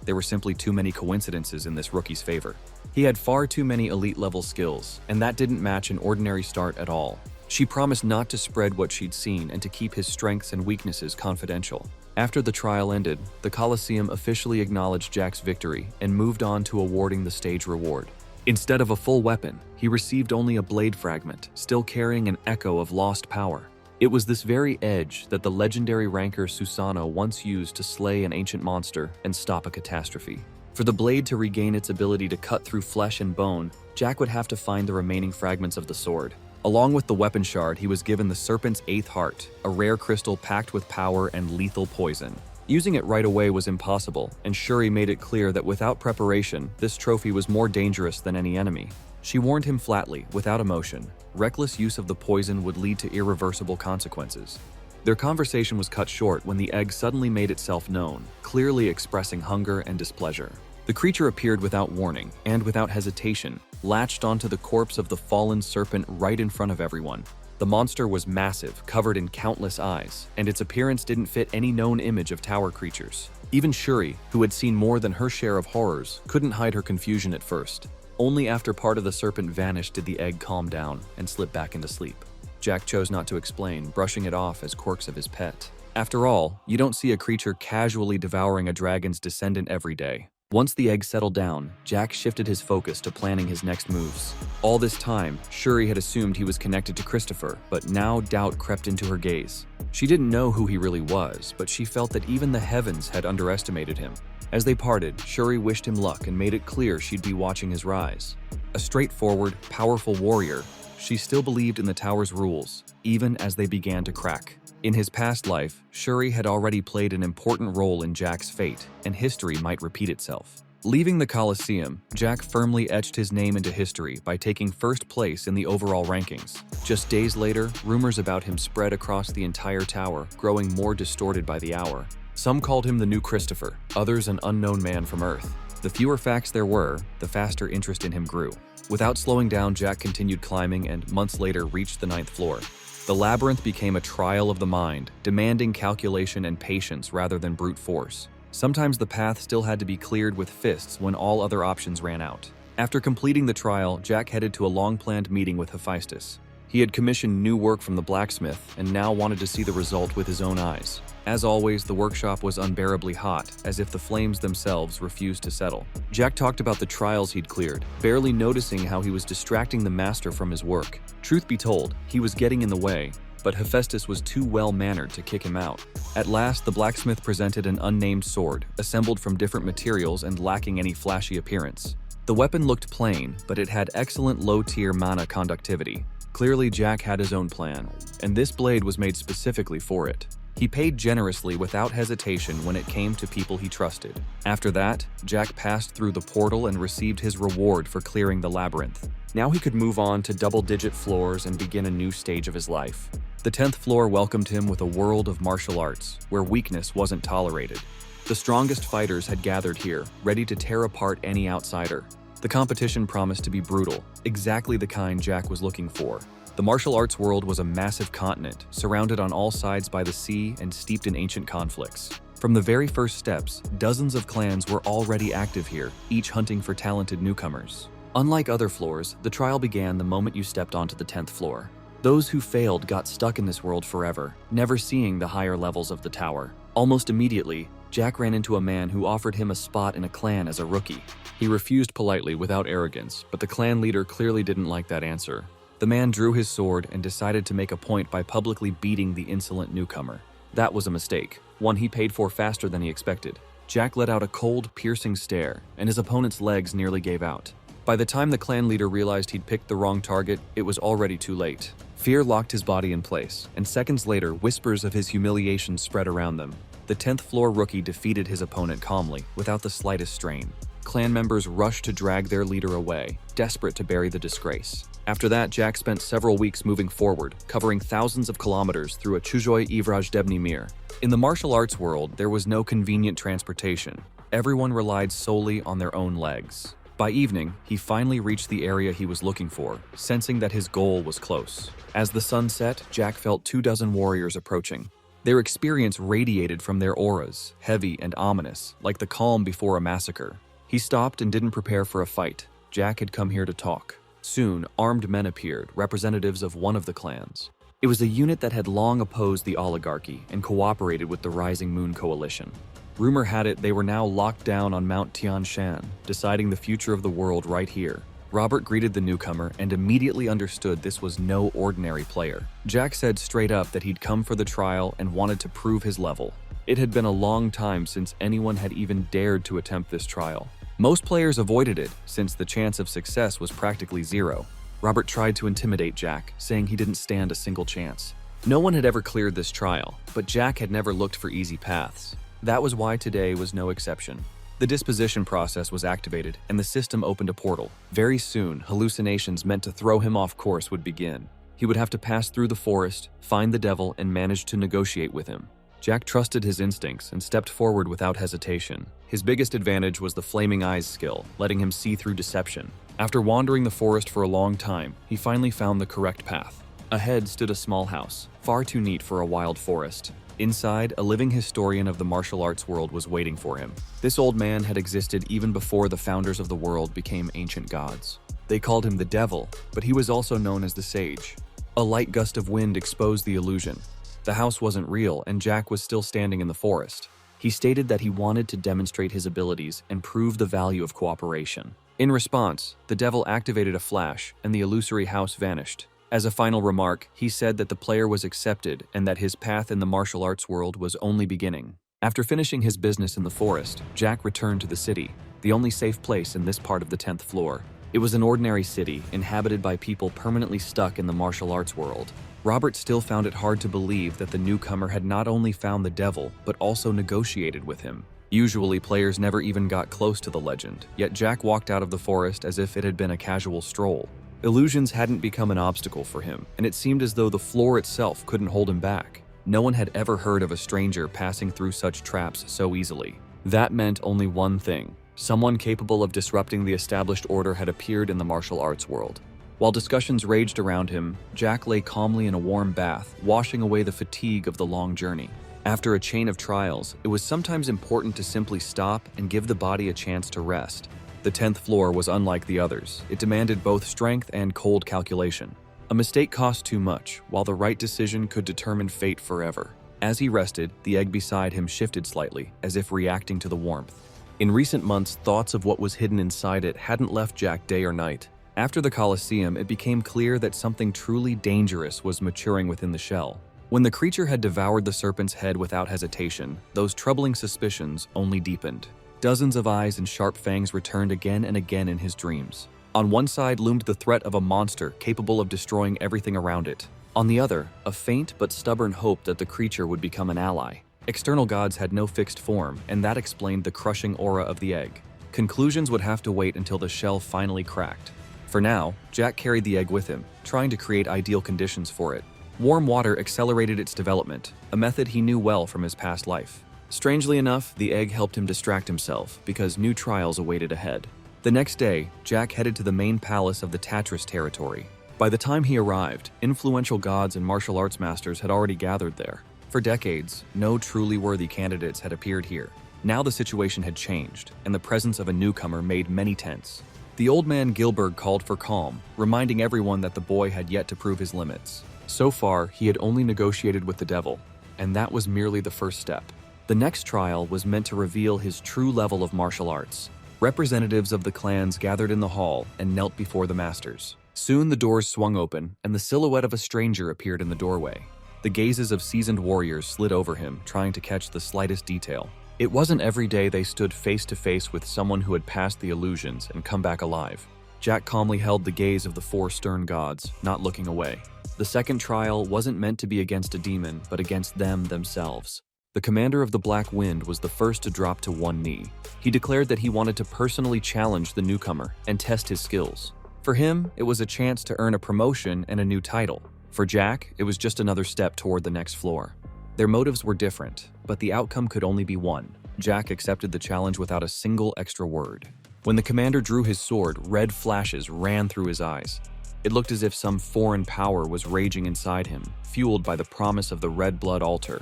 There were simply too many coincidences in this rookie's favor. He had far too many elite-level skills, and that didn't match an ordinary start at all. She promised not to spread what she'd seen and to keep his strengths and weaknesses confidential. After the trial ended, the Colosseum officially acknowledged Jack's victory and moved on to awarding the stage reward. Instead of a full weapon, he received only a blade fragment, still carrying an echo of lost power. It was this very edge that the legendary ranker Susanoo once used to slay an ancient monster and stop a catastrophe. For the blade to regain its ability to cut through flesh and bone, Jack would have to find the remaining fragments of the sword. Along with the weapon shard, he was given the Serpent's Eighth Heart, a rare crystal packed with power and lethal poison. Using it right away was impossible, and Shuri made it clear that without preparation, this trophy was more dangerous than any enemy. She warned him flatly, without emotion. Reckless use of the poison would lead to irreversible consequences. Their conversation was cut short when the egg suddenly made itself known, clearly expressing hunger and displeasure. The creature appeared without warning, and without hesitation, latched onto the corpse of the fallen serpent right in front of everyone. The monster was massive, covered in countless eyes, and its appearance didn't fit any known image of tower creatures. Even Shuri, who had seen more than her share of horrors, couldn't hide her confusion at first. Only after part of the serpent vanished did the egg calm down and slip back into sleep. Jack chose not to explain, brushing it off as quirks of his pet. After all, you don't see a creature casually devouring a dragon's descendant every day. Once the egg settled down, Jack shifted his focus to planning his next moves. All this time, Shuri had assumed he was connected to Christopher, but now doubt crept into her gaze. She didn't know who he really was, but she felt that even the heavens had underestimated him. As they parted, Shuri wished him luck and made it clear she'd be watching his rise. A straightforward, powerful warrior, she still believed in the tower's rules, even as they began to crack. In his past life, Shuri had already played an important role in Jack's fate, and history might repeat itself. Leaving the Colosseum, Jack firmly etched his name into history by taking first place in the overall rankings. Just days later, rumors about him spread across the entire tower, growing more distorted by the hour. Some called him the new Christopher, others an unknown man from Earth. The fewer facts there were, the faster interest in him grew. Without slowing down, Jack continued climbing and months later reached the 9th floor. The labyrinth became a trial of the mind, demanding calculation and patience rather than brute force. Sometimes the path still had to be cleared with fists when all other options ran out. After completing the trial, Jack headed to a long-planned meeting with Hephaestus. He had commissioned new work from the blacksmith and now wanted to see the result with his own eyes. As always, the workshop was unbearably hot, as if the flames themselves refused to settle. Jack talked about the trials he'd cleared, barely noticing how he was distracting the master from his work. Truth be told, he was getting in the way, but Hephaestus was too well-mannered to kick him out. At last, the blacksmith presented an unnamed sword, assembled from different materials and lacking any flashy appearance. The weapon looked plain, but it had excellent low-tier mana conductivity. Clearly, Jack had his own plan, and this blade was made specifically for it. He paid generously without hesitation when it came to people he trusted. After that, Jack passed through the portal and received his reward for clearing the labyrinth. Now he could move on to double-digit floors and begin a new stage of his life. The 10th floor welcomed him with a world of martial arts, where weakness wasn't tolerated. The strongest fighters had gathered here, ready to tear apart any outsider. The competition promised to be brutal, exactly the kind Jack was looking for. The martial arts world was a massive continent, surrounded on all sides by the sea and steeped in ancient conflicts. From the very first steps, dozens of clans were already active here, each hunting for talented newcomers. Unlike other floors, the trial began the moment you stepped onto the 10th floor. Those who failed got stuck in this world forever, never seeing the higher levels of the tower. Almost immediately, Jack ran into a man who offered him a spot in a clan as a rookie. He refused politely without arrogance, but the clan leader clearly didn't like that answer. The man drew his sword and decided to make a point by publicly beating the insolent newcomer. That was a mistake, one he paid for faster than he expected. Jack let out a cold, piercing stare, and his opponent's legs nearly gave out. By the time the clan leader realized he'd picked the wrong target, it was already too late. Fear locked his body in place, and seconds later, whispers of his humiliation spread around them. The 10th floor rookie defeated his opponent calmly, without the slightest strain. Clan members rushed to drag their leader away, desperate to bury the disgrace. After that, Jack spent several weeks moving forward, covering thousands of kilometers through a Chujoy Ivrajdebny Mir. In the martial arts world, there was no convenient transportation. Everyone relied solely on their own legs. By evening, he finally reached the area he was looking for, sensing that his goal was close. As the sun set, Jack felt 24 warriors approaching. Their experience radiated from their auras, heavy and ominous, like the calm before a massacre. He stopped and didn't prepare for a fight. Jack had come here to talk. Soon, armed men appeared, representatives of one of the clans. It was a unit that had long opposed the oligarchy and cooperated with the Rising Moon Coalition. Rumor had it they were now locked down on Mount Tian Shan, deciding the future of the world right here. Robert greeted the newcomer and immediately understood this was no ordinary player. Jack said straight up that he'd come for the trial and wanted to prove his level. It had been a long time since anyone had even dared to attempt this trial. Most players avoided it, since the chance of success was practically zero. Robert tried to intimidate Jack, saying he didn't stand a single chance. No one had ever cleared this trial, but Jack had never looked for easy paths. That was why today was no exception. The disposition process was activated, and the system opened a portal. Very soon, hallucinations meant to throw him off course would begin. He would have to pass through the forest, find the devil, and manage to negotiate with him. Jack trusted his instincts and stepped forward without hesitation. His biggest advantage was the flaming eyes skill, letting him see through deception. After wandering the forest for a long time, he finally found the correct path. Ahead stood a small house, far too neat for a wild forest. Inside, a living historian of the martial arts world was waiting for him. This old man had existed even before the founders of the world became ancient gods. They called him the Devil, but he was also known as the Sage. A light gust of wind exposed the illusion. The house wasn't real, and Jack was still standing in the forest. He stated that he wanted to demonstrate his abilities and prove the value of cooperation. In response, the Devil activated a flash, and the illusory house vanished. As a final remark, he said that the player was accepted and that his path in the martial arts world was only beginning. After finishing his business in the forest, Jack returned to the city, the only safe place in this part of the 10th floor. It was an ordinary city, inhabited by people permanently stuck in the martial arts world. Robert still found it hard to believe that the newcomer had not only found the devil, but also negotiated with him. Usually, players never even got close to the legend, yet Jack walked out of the forest as if it had been a casual stroll. Illusions hadn't become an obstacle for him, and it seemed as though the floor itself couldn't hold him back. No one had ever heard of a stranger passing through such traps so easily. That meant only one thing. Someone capable of disrupting the established order had appeared in the martial arts world. While discussions raged around him, Jack lay calmly in a warm bath, washing away the fatigue of the long journey. After a chain of trials, it was sometimes important to simply stop and give the body a chance to rest. The 10th floor was unlike the others. It demanded both strength and cold calculation. A mistake cost too much, while the right decision could determine fate forever. As he rested, the egg beside him shifted slightly, as if reacting to the warmth. In recent months, thoughts of what was hidden inside it hadn't left Jack day or night. After the Colosseum, it became clear that something truly dangerous was maturing within the shell. When the creature had devoured the serpent's head without hesitation, those troubling suspicions only deepened. Dozens of eyes and sharp fangs returned again and again in his dreams. On one side loomed the threat of a monster capable of destroying everything around it. On the other, a faint but stubborn hope that the creature would become an ally. External gods had no fixed form, and that explained the crushing aura of the egg. Conclusions would have to wait until the shell finally cracked. For now, Jack carried the egg with him, trying to create ideal conditions for it. Warm water accelerated its development, a method he knew well from his past life. Strangely enough, the egg helped him distract himself because new trials awaited ahead. The next day, Jack headed to the main palace of the Tatris territory. By the time he arrived, influential gods and martial arts masters had already gathered there. For decades, no truly worthy candidates had appeared here. Now the situation had changed, and the presence of a newcomer made many tense. The old man Gilbert called for calm, reminding everyone that the boy had yet to prove his limits. So far, he had only negotiated with the devil, and that was merely the first step. The next trial was meant to reveal his true level of martial arts. Representatives of the clans gathered in the hall and knelt before the masters. Soon the doors swung open, and the silhouette of a stranger appeared in the doorway. The gazes of seasoned warriors slid over him, trying to catch the slightest detail. It wasn't every day they stood face to face with someone who had passed the illusions and come back alive. Jack calmly held the gaze of the four stern gods, not looking away. The second trial wasn't meant to be against a demon, but against them themselves. The commander of the Black Wind was the first to drop to one knee. He declared that he wanted to personally challenge the newcomer and test his skills. For him, it was a chance to earn a promotion and a new title. For Jack, it was just another step toward the next floor. Their motives were different, but the outcome could only be one. Jack accepted the challenge without a single extra word. When the commander drew his sword, red flashes ran through his eyes. It looked as if some foreign power was raging inside him, fueled by the promise of the red blood altar.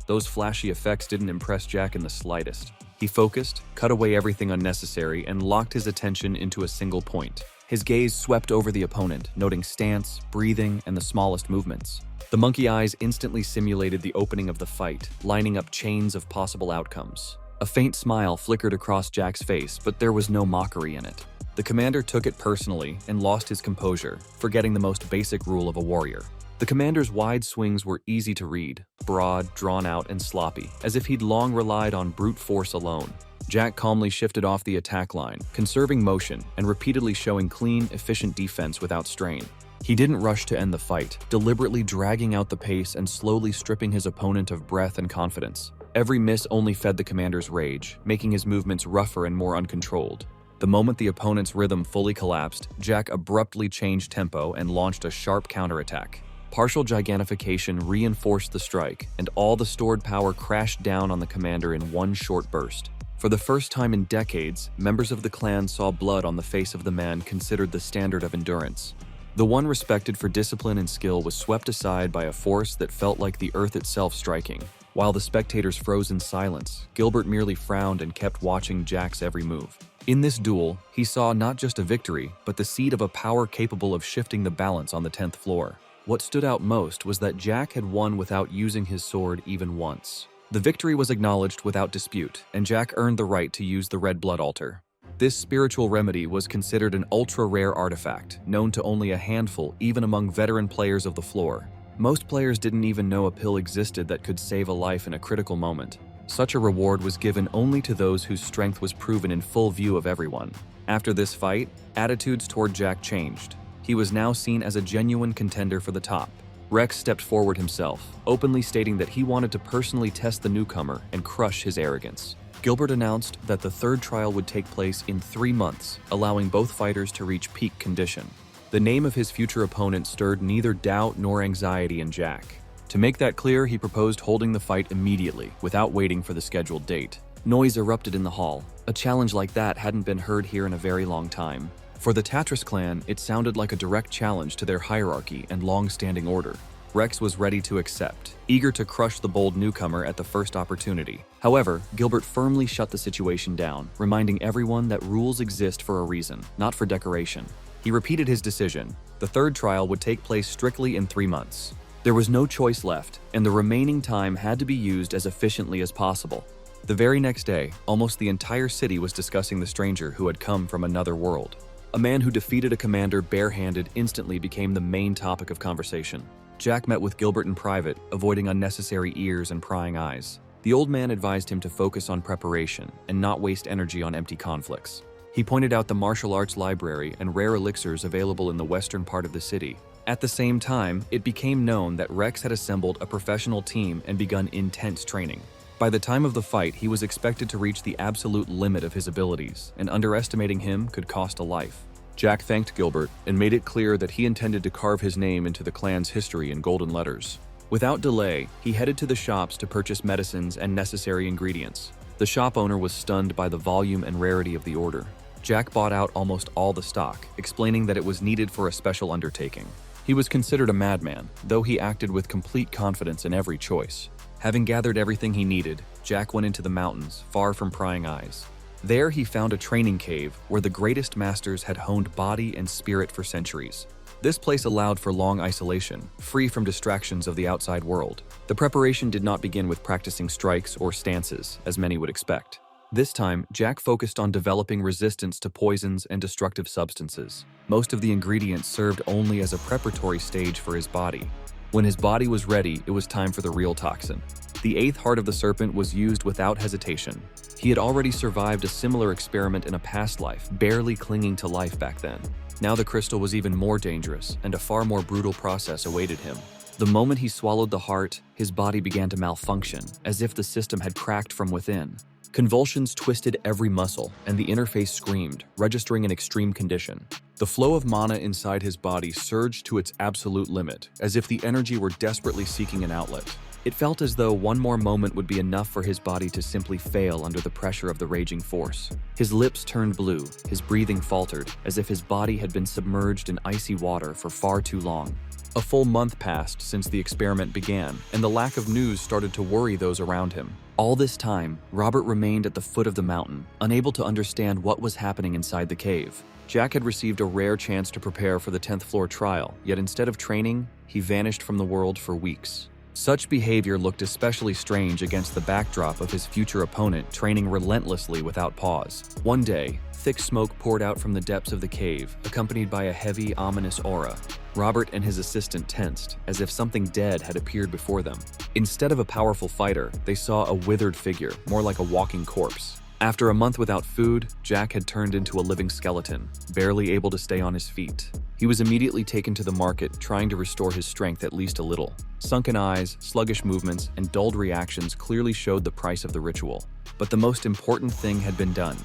Those flashy effects didn't impress Jack in the slightest. He focused, cut away everything unnecessary, and locked his attention into a single point. His gaze swept over the opponent, noting stance, breathing, and the smallest movements. The monkey eyes instantly simulated the opening of the fight, lining up chains of possible outcomes. A faint smile flickered across Jack's face, but there was no mockery in it. The commander took it personally and lost his composure, forgetting the most basic rule of a warrior. The commander's wide swings were easy to read, broad, drawn out, and sloppy, as if he'd long relied on brute force alone. Jack calmly shifted off the attack line, conserving motion and repeatedly showing clean, efficient defense without strain. He didn't rush to end the fight, deliberately dragging out the pace and slowly stripping his opponent of breath and confidence. Every miss only fed the commander's rage, making his movements rougher and more uncontrolled. The moment the opponent's rhythm fully collapsed, Jack abruptly changed tempo and launched a sharp counterattack. Partial gigantification reinforced the strike, and all the stored power crashed down on the commander in one short burst. For the first time in decades, members of the clan saw blood on the face of the man considered the standard of endurance. The one respected for discipline and skill was swept aside by a force that felt like the earth itself striking. While the spectators froze in silence, Gilbert merely frowned and kept watching Jack's every move. In this duel, he saw not just a victory, but the seed of a power capable of shifting the balance on the 10th floor. What stood out most was that Jack had won without using his sword even once. The victory was acknowledged without dispute, and Jack earned the right to use the red blood altar. This spiritual remedy was considered an ultra-rare artifact, known to only a handful even among veteran players of the floor. Most players didn't even know a pill existed that could save a life in a critical moment. Such a reward was given only to those whose strength was proven in full view of everyone. After this fight, attitudes toward Jack changed. He was now seen as a genuine contender for the top. Rex stepped forward himself, openly stating that he wanted to personally test the newcomer and crush his arrogance. Gilbert announced that the third trial would take place in 3 months, allowing both fighters to reach peak condition. The name of his future opponent stirred neither doubt nor anxiety in Jack. To make that clear, he proposed holding the fight immediately, without waiting for the scheduled date. Noise erupted in the hall. A challenge like that hadn't been heard here in a very long time. For the Tatris clan, it sounded like a direct challenge to their hierarchy and long-standing order. Rex was ready to accept, eager to crush the bold newcomer at the first opportunity. However, Gilbert firmly shut the situation down, reminding everyone that rules exist for a reason, not for decoration. He repeated his decision. The third trial would take place strictly in 3 months. There was no choice left, and the remaining time had to be used as efficiently as possible. The very next day, almost the entire city was discussing the stranger who had come from another world. A man who defeated a commander barehanded instantly became the main topic of conversation. Jack met with Gilbert in private, avoiding unnecessary ears and prying eyes. The old man advised him to focus on preparation and not waste energy on empty conflicts. He pointed out the martial arts library and rare elixirs available in the western part of the city. At the same time, it became known that Rex had assembled a professional team and begun intense training. By the time of the fight, he was expected to reach the absolute limit of his abilities, and underestimating him could cost a life. Jack thanked Gilbert and made it clear that he intended to carve his name into the clan's history in golden letters. Without delay, he headed to the shops to purchase medicines and necessary ingredients. The shop owner was stunned by the volume and rarity of the order. Jack bought out almost all the stock, explaining that it was needed for a special undertaking. He was considered a madman, though he acted with complete confidence in every choice. Having gathered everything he needed, Jack went into the mountains, far from prying eyes. There he found a training cave where the greatest masters had honed body and spirit for centuries. This place allowed for long isolation, free from distractions of the outside world. The preparation did not begin with practicing strikes or stances, as many would expect. This time, Jack focused on developing resistance to poisons and destructive substances. Most of the ingredients served only as a preparatory stage for his body. When his body was ready, it was time for the real toxin. The eighth heart of the serpent was used without hesitation. He had already survived a similar experiment in a past life, barely clinging to life back then. Now the crystal was even more dangerous, and a far more brutal process awaited him. The moment he swallowed the heart, his body began to malfunction, as if the system had cracked from within. Convulsions twisted every muscle, and the interface screamed, registering an extreme condition. The flow of mana inside his body surged to its absolute limit, as if the energy were desperately seeking an outlet. It felt as though one more moment would be enough for his body to simply fail under the pressure of the raging force. His lips turned blue, his breathing faltered, as if his body had been submerged in icy water for far too long. A full month passed since the experiment began, and the lack of news started to worry those around him. All this time, Robert remained at the foot of the mountain, unable to understand what was happening inside the cave. Jack had received a rare chance to prepare for the 10th floor trial, yet instead of training, he vanished from the world for weeks. Such behavior looked especially strange against the backdrop of his future opponent training relentlessly without pause. One day, thick smoke poured out from the depths of the cave, accompanied by a heavy, ominous aura. Robert and his assistant tensed, as if something dead had appeared before them. Instead of a powerful fighter, they saw a withered figure, more like a walking corpse. After a month without food, Jack had turned into a living skeleton, barely able to stay on his feet. He was immediately taken to the market, trying to restore his strength at least a little. Sunken eyes, sluggish movements, and dulled reactions clearly showed the price of the ritual. But the most important thing had been done.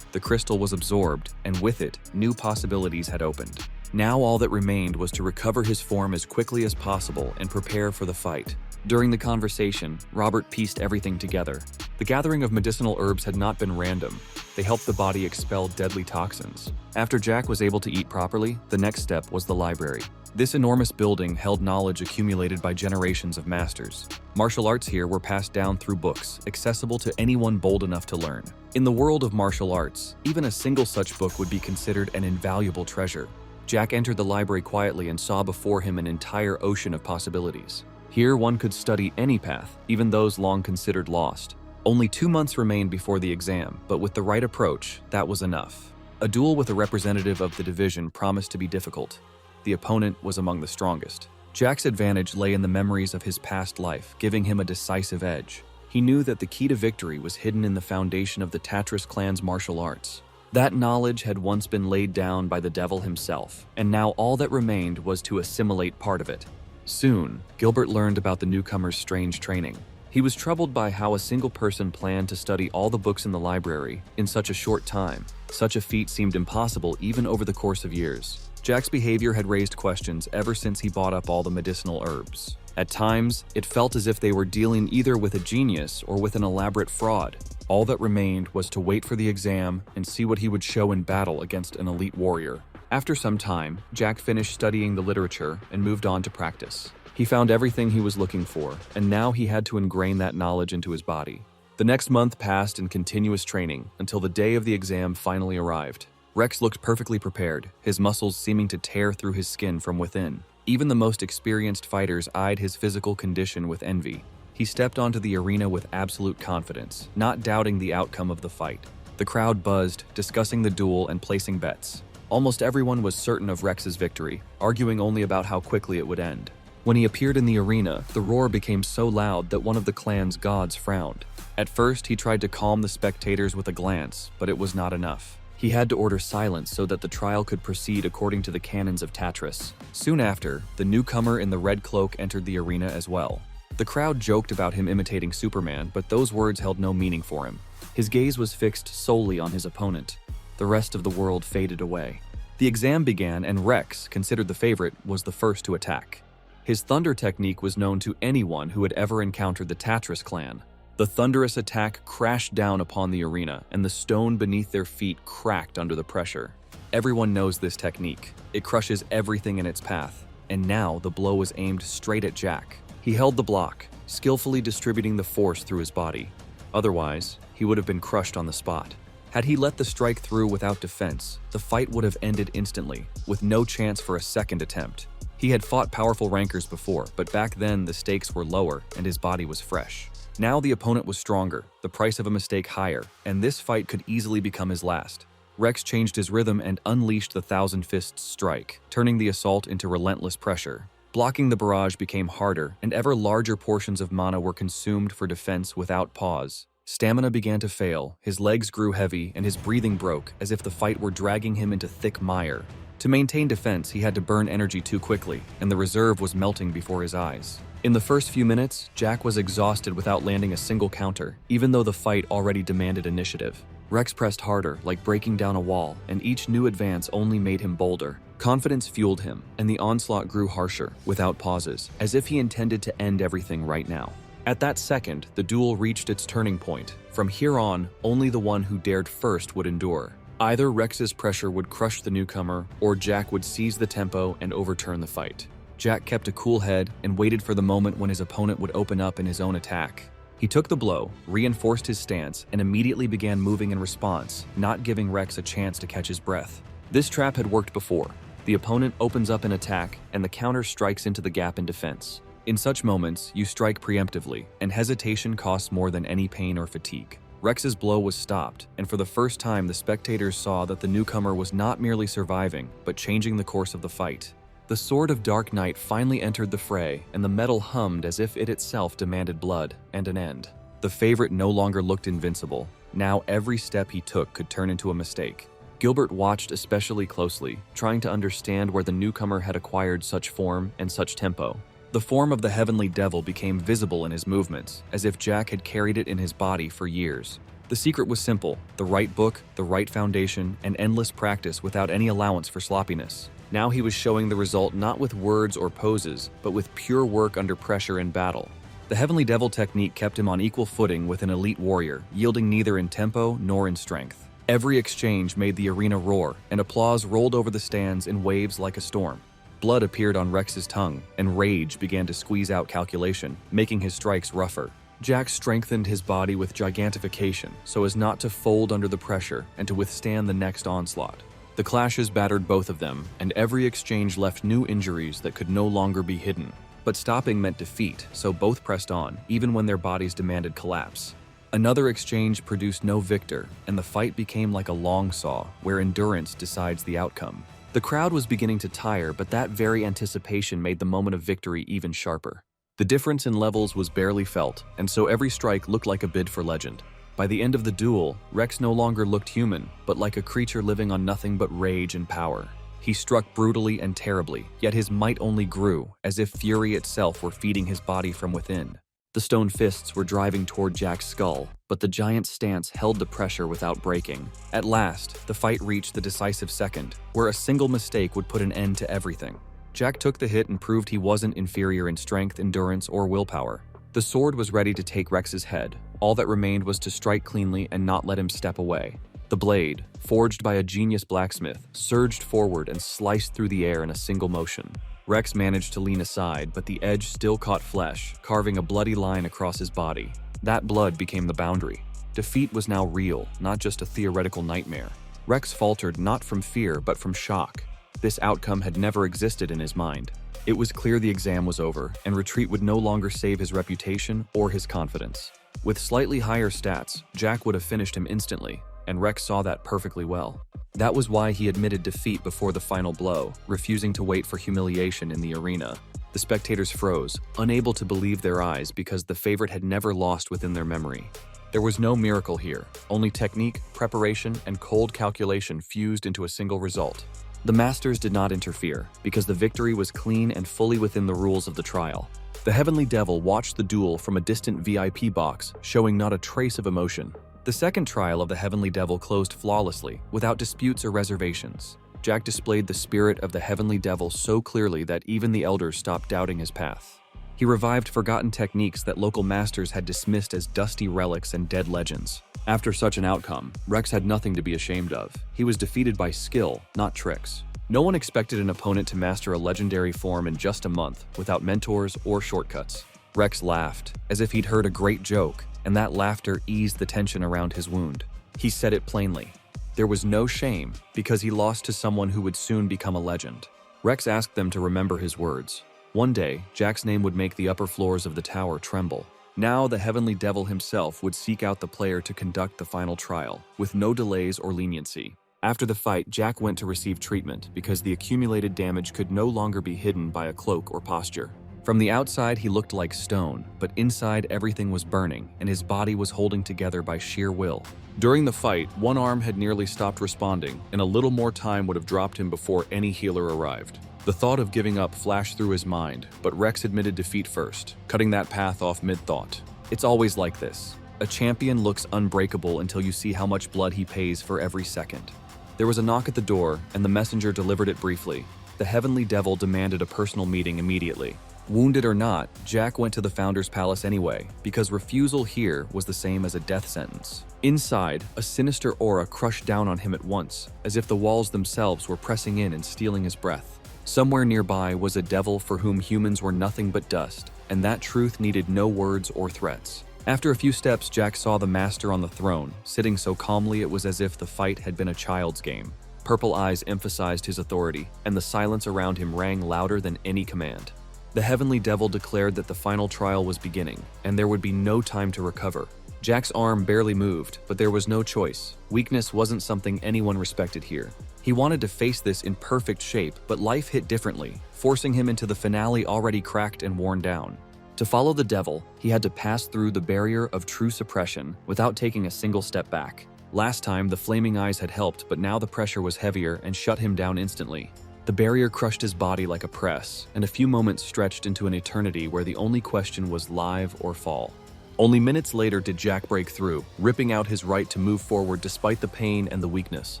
The crystal was absorbed, and with it, new possibilities had opened. Now all that remained was to recover his form as quickly as possible and prepare for the fight. During the conversation, Robert pieced everything together. The gathering of medicinal herbs had not been random. They helped the body expel deadly toxins. After Jack was able to eat properly, the next step was the library. This enormous building held knowledge accumulated by generations of masters. Martial arts here were passed down through books, accessible to anyone bold enough to learn. In the world of martial arts, even a single such book would be considered an invaluable treasure. Jack entered the library quietly and saw before him an entire ocean of possibilities. Here one could study any path, even those long considered lost. Only 2 months remained before the exam, but with the right approach, that was enough. A duel with a representative of the division promised to be difficult. The opponent was among the strongest. Jack's advantage lay in the memories of his past life, giving him a decisive edge. He knew that the key to victory was hidden in the foundation of the Tatris clan's martial arts. That knowledge had once been laid down by the devil himself, and now all that remained was to assimilate part of it. Soon, Gilbert learned about the newcomer's strange training. He was troubled by how a single person planned to study all the books in the library in such a short time. Such a feat seemed impossible even over the course of years. Jack's behavior had raised questions ever since he bought up all the medicinal herbs. At times, it felt as if they were dealing either with a genius or with an elaborate fraud. All that remained was to wait for the exam and see what he would show in battle against an elite warrior. After some time, Jack finished studying the literature and moved on to practice. He found everything he was looking for, and now he had to ingrain that knowledge into his body. The next month passed in continuous training until the day of the exam finally arrived. Rex looked perfectly prepared, his muscles seeming to tear through his skin from within. Even the most experienced fighters eyed his physical condition with envy. He stepped onto the arena with absolute confidence, not doubting the outcome of the fight. The crowd buzzed, discussing the duel and placing bets. Almost everyone was certain of Rex's victory, arguing only about how quickly it would end. When he appeared in the arena, the roar became so loud that one of the clan's gods frowned. At first, he tried to calm the spectators with a glance, but it was not enough. He had to order silence so that the trial could proceed according to the canons of Tatris. Soon after, the newcomer in the red cloak entered the arena as well. The crowd joked about him imitating Superman, but those words held no meaning for him. His gaze was fixed solely on his opponent. The rest of the world faded away. The exam began, and Rex, considered the favorite, was the first to attack. His thunder technique was known to anyone who had ever encountered the Tatris clan. The thunderous attack crashed down upon the arena, and the stone beneath their feet cracked under the pressure. Everyone knows this technique. It crushes everything in its path, and now the blow was aimed straight at Jack. He held the block, skillfully distributing the force through his body. Otherwise, he would have been crushed on the spot. Had he let the strike through without defense, the fight would have ended instantly, with no chance for a second attempt. He had fought powerful rankers before, but back then the stakes were lower and his body was fresh. Now the opponent was stronger, the price of a mistake higher, and this fight could easily become his last. Rex changed his rhythm and unleashed the Thousand Fists strike, turning the assault into relentless pressure. Blocking the barrage became harder, and ever larger portions of mana were consumed for defense without pause. Stamina began to fail, his legs grew heavy, and his breathing broke as if the fight were dragging him into thick mire. To maintain defense, he had to burn energy too quickly, and the reserve was melting before his eyes. In the first few minutes, Jack was exhausted without landing a single counter, even though the fight already demanded initiative. Rex pressed harder, like breaking down a wall, and each new advance only made him bolder. Confidence fueled him, and the onslaught grew harsher, without pauses, as if he intended to end everything right now. At that second, the duel reached its turning point. From here on, only the one who dared first would endure. Either Rex's pressure would crush the newcomer, or Jack would seize the tempo and overturn the fight. Jack kept a cool head and waited for the moment when his opponent would open up in his own attack. He took the blow, reinforced his stance, and immediately began moving in response, not giving Rex a chance to catch his breath. This trap had worked before. The opponent opens up an attack, and the counter strikes into the gap in defense. In such moments, you strike preemptively, and hesitation costs more than any pain or fatigue. Rex's blow was stopped, and for the first time the spectators saw that the newcomer was not merely surviving, but changing the course of the fight. The sword of Dark Knight finally entered the fray, and the metal hummed as if it itself demanded blood and an end. The favorite no longer looked invincible. Now every step he took could turn into a mistake. Gilbert watched especially closely, trying to understand where the newcomer had acquired such form and such tempo. The form of the Heavenly Devil became visible in his movements, as if Jack had carried it in his body for years. The secret was simple: the right book, the right foundation, and endless practice without any allowance for sloppiness. Now he was showing the result not with words or poses, but with pure work under pressure in battle. The Heavenly Devil technique kept him on equal footing with an elite warrior, yielding neither in tempo nor in strength. Every exchange made the arena roar, and applause rolled over the stands in waves like a storm. Blood appeared on Rex's tongue, and rage began to squeeze out calculation, making his strikes rougher. Jack strengthened his body with gigantification so as not to fold under the pressure and to withstand the next onslaught. The clashes battered both of them, and every exchange left new injuries that could no longer be hidden. But stopping meant defeat, so both pressed on, even when their bodies demanded collapse. Another exchange produced no victor, and the fight became like a long saw, where endurance decides the outcome. The crowd was beginning to tire, but that very anticipation made the moment of victory even sharper. The difference in levels was barely felt, and so every strike looked like a bid for legend. By the end of the duel, Rex no longer looked human, but like a creature living on nothing but rage and power. He struck brutally and terribly, yet his might only grew, as if fury itself were feeding his body from within. The stone fists were driving toward Jack's skull, but the giant's stance held the pressure without breaking. At last, the fight reached the decisive second, where a single mistake would put an end to everything. Jack took the hit and proved he wasn't inferior in strength, endurance, or willpower. The sword was ready to take Rex's head. All that remained was to strike cleanly and not let him step away. The blade, forged by a genius blacksmith, surged forward and sliced through the air in a single motion. Rex managed to lean aside, but the edge still caught flesh, carving a bloody line across his body. That blood became the boundary. Defeat was now real, not just a theoretical nightmare. Rex faltered not from fear, but from shock. This outcome had never existed in his mind. It was clear the exam was over, and retreat would no longer save his reputation or his confidence. With slightly higher stats, Jack would have finished him instantly, and Rex saw that perfectly well. That was why he admitted defeat before the final blow, refusing to wait for humiliation in the arena. The spectators froze, unable to believe their eyes because the favorite had never lost within their memory. There was no miracle here, only technique, preparation, and cold calculation fused into a single result. The Masters did not interfere, because the victory was clean and fully within the rules of the trial. The Heavenly Devil watched the duel from a distant VIP box, showing not a trace of emotion. The second trial of the Heavenly Devil closed flawlessly, without disputes or reservations. Jack displayed the spirit of the Heavenly Devil so clearly that even the elders stopped doubting his path. He revived forgotten techniques that local masters had dismissed as dusty relics and dead legends. After such an outcome, Rex had nothing to be ashamed of. He was defeated by skill, not tricks. No one expected an opponent to master a legendary form in just a month, without mentors or shortcuts. Rex laughed, as if he'd heard a great joke, and that laughter eased the tension around his wound. He said it plainly. There was no shame, because he lost to someone who would soon become a legend. Rex asked them to remember his words. One day, Jack's name would make the upper floors of the tower tremble. Now the Heavenly Devil himself would seek out the player to conduct the final trial, with no delays or leniency. After the fight, Jack went to receive treatment because the accumulated damage could no longer be hidden by a cloak or posture. From the outside, he looked like stone, but inside everything was burning, and his body was holding together by sheer will. During the fight, one arm had nearly stopped responding, and a little more time would have dropped him before any healer arrived. The thought of giving up flashed through his mind, but Rex admitted defeat first, cutting that path off mid-thought. It's always like this. A champion looks unbreakable until you see how much blood he pays for every second. There was a knock at the door, and the messenger delivered it briefly. The Heavenly Devil demanded a personal meeting immediately. Wounded or not, Jack went to the Founder's Palace anyway, because refusal here was the same as a death sentence. Inside, a sinister aura crushed down on him at once, as if the walls themselves were pressing in and stealing his breath. Somewhere nearby was a devil for whom humans were nothing but dust, and that truth needed no words or threats. After a few steps, Jack saw the master on the throne, sitting so calmly it was as if the fight had been a child's game. Purple eyes emphasized his authority, and the silence around him rang louder than any command. The Heavenly Devil declared that the final trial was beginning, and there would be no time to recover. Jack's arm barely moved, but there was no choice. Weakness wasn't something anyone respected here. He wanted to face this in perfect shape, but life hit differently, forcing him into the finale already cracked and worn down. To follow the devil, he had to pass through the barrier of true suppression without taking a single step back. Last time, the flaming eyes had helped, but now the pressure was heavier and shut him down instantly. The barrier crushed his body like a press, and a few moments stretched into an eternity where the only question was live or fall. Only minutes later did Jack break through, ripping out his right to move forward despite the pain and the weakness.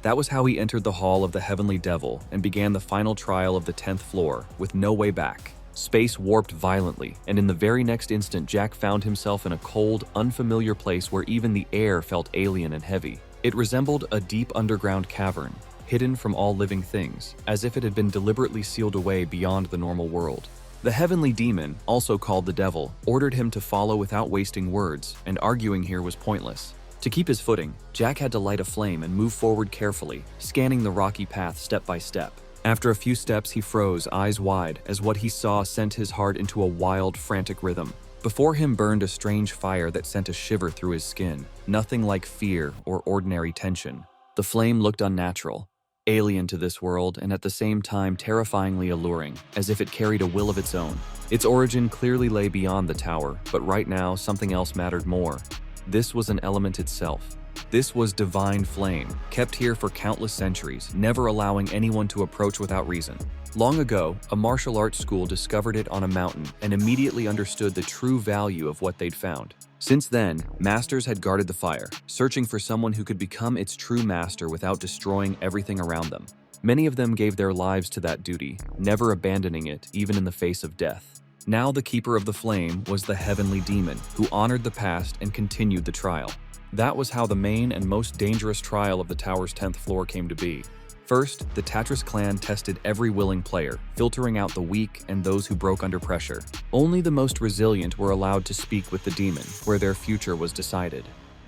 That was how he entered the hall of the Heavenly Devil and began the final trial of the 10th floor, with no way back. Space warped violently, and in the very next instant, Jack found himself in a cold, unfamiliar place where even the air felt alien and heavy. It resembled a deep underground cavern, hidden from all living things, as if it had been deliberately sealed away beyond the normal world. The Heavenly Demon, also called the Devil, ordered him to follow without wasting words, and arguing here was pointless. To keep his footing, Jack had to light a flame and move forward carefully, scanning the rocky path step by step. After a few steps, he froze, eyes wide, as what he saw sent his heart into a wild, frantic rhythm. Before him burned a strange fire that sent a shiver through his skin, nothing like fear or ordinary tension. The flame looked unnatural, alien to this world, and at the same time terrifyingly alluring, as if it carried a will of its own. Its origin clearly lay beyond the tower, but right now something else mattered more. This was an element itself. This was divine flame, kept here for countless centuries, never allowing anyone to approach without reason. Long ago, a martial arts school discovered it on a mountain and immediately understood the true value of what they'd found. Since then, masters had guarded the fire, searching for someone who could become its true master without destroying everything around them. Many of them gave their lives to that duty, never abandoning it even in the face of death. Now the keeper of the flame was the Heavenly Demon, who honored the past and continued the trial. That was how the main and most dangerous trial of the tower's 10th floor came to be. First, the Tatris clan tested every willing player, filtering out the weak and those who broke under pressure. Only the most resilient were allowed to speak with the demon, where their future was decided.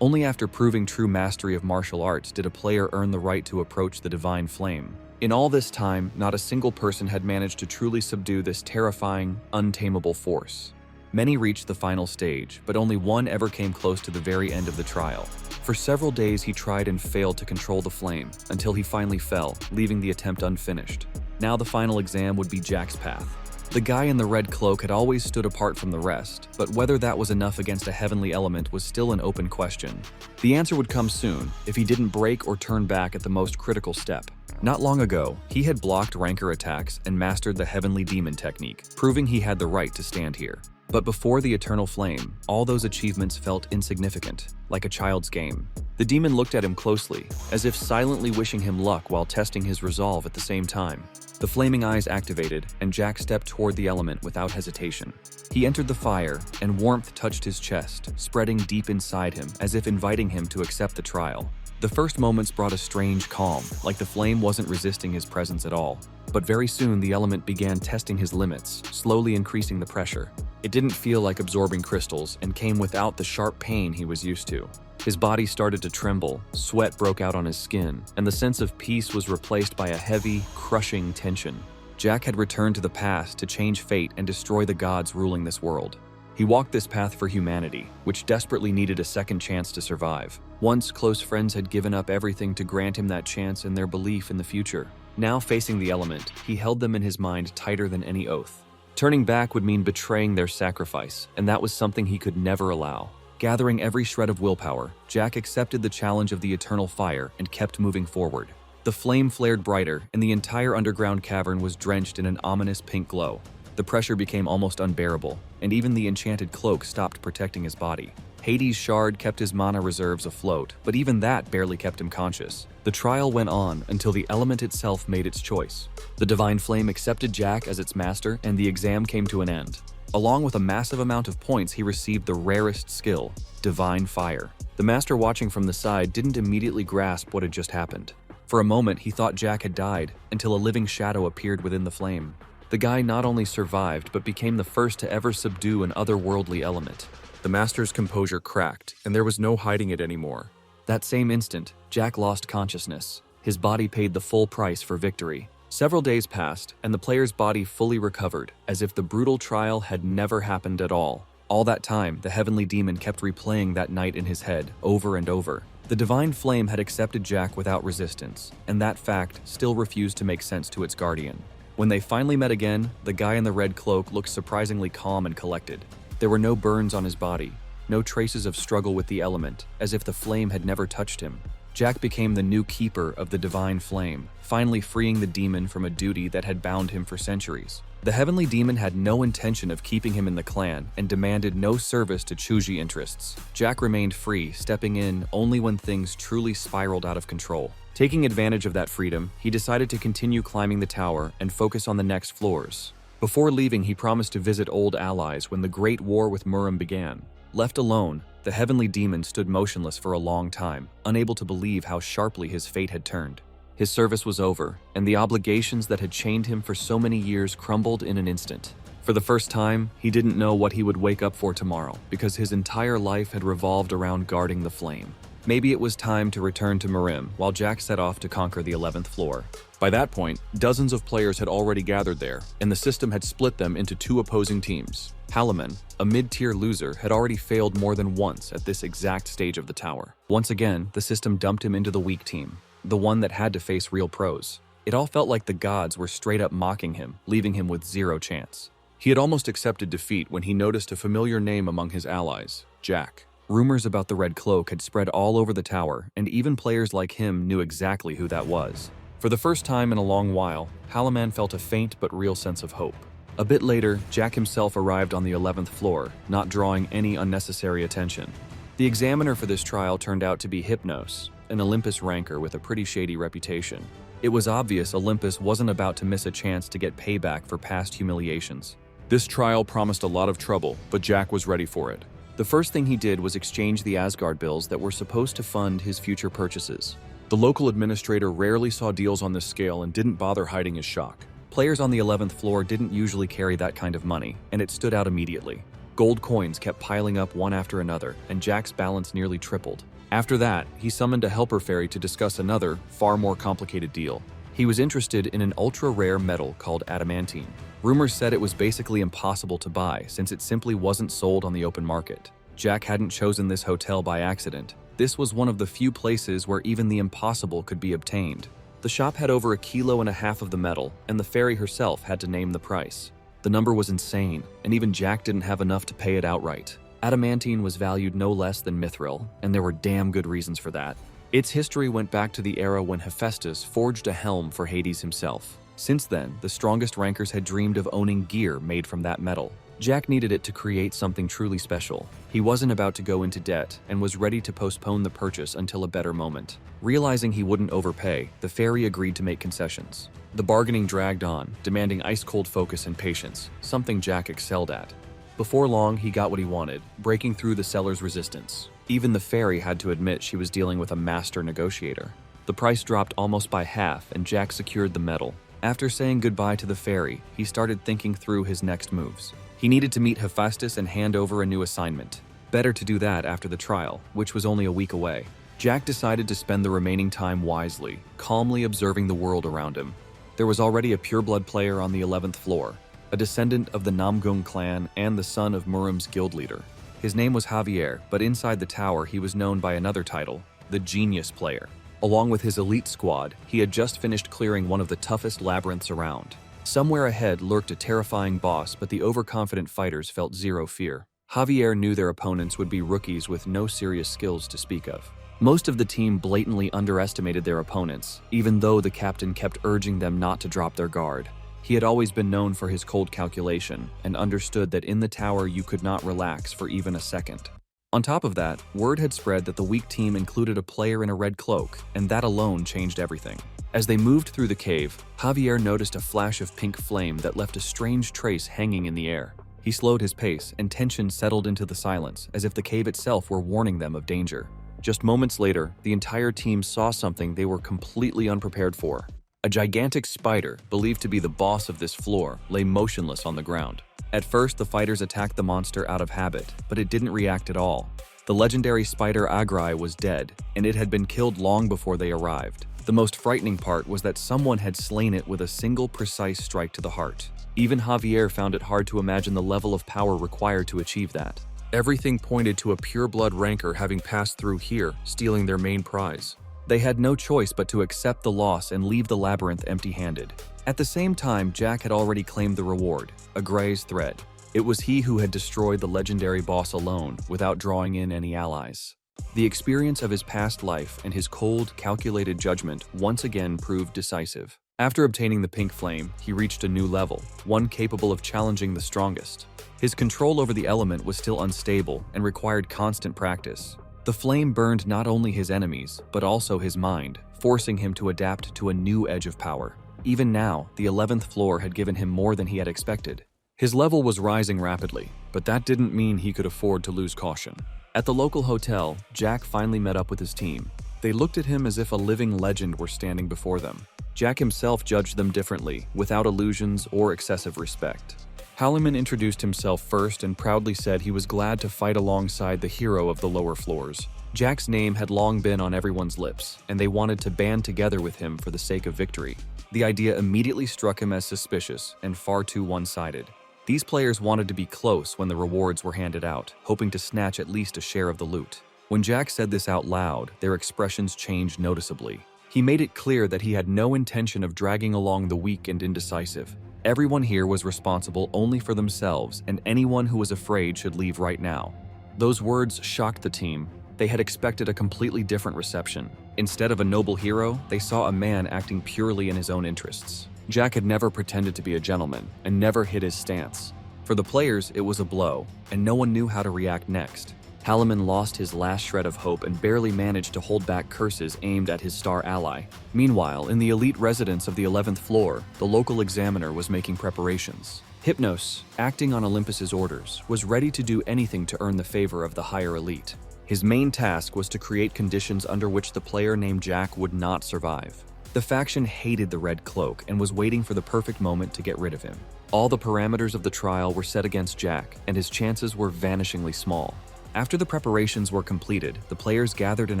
Only after proving true mastery of martial arts did a player earn the right to approach the divine flame. In all this time, not a single person had managed to truly subdue this terrifying, untamable force. Many reached the final stage, but only one ever came close to the very end of the trial. For several days he tried and failed to control the flame, until he finally fell, leaving the attempt unfinished. Now the final exam would be Jack's path. The guy in the red cloak had always stood apart from the rest, but whether that was enough against a heavenly element was still an open question. The answer would come soon, if he didn't break or turn back at the most critical step. Not long ago, he had blocked rancor attacks and mastered the Heavenly Demon technique, proving he had the right to stand here. But before the eternal flame, all those achievements felt insignificant, like a child's game. The demon looked at him closely, as if silently wishing him luck while testing his resolve at the same time. The flaming eyes activated, and Jack stepped toward the element without hesitation. He entered the fire, and warmth touched his chest, spreading deep inside him, as if inviting him to accept the trial. The first moments brought a strange calm, like the flame wasn't resisting his presence at all. But very soon the element began testing his limits, slowly increasing the pressure. It didn't feel like absorbing crystals and came without the sharp pain he was used to. His body started to tremble, sweat broke out on his skin, and the sense of peace was replaced by a heavy, crushing tension. Jack had returned to the past to change fate and destroy the gods ruling this world. He walked this path for humanity, which desperately needed a second chance to survive. Once, close friends had given up everything to grant him that chance in their belief in the future. Now, facing the element, he held them in his mind tighter than any oath. Turning back would mean betraying their sacrifice, and that was something he could never allow. Gathering every shred of willpower, Jack accepted the challenge of the eternal fire and kept moving forward. The flame flared brighter, and the entire underground cavern was drenched in an ominous pink glow. The pressure became almost unbearable, and even the enchanted cloak stopped protecting his body. Hades' shard kept his mana reserves afloat, but even that barely kept him conscious. The trial went on until the element itself made its choice. The divine flame accepted Jack as its master, and the exam came to an end. Along with a massive amount of points, he received the rarest skill, Divine Fire. The master watching from the side didn't immediately grasp what had just happened. For a moment, he thought Jack had died, until a living shadow appeared within the flame. The guy not only survived, but became the first to ever subdue an otherworldly element. The master's composure cracked, and there was no hiding it anymore. That same instant, Jack lost consciousness. His body paid the full price for victory. Several days passed, and the player's body fully recovered, as if the brutal trial had never happened at all. All that time, the heavenly demon kept replaying that night in his head, over and over. The divine flame had accepted Jack without resistance, and that fact still refused to make sense to its guardian. When they finally met again, the guy in the red cloak looked surprisingly calm and collected. There were no burns on his body, no traces of struggle with the element, as if the flame had never touched him. Jack became the new keeper of the divine flame, finally freeing the demon from a duty that had bound him for centuries. The heavenly demon had no intention of keeping him in the clan and demanded no service to Chuji interests. Jack remained free, stepping in only when things truly spiraled out of control. Taking advantage of that freedom, he decided to continue climbing the tower and focus on the next floors. Before leaving, he promised to visit old allies when the Great War with Murim began. Left alone, the heavenly demon stood motionless for a long time, unable to believe how sharply his fate had turned. His service was over, and the obligations that had chained him for so many years crumbled in an instant. For the first time, he didn't know what he would wake up for tomorrow, because his entire life had revolved around guarding the flame. Maybe it was time to return to Murim, while Jack set off to conquer the 11th floor. By that point, dozens of players had already gathered there, and the system had split them into two opposing teams. Halaman, a mid-tier loser, had already failed more than once at this exact stage of the tower. Once again, the system dumped him into the weak team, the one that had to face real pros. It all felt like the gods were straight up mocking him, leaving him with zero chance. He had almost accepted defeat when he noticed a familiar name among his allies, Jack. Rumors about the Red Cloak had spread all over the tower, and even players like him knew exactly who that was. For the first time in a long while, Halaman felt a faint but real sense of hope. A bit later, Jack himself arrived on the 11th floor, not drawing any unnecessary attention. The examiner for this trial turned out to be Hypnos, an Olympus ranker with a pretty shady reputation. It was obvious Olympus wasn't about to miss a chance to get payback for past humiliations. This trial promised a lot of trouble, but Jack was ready for it. The first thing he did was exchange the Asgard bills that were supposed to fund his future purchases. The local administrator rarely saw deals on this scale and didn't bother hiding his shock. Players on the 11th floor didn't usually carry that kind of money, and it stood out immediately. Gold coins kept piling up one after another, and Jack's balance nearly tripled. After that, he summoned a helper fairy to discuss another, far more complicated deal. He was interested in an ultra-rare metal called adamantine. Rumors said it was basically impossible to buy since it simply wasn't sold on the open market. Jack hadn't chosen this hotel by accident. This was one of the few places where even the impossible could be obtained. The shop had over 1.5 kilos of the metal, and the fairy herself had to name the price. The number was insane, and even Jack didn't have enough to pay it outright. Adamantine was valued no less than mithril, and there were damn good reasons for that. Its history went back to the era when Hephaestus forged a helm for Hades himself. Since then, the strongest rankers had dreamed of owning gear made from that metal. Jack needed it to create something truly special. He wasn't about to go into debt and was ready to postpone the purchase until a better moment. Realizing he wouldn't overpay, the fairy agreed to make concessions. The bargaining dragged on, demanding ice-cold focus and patience, something Jack excelled at. Before long, he got what he wanted, breaking through the seller's resistance. Even the fairy had to admit she was dealing with a master negotiator. The price dropped almost by half, and Jack secured the metal. After saying goodbye to the fairy, he started thinking through his next moves. He needed to meet Hephaestus and hand over a new assignment. Better to do that after the trial, which was only a week away. Jack decided to spend the remaining time wisely, calmly observing the world around him. There was already a pureblood player on the 11th floor, a descendant of the Namgung clan and the son of Murum's guild leader. His name was Javier, but inside the tower he was known by another title, the Genius Player. Along with his elite squad, he had just finished clearing one of the toughest labyrinths around. Somewhere ahead lurked a terrifying boss, but the overconfident fighters felt zero fear. Javier knew their opponents would be rookies with no serious skills to speak of. Most of the team blatantly underestimated their opponents, even though the captain kept urging them not to drop their guard. He had always been known for his cold calculation and understood that in the tower you could not relax for even a second. On top of that, word had spread that the weak team included a player in a red cloak, and that alone changed everything. As they moved through the cave, Javier noticed a flash of pink flame that left a strange trace hanging in the air. He slowed his pace, and tension settled into the silence, as if the cave itself were warning them of danger. Just moments later, the entire team saw something they were completely unprepared for. A gigantic spider, believed to be the boss of this floor, lay motionless on the ground. At first, the fighters attacked the monster out of habit, but it didn't react at all. The legendary spider Agrai was dead, and it had been killed long before they arrived. The most frightening part was that someone had slain it with a single precise strike to the heart. Even Javier found it hard to imagine the level of power required to achieve that. Everything pointed to a pureblood ranker having passed through here, stealing their main prize. They had no choice but to accept the loss and leave the labyrinth empty-handed. At the same time, Jack had already claimed the reward, a Gray's thread. It was he who had destroyed the legendary boss alone, without drawing in any allies. The experience of his past life and his cold, calculated judgment once again proved decisive. After obtaining the pink flame, he reached a new level, one capable of challenging the strongest. His control over the element was still unstable and required constant practice. The flame burned not only his enemies, but also his mind, forcing him to adapt to a new edge of power. Even now, the 11th floor had given him more than he had expected. His level was rising rapidly, but that didn't mean he could afford to lose caution. At the local hotel, Jack finally met up with his team. They looked at him as if a living legend were standing before them. Jack himself judged them differently, without illusions or excessive respect. Halliman introduced himself first and proudly said he was glad to fight alongside the hero of the lower floors. Jack's name had long been on everyone's lips, and they wanted to band together with him for the sake of victory. The idea immediately struck him as suspicious and far too one-sided. These players wanted to be close when the rewards were handed out, hoping to snatch at least a share of the loot. When Jack said this out loud, their expressions changed noticeably. He made it clear that he had no intention of dragging along the weak and indecisive. Everyone here was responsible only for themselves, and anyone who was afraid should leave right now. Those words shocked the team. They had expected a completely different reception. Instead of a noble hero, they saw a man acting purely in his own interests. Jack had never pretended to be a gentleman, and never hid his stance. For the players, it was a blow, and no one knew how to react next. Halliman lost his last shred of hope and barely managed to hold back curses aimed at his star ally. Meanwhile, in the elite residence of the 11th floor, the local examiner was making preparations. Hypnos, acting on Olympus's orders, was ready to do anything to earn the favor of the higher elite. His main task was to create conditions under which the player named Jack would not survive. The faction hated the Red Cloak and was waiting for the perfect moment to get rid of him. All the parameters of the trial were set against Jack, and his chances were vanishingly small. After the preparations were completed, the players gathered in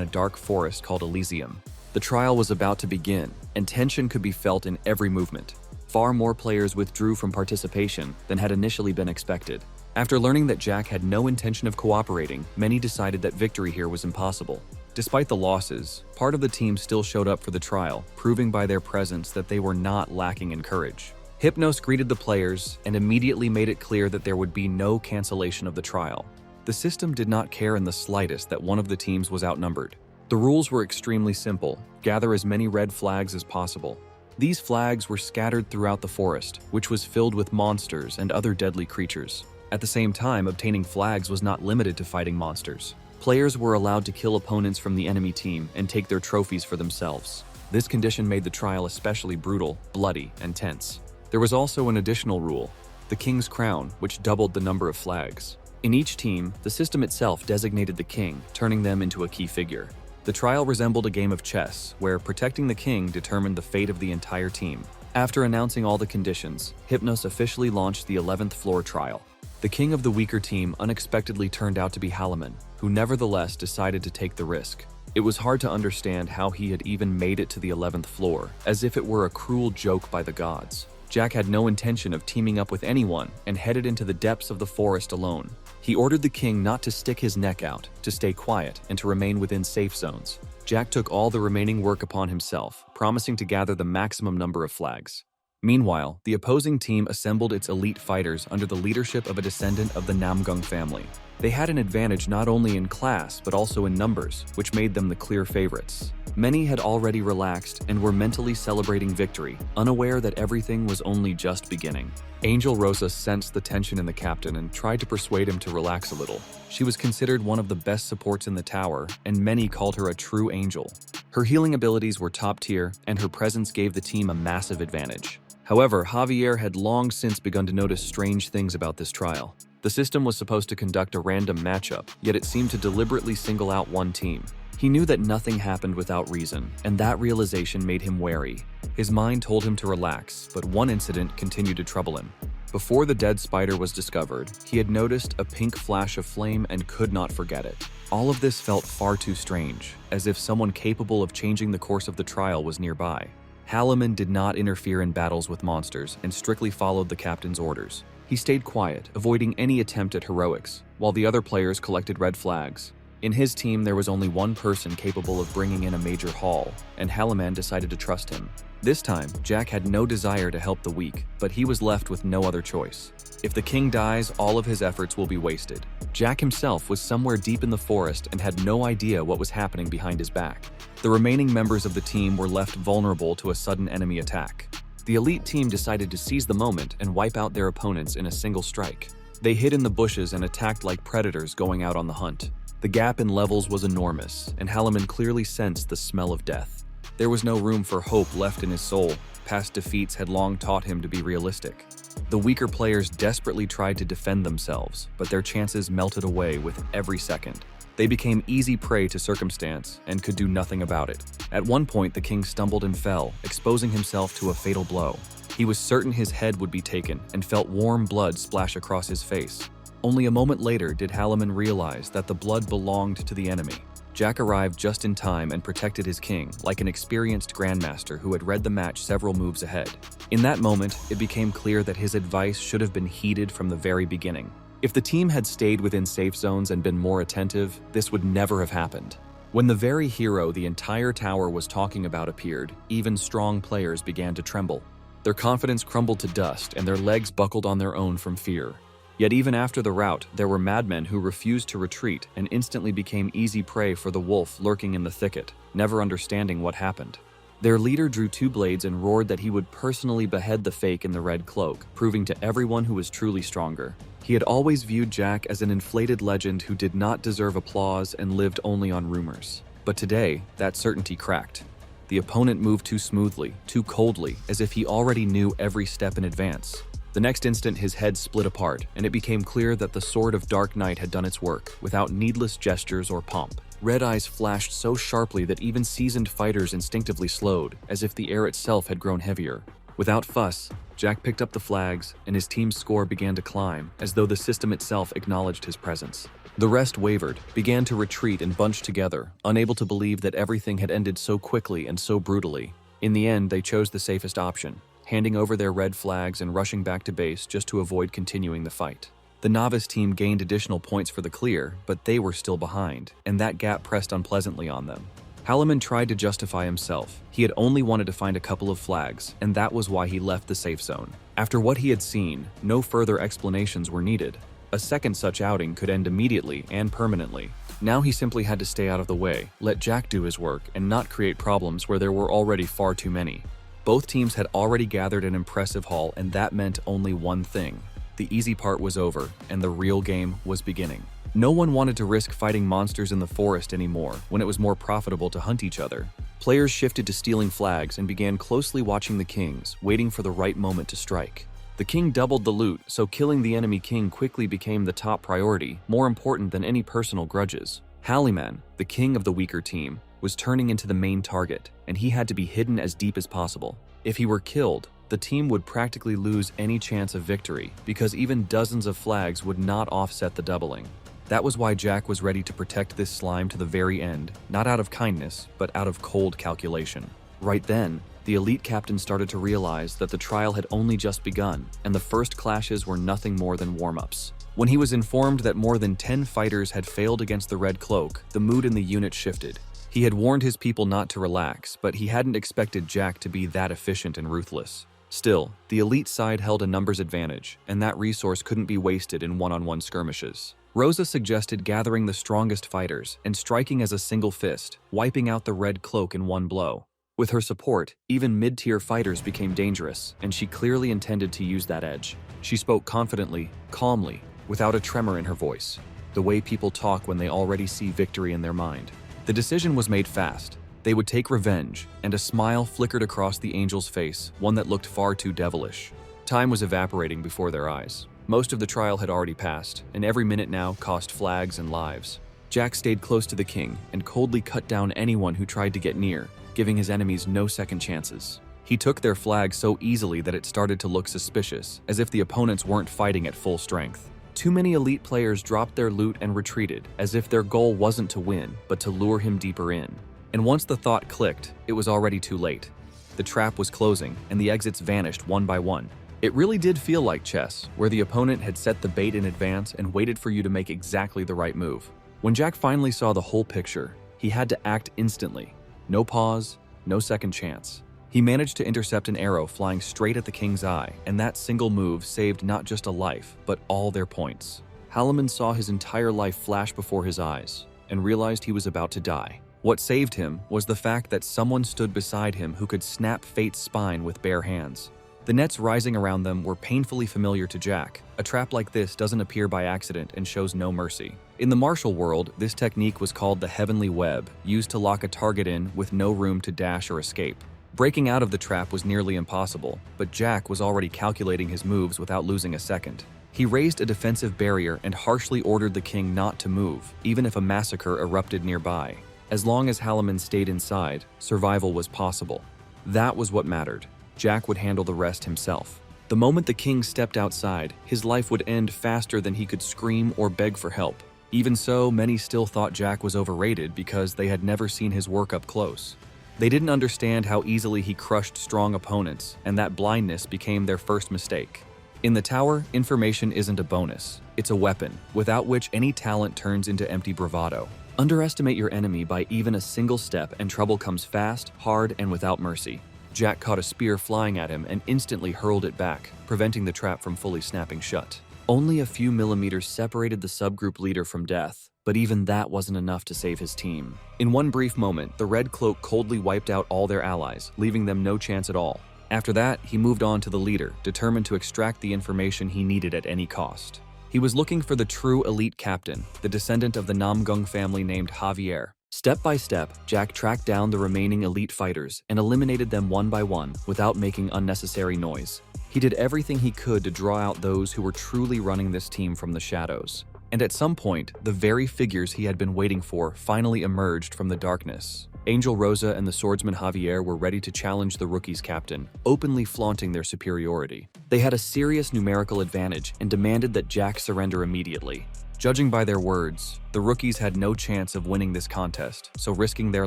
a dark forest called Elysium. The trial was about to begin, and tension could be felt in every movement. Far more players withdrew from participation than had initially been expected. After learning that Jack had no intention of cooperating, many decided that victory here was impossible. Despite the losses, part of the team still showed up for the trial, proving by their presence that they were not lacking in courage. Hypnos greeted the players and immediately made it clear that there would be no cancellation of the trial. The system did not care in the slightest that one of the teams was outnumbered. The rules were extremely simple: gather as many red flags as possible. These flags were scattered throughout the forest, which was filled with monsters and other deadly creatures. At the same time, obtaining flags was not limited to fighting monsters. Players were allowed to kill opponents from the enemy team and take their trophies for themselves. This condition made the trial especially brutal, bloody, and tense. There was also an additional rule: the King's Crown, which doubled the number of flags. In each team, the system itself designated the king, turning them into a key figure. The trial resembled a game of chess, where protecting the king determined the fate of the entire team. After announcing all the conditions, Hypnos officially launched the 11th floor trial. The king of the weaker team unexpectedly turned out to be Halaman, who nevertheless decided to take the risk. It was hard to understand how he had even made it to the 11th floor, as if it were a cruel joke by the gods. Jack had no intention of teaming up with anyone and headed into the depths of the forest alone. He ordered the king not to stick his neck out, to stay quiet, and to remain within safe zones. Jack took all the remaining work upon himself, promising to gather the maximum number of flags. Meanwhile, the opposing team assembled its elite fighters under the leadership of a descendant of the Namgung family. They had an advantage not only in class but also in numbers, which made them the clear favorites. Many had already relaxed and were mentally celebrating victory, unaware that everything was only just beginning. Angel Rosa sensed the tension in the captain and tried to persuade him to relax a little. She was considered one of the best supports in the tower, and many called her a true angel. Her healing abilities were top tier, and her presence gave the team a massive advantage. However, Javier had long since begun to notice strange things about this trial. The system was supposed to conduct a random matchup, yet it seemed to deliberately single out one team. He knew that nothing happened without reason, and that realization made him wary. His mind told him to relax, but one incident continued to trouble him. Before the dead spider was discovered, he had noticed a pink flash of flame and could not forget it. All of this felt far too strange, as if someone capable of changing the course of the trial was nearby. Halaman did not interfere in battles with monsters and strictly followed the captain's orders. He stayed quiet, avoiding any attempt at heroics, while the other players collected red flags. In his team, there was only one person capable of bringing in a major haul, and Halaman decided to trust him. This time, Jack had no desire to help the weak, but he was left with no other choice. If the king dies, all of his efforts will be wasted. Jack himself was somewhere deep in the forest and had no idea what was happening behind his back. The remaining members of the team were left vulnerable to a sudden enemy attack. The elite team decided to seize the moment and wipe out their opponents in a single strike. They hid in the bushes and attacked like predators going out on the hunt. The gap in levels was enormous, and Halaman clearly sensed the smell of death. There was no room for hope left in his soul. Past defeats had long taught him to be realistic. The weaker players desperately tried to defend themselves, but their chances melted away with every second. They became easy prey to circumstance and could do nothing about it. At one point, the king stumbled and fell, exposing himself to a fatal blow. He was certain his head would be taken and felt warm blood splash across his face. Only a moment later did Halaman realize that the blood belonged to the enemy. Jack arrived just in time and protected his king, like an experienced grandmaster who had read the match several moves ahead. In that moment, it became clear that his advice should have been heeded from the very beginning. If the team had stayed within safe zones and been more attentive, this would never have happened. When the very hero the entire tower was talking about appeared, even strong players began to tremble. Their confidence crumbled to dust and their legs buckled on their own from fear. Yet even after the rout, there were madmen who refused to retreat and instantly became easy prey for the wolf lurking in the thicket, never understanding what happened. Their leader drew two blades and roared that he would personally behead the fake in the red cloak, proving to everyone who was truly stronger. He had always viewed Jack as an inflated legend who did not deserve applause and lived only on rumors. But today, that certainty cracked. The opponent moved too smoothly, too coldly, as if he already knew every step in advance. The next instant, his head split apart, and it became clear that the sword of Dark Knight had done its work, without needless gestures or pomp. Red eyes flashed so sharply that even seasoned fighters instinctively slowed, as if the air itself had grown heavier. Without fuss, Jack picked up the flags, and his team's score began to climb, as though the system itself acknowledged his presence. The rest wavered, began to retreat and bunch together, unable to believe that everything had ended so quickly and so brutally. In the end, they chose the safest option, handing over their red flags and rushing back to base just to avoid continuing the fight. The novice team gained additional points for the clear, but they were still behind, and that gap pressed unpleasantly on them. Halaman tried to justify himself. He had only wanted to find a couple of flags, and that was why he left the safe zone. After what he had seen, no further explanations were needed. A second such outing could end immediately and permanently. Now he simply had to stay out of the way, let Jack do his work, and not create problems where there were already far too many. Both teams had already gathered an impressive haul, and that meant only one thing. The easy part was over, and the real game was beginning. No one wanted to risk fighting monsters in the forest anymore when it was more profitable to hunt each other. Players shifted to stealing flags and began closely watching the kings, waiting for the right moment to strike. The king doubled the loot, so killing the enemy king quickly became the top priority, more important than any personal grudges. Halaman, the king of the weaker team, was turning into the main target, and he had to be hidden as deep as possible. If he were killed, the team would practically lose any chance of victory because even dozens of flags would not offset the doubling. That was why Jack was ready to protect this slime to the very end, not out of kindness, but out of cold calculation. Right then, the elite captain started to realize that the trial had only just begun, and the first clashes were nothing more than warm-ups. When he was informed that more than 10 fighters had failed against the Red Cloak, the mood in the unit shifted. He had warned his people not to relax, but he hadn't expected Jack to be that efficient and ruthless. Still, the elite side held a numbers advantage, and that resource couldn't be wasted in one-on-one skirmishes. Rosa suggested gathering the strongest fighters and striking as a single fist, wiping out the Red Cloak in one blow. With her support, even mid-tier fighters became dangerous, and she clearly intended to use that edge. She spoke confidently, calmly, without a tremor in her voice, the way people talk when they already see victory in their mind. The decision was made fast. They would take revenge, and a smile flickered across the angel's face, one that looked far too devilish. Time was evaporating before their eyes. Most of the trial had already passed, and every minute now cost flags and lives. Jack stayed close to the king and coldly cut down anyone who tried to get near, giving his enemies no second chances. He took their flag so easily that it started to look suspicious, as if the opponents weren't fighting at full strength. Too many elite players dropped their loot and retreated, as if their goal wasn't to win, but to lure him deeper in. And once the thought clicked, it was already too late. The trap was closing, and the exits vanished one by one. It really did feel like chess, where the opponent had set the bait in advance and waited for you to make exactly the right move. When Jack finally saw the whole picture, he had to act instantly. No pause, no second chance. He managed to intercept an arrow flying straight at the king's eye, and that single move saved not just a life, but all their points. Halaman saw his entire life flash before his eyes, and realized he was about to die. What saved him was the fact that someone stood beside him who could snap fate's spine with bare hands. The nets rising around them were painfully familiar to Jack. A trap like this doesn't appear by accident and shows no mercy. In the martial world, this technique was called the heavenly web, used to lock a target in with no room to dash or escape. Breaking out of the trap was nearly impossible, but Jack was already calculating his moves without losing a second. He raised a defensive barrier and harshly ordered the king not to move, even if a massacre erupted nearby. As long as Halaman stayed inside, survival was possible. That was what mattered. Jack would handle the rest himself. The moment the king stepped outside, his life would end faster than he could scream or beg for help. Even so, many still thought Jack was overrated because they had never seen his work up close. They didn't understand how easily he crushed strong opponents, and that blindness became their first mistake. In the tower, information isn't a bonus. It's a weapon, without which any talent turns into empty bravado. Underestimate your enemy by even a single step and trouble comes fast, hard, and without mercy. Jack caught a spear flying at him and instantly hurled it back, preventing the trap from fully snapping shut. Only a few millimeters separated the subgroup leader from death, but even that wasn't enough to save his team. In one brief moment, the Red Cloak coldly wiped out all their allies, leaving them no chance at all. After that, he moved on to the leader, determined to extract the information he needed at any cost. He was looking for the true elite captain, the descendant of the Namgung family named Javier. Step by step, Jack tracked down the remaining elite fighters and eliminated them one by one without making unnecessary noise. He did everything he could to draw out those who were truly running this team from the shadows. And at some point, the very figures he had been waiting for finally emerged from the darkness. Angel Rosa and the swordsman Javier were ready to challenge the rookie's captain, openly flaunting their superiority. They had a serious numerical advantage and demanded that Jack surrender immediately. Judging by their words, the rookies had no chance of winning this contest, so risking their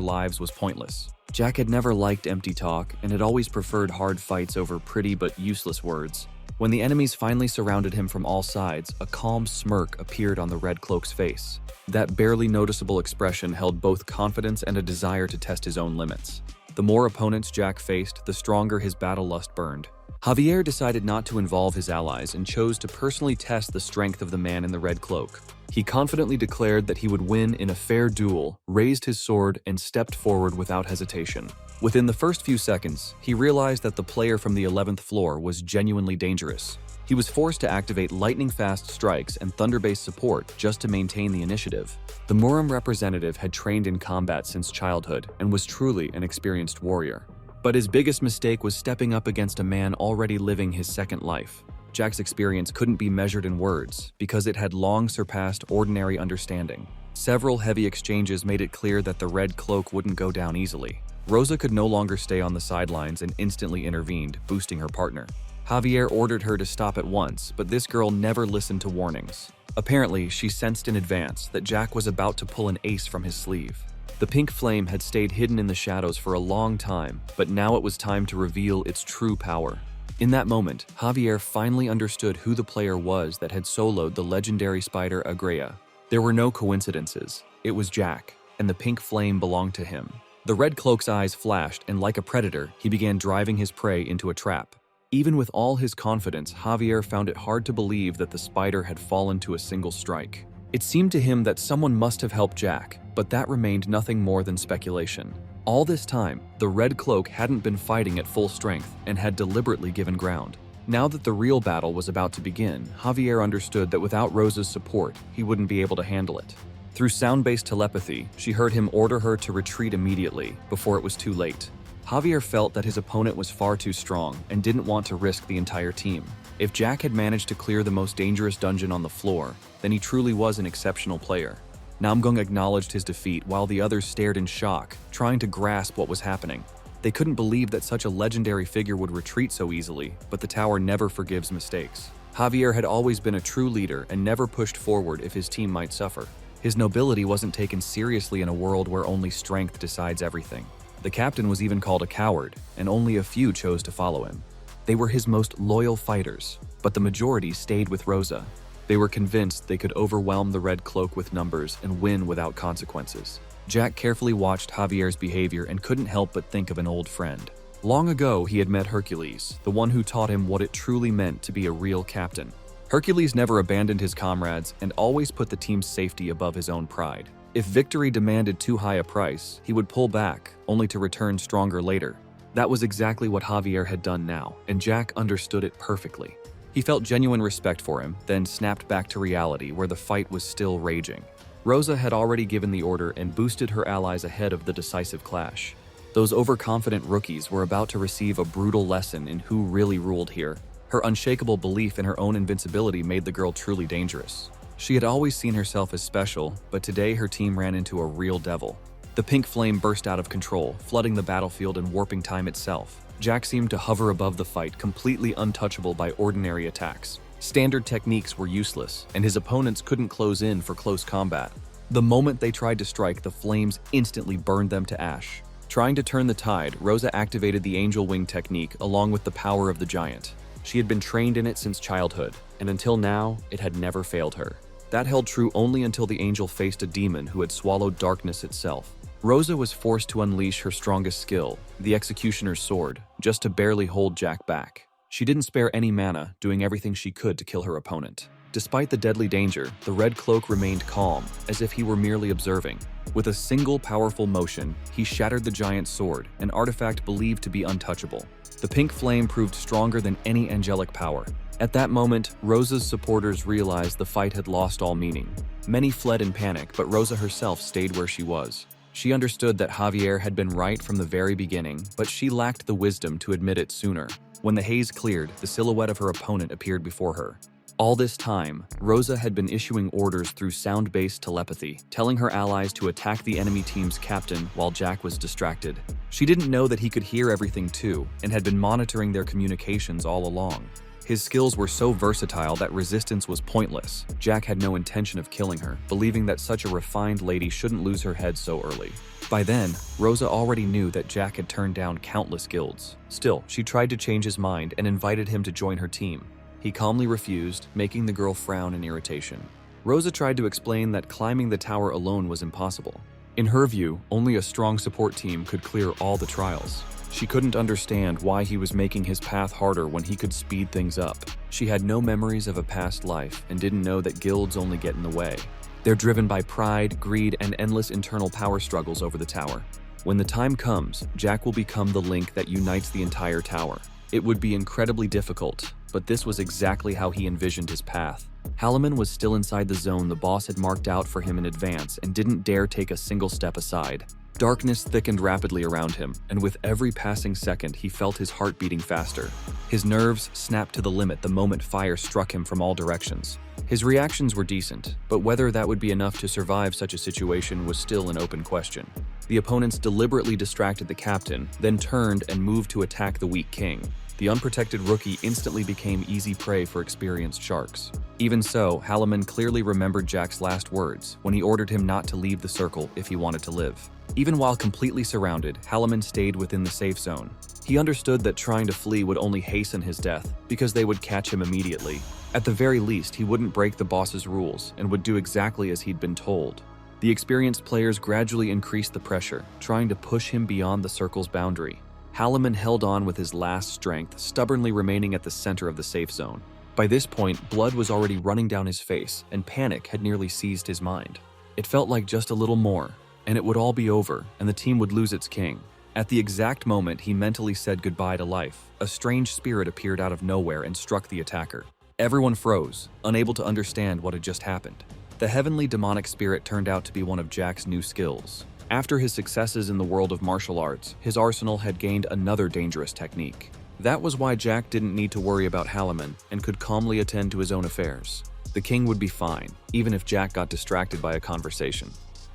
lives was pointless. Jack had never liked empty talk and had always preferred hard fights over pretty but useless words. When the enemies finally surrounded him from all sides, a calm smirk appeared on the Red Cloak's face. That barely noticeable expression held both confidence and a desire to test his own limits. The more opponents Jack faced, the stronger his battle lust burned. Javier decided not to involve his allies and chose to personally test the strength of the man in the Red Cloak. He confidently declared that he would win in a fair duel, raised his sword, and stepped forward without hesitation. Within the first few seconds, he realized that the player from the 11th floor was genuinely dangerous. He was forced to activate lightning-fast strikes and thunder-based support just to maintain the initiative. The Murim representative had trained in combat since childhood and was truly an experienced warrior. But his biggest mistake was stepping up against a man already living his second life. Jack's experience couldn't be measured in words because it had long surpassed ordinary understanding. Several heavy exchanges made it clear that the Red Cloak wouldn't go down easily. Rosa could no longer stay on the sidelines and instantly intervened, boosting her partner. Javier ordered her to stop at once, but this girl never listened to warnings. Apparently, she sensed in advance that Jack was about to pull an ace from his sleeve. The pink flame had stayed hidden in the shadows for a long time, but now it was time to reveal its true power. In that moment, Javier finally understood who the player was that had soloed the legendary spider Agrea. There were no coincidences. It was Jack, and the pink flame belonged to him. The red cloak's eyes flashed, and like a predator, he began driving his prey into a trap. Even with all his confidence, Javier found it hard to believe that the spider had fallen to a single strike. It seemed to him that someone must have helped Jack, but that remained nothing more than speculation. All this time, the red cloak hadn't been fighting at full strength and had deliberately given ground. Now that the real battle was about to begin, Javier understood that without Rosa's support, he wouldn't be able to handle it. Through sound-based telepathy, she heard him order her to retreat immediately, before it was too late. Javier felt that his opponent was far too strong and didn't want to risk the entire team. If Jack had managed to clear the most dangerous dungeon on the floor, then he truly was an exceptional player. Namgung acknowledged his defeat while the others stared in shock, trying to grasp what was happening. They couldn't believe that such a legendary figure would retreat so easily, but the tower never forgives mistakes. Javier had always been a true leader and never pushed forward if his team might suffer. His nobility wasn't taken seriously in a world where only strength decides everything. The captain was even called a coward, and only a few chose to follow him. They were his most loyal fighters, but the majority stayed with Rosa. They were convinced they could overwhelm the red cloak with numbers and win without consequences. Jack carefully watched Javier's behavior and couldn't help but think of an old friend. Long ago, he had met Hercules, the one who taught him what it truly meant to be a real captain. Hercules never abandoned his comrades and always put the team's safety above his own pride. If victory demanded too high a price, he would pull back, only to return stronger later. That was exactly what Javier had done now, and Jack understood it perfectly. He felt genuine respect for him, then snapped back to reality where the fight was still raging. Rosa had already given the order and boosted her allies ahead of the decisive clash. Those overconfident rookies were about to receive a brutal lesson in who really ruled here. Her unshakable belief in her own invincibility made the girl truly dangerous. She had always seen herself as special, but today her team ran into a real devil. The pink flame burst out of control, flooding the battlefield and warping time itself. Jack seemed to hover above the fight, completely untouchable by ordinary attacks. Standard techniques were useless, and his opponents couldn't close in for close combat. The moment they tried to strike, the flames instantly burned them to ash. Trying to turn the tide, Rosa activated the angel wing technique along with the power of the giant. She had been trained in it since childhood, and until now, it had never failed her. That held true only until the angel faced a demon who had swallowed darkness itself. Rosa was forced to unleash her strongest skill, the executioner's sword, just to barely hold Jack back. She didn't spare any mana, doing everything she could to kill her opponent. Despite the deadly danger, the red cloak remained calm, as if he were merely observing. With a single powerful motion, he shattered the giant's sword, an artifact believed to be untouchable. The pink flame proved stronger than any angelic power. At that moment, Rosa's supporters realized the fight had lost all meaning. Many fled in panic, but Rosa herself stayed where she was. She understood that Javier had been right from the very beginning, but she lacked the wisdom to admit it sooner. When the haze cleared, the silhouette of her opponent appeared before her. All this time, Rosa had been issuing orders through sound-based telepathy, telling her allies to attack the enemy team's captain while Jack was distracted. She didn't know that he could hear everything too, and had been monitoring their communications all along. His skills were so versatile that resistance was pointless. Jack had no intention of killing her, believing that such a refined lady shouldn't lose her head so early. By then, Rosa already knew that Jack had turned down countless guilds. Still, she tried to change his mind and invited him to join her team. He calmly refused, making the girl frown in irritation. Rosa tried to explain that climbing the tower alone was impossible. In her view, only a strong support team could clear all the trials. She couldn't understand why he was making his path harder when he could speed things up. She had no memories of a past life and didn't know that guilds only get in the way. They're driven by pride, greed, and endless internal power struggles over the tower. When the time comes, Jack will become the link that unites the entire tower. It would be incredibly difficult, but this was exactly how he envisioned his path. Halliman was still inside the zone the boss had marked out for him in advance and didn't dare take a single step aside. Darkness thickened rapidly around him, and with every passing second, he felt his heart beating faster. His nerves snapped to the limit the moment fire struck him from all directions. His reactions were decent, but whether that would be enough to survive such a situation was still an open question. The opponents deliberately distracted the captain, then turned and moved to attack the weak king. The unprotected rookie instantly became easy prey for experienced sharks. Even so, Halliman clearly remembered Jack's last words when he ordered him not to leave the circle if he wanted to live. Even while completely surrounded, Halliman stayed within the safe zone. He understood that trying to flee would only hasten his death because they would catch him immediately. At the very least, he wouldn't break the boss's rules and would do exactly as he'd been told. The experienced players gradually increased the pressure, trying to push him beyond the circle's boundary. Halliman held on with his last strength, stubbornly remaining at the center of the safe zone. By this point, blood was already running down his face, and panic had nearly seized his mind. It felt like just a little more, and it would all be over, and the team would lose its king. At the exact moment he mentally said goodbye to life, a strange spirit appeared out of nowhere and struck the attacker. Everyone froze, unable to understand what had just happened. The heavenly demonic spirit turned out to be one of Jack's new skills. After his successes in the world of martial arts, his arsenal had gained another dangerous technique. That was why Jack didn't need to worry about Halliman and could calmly attend to his own affairs. The king would be fine, even if Jack got distracted by a conversation.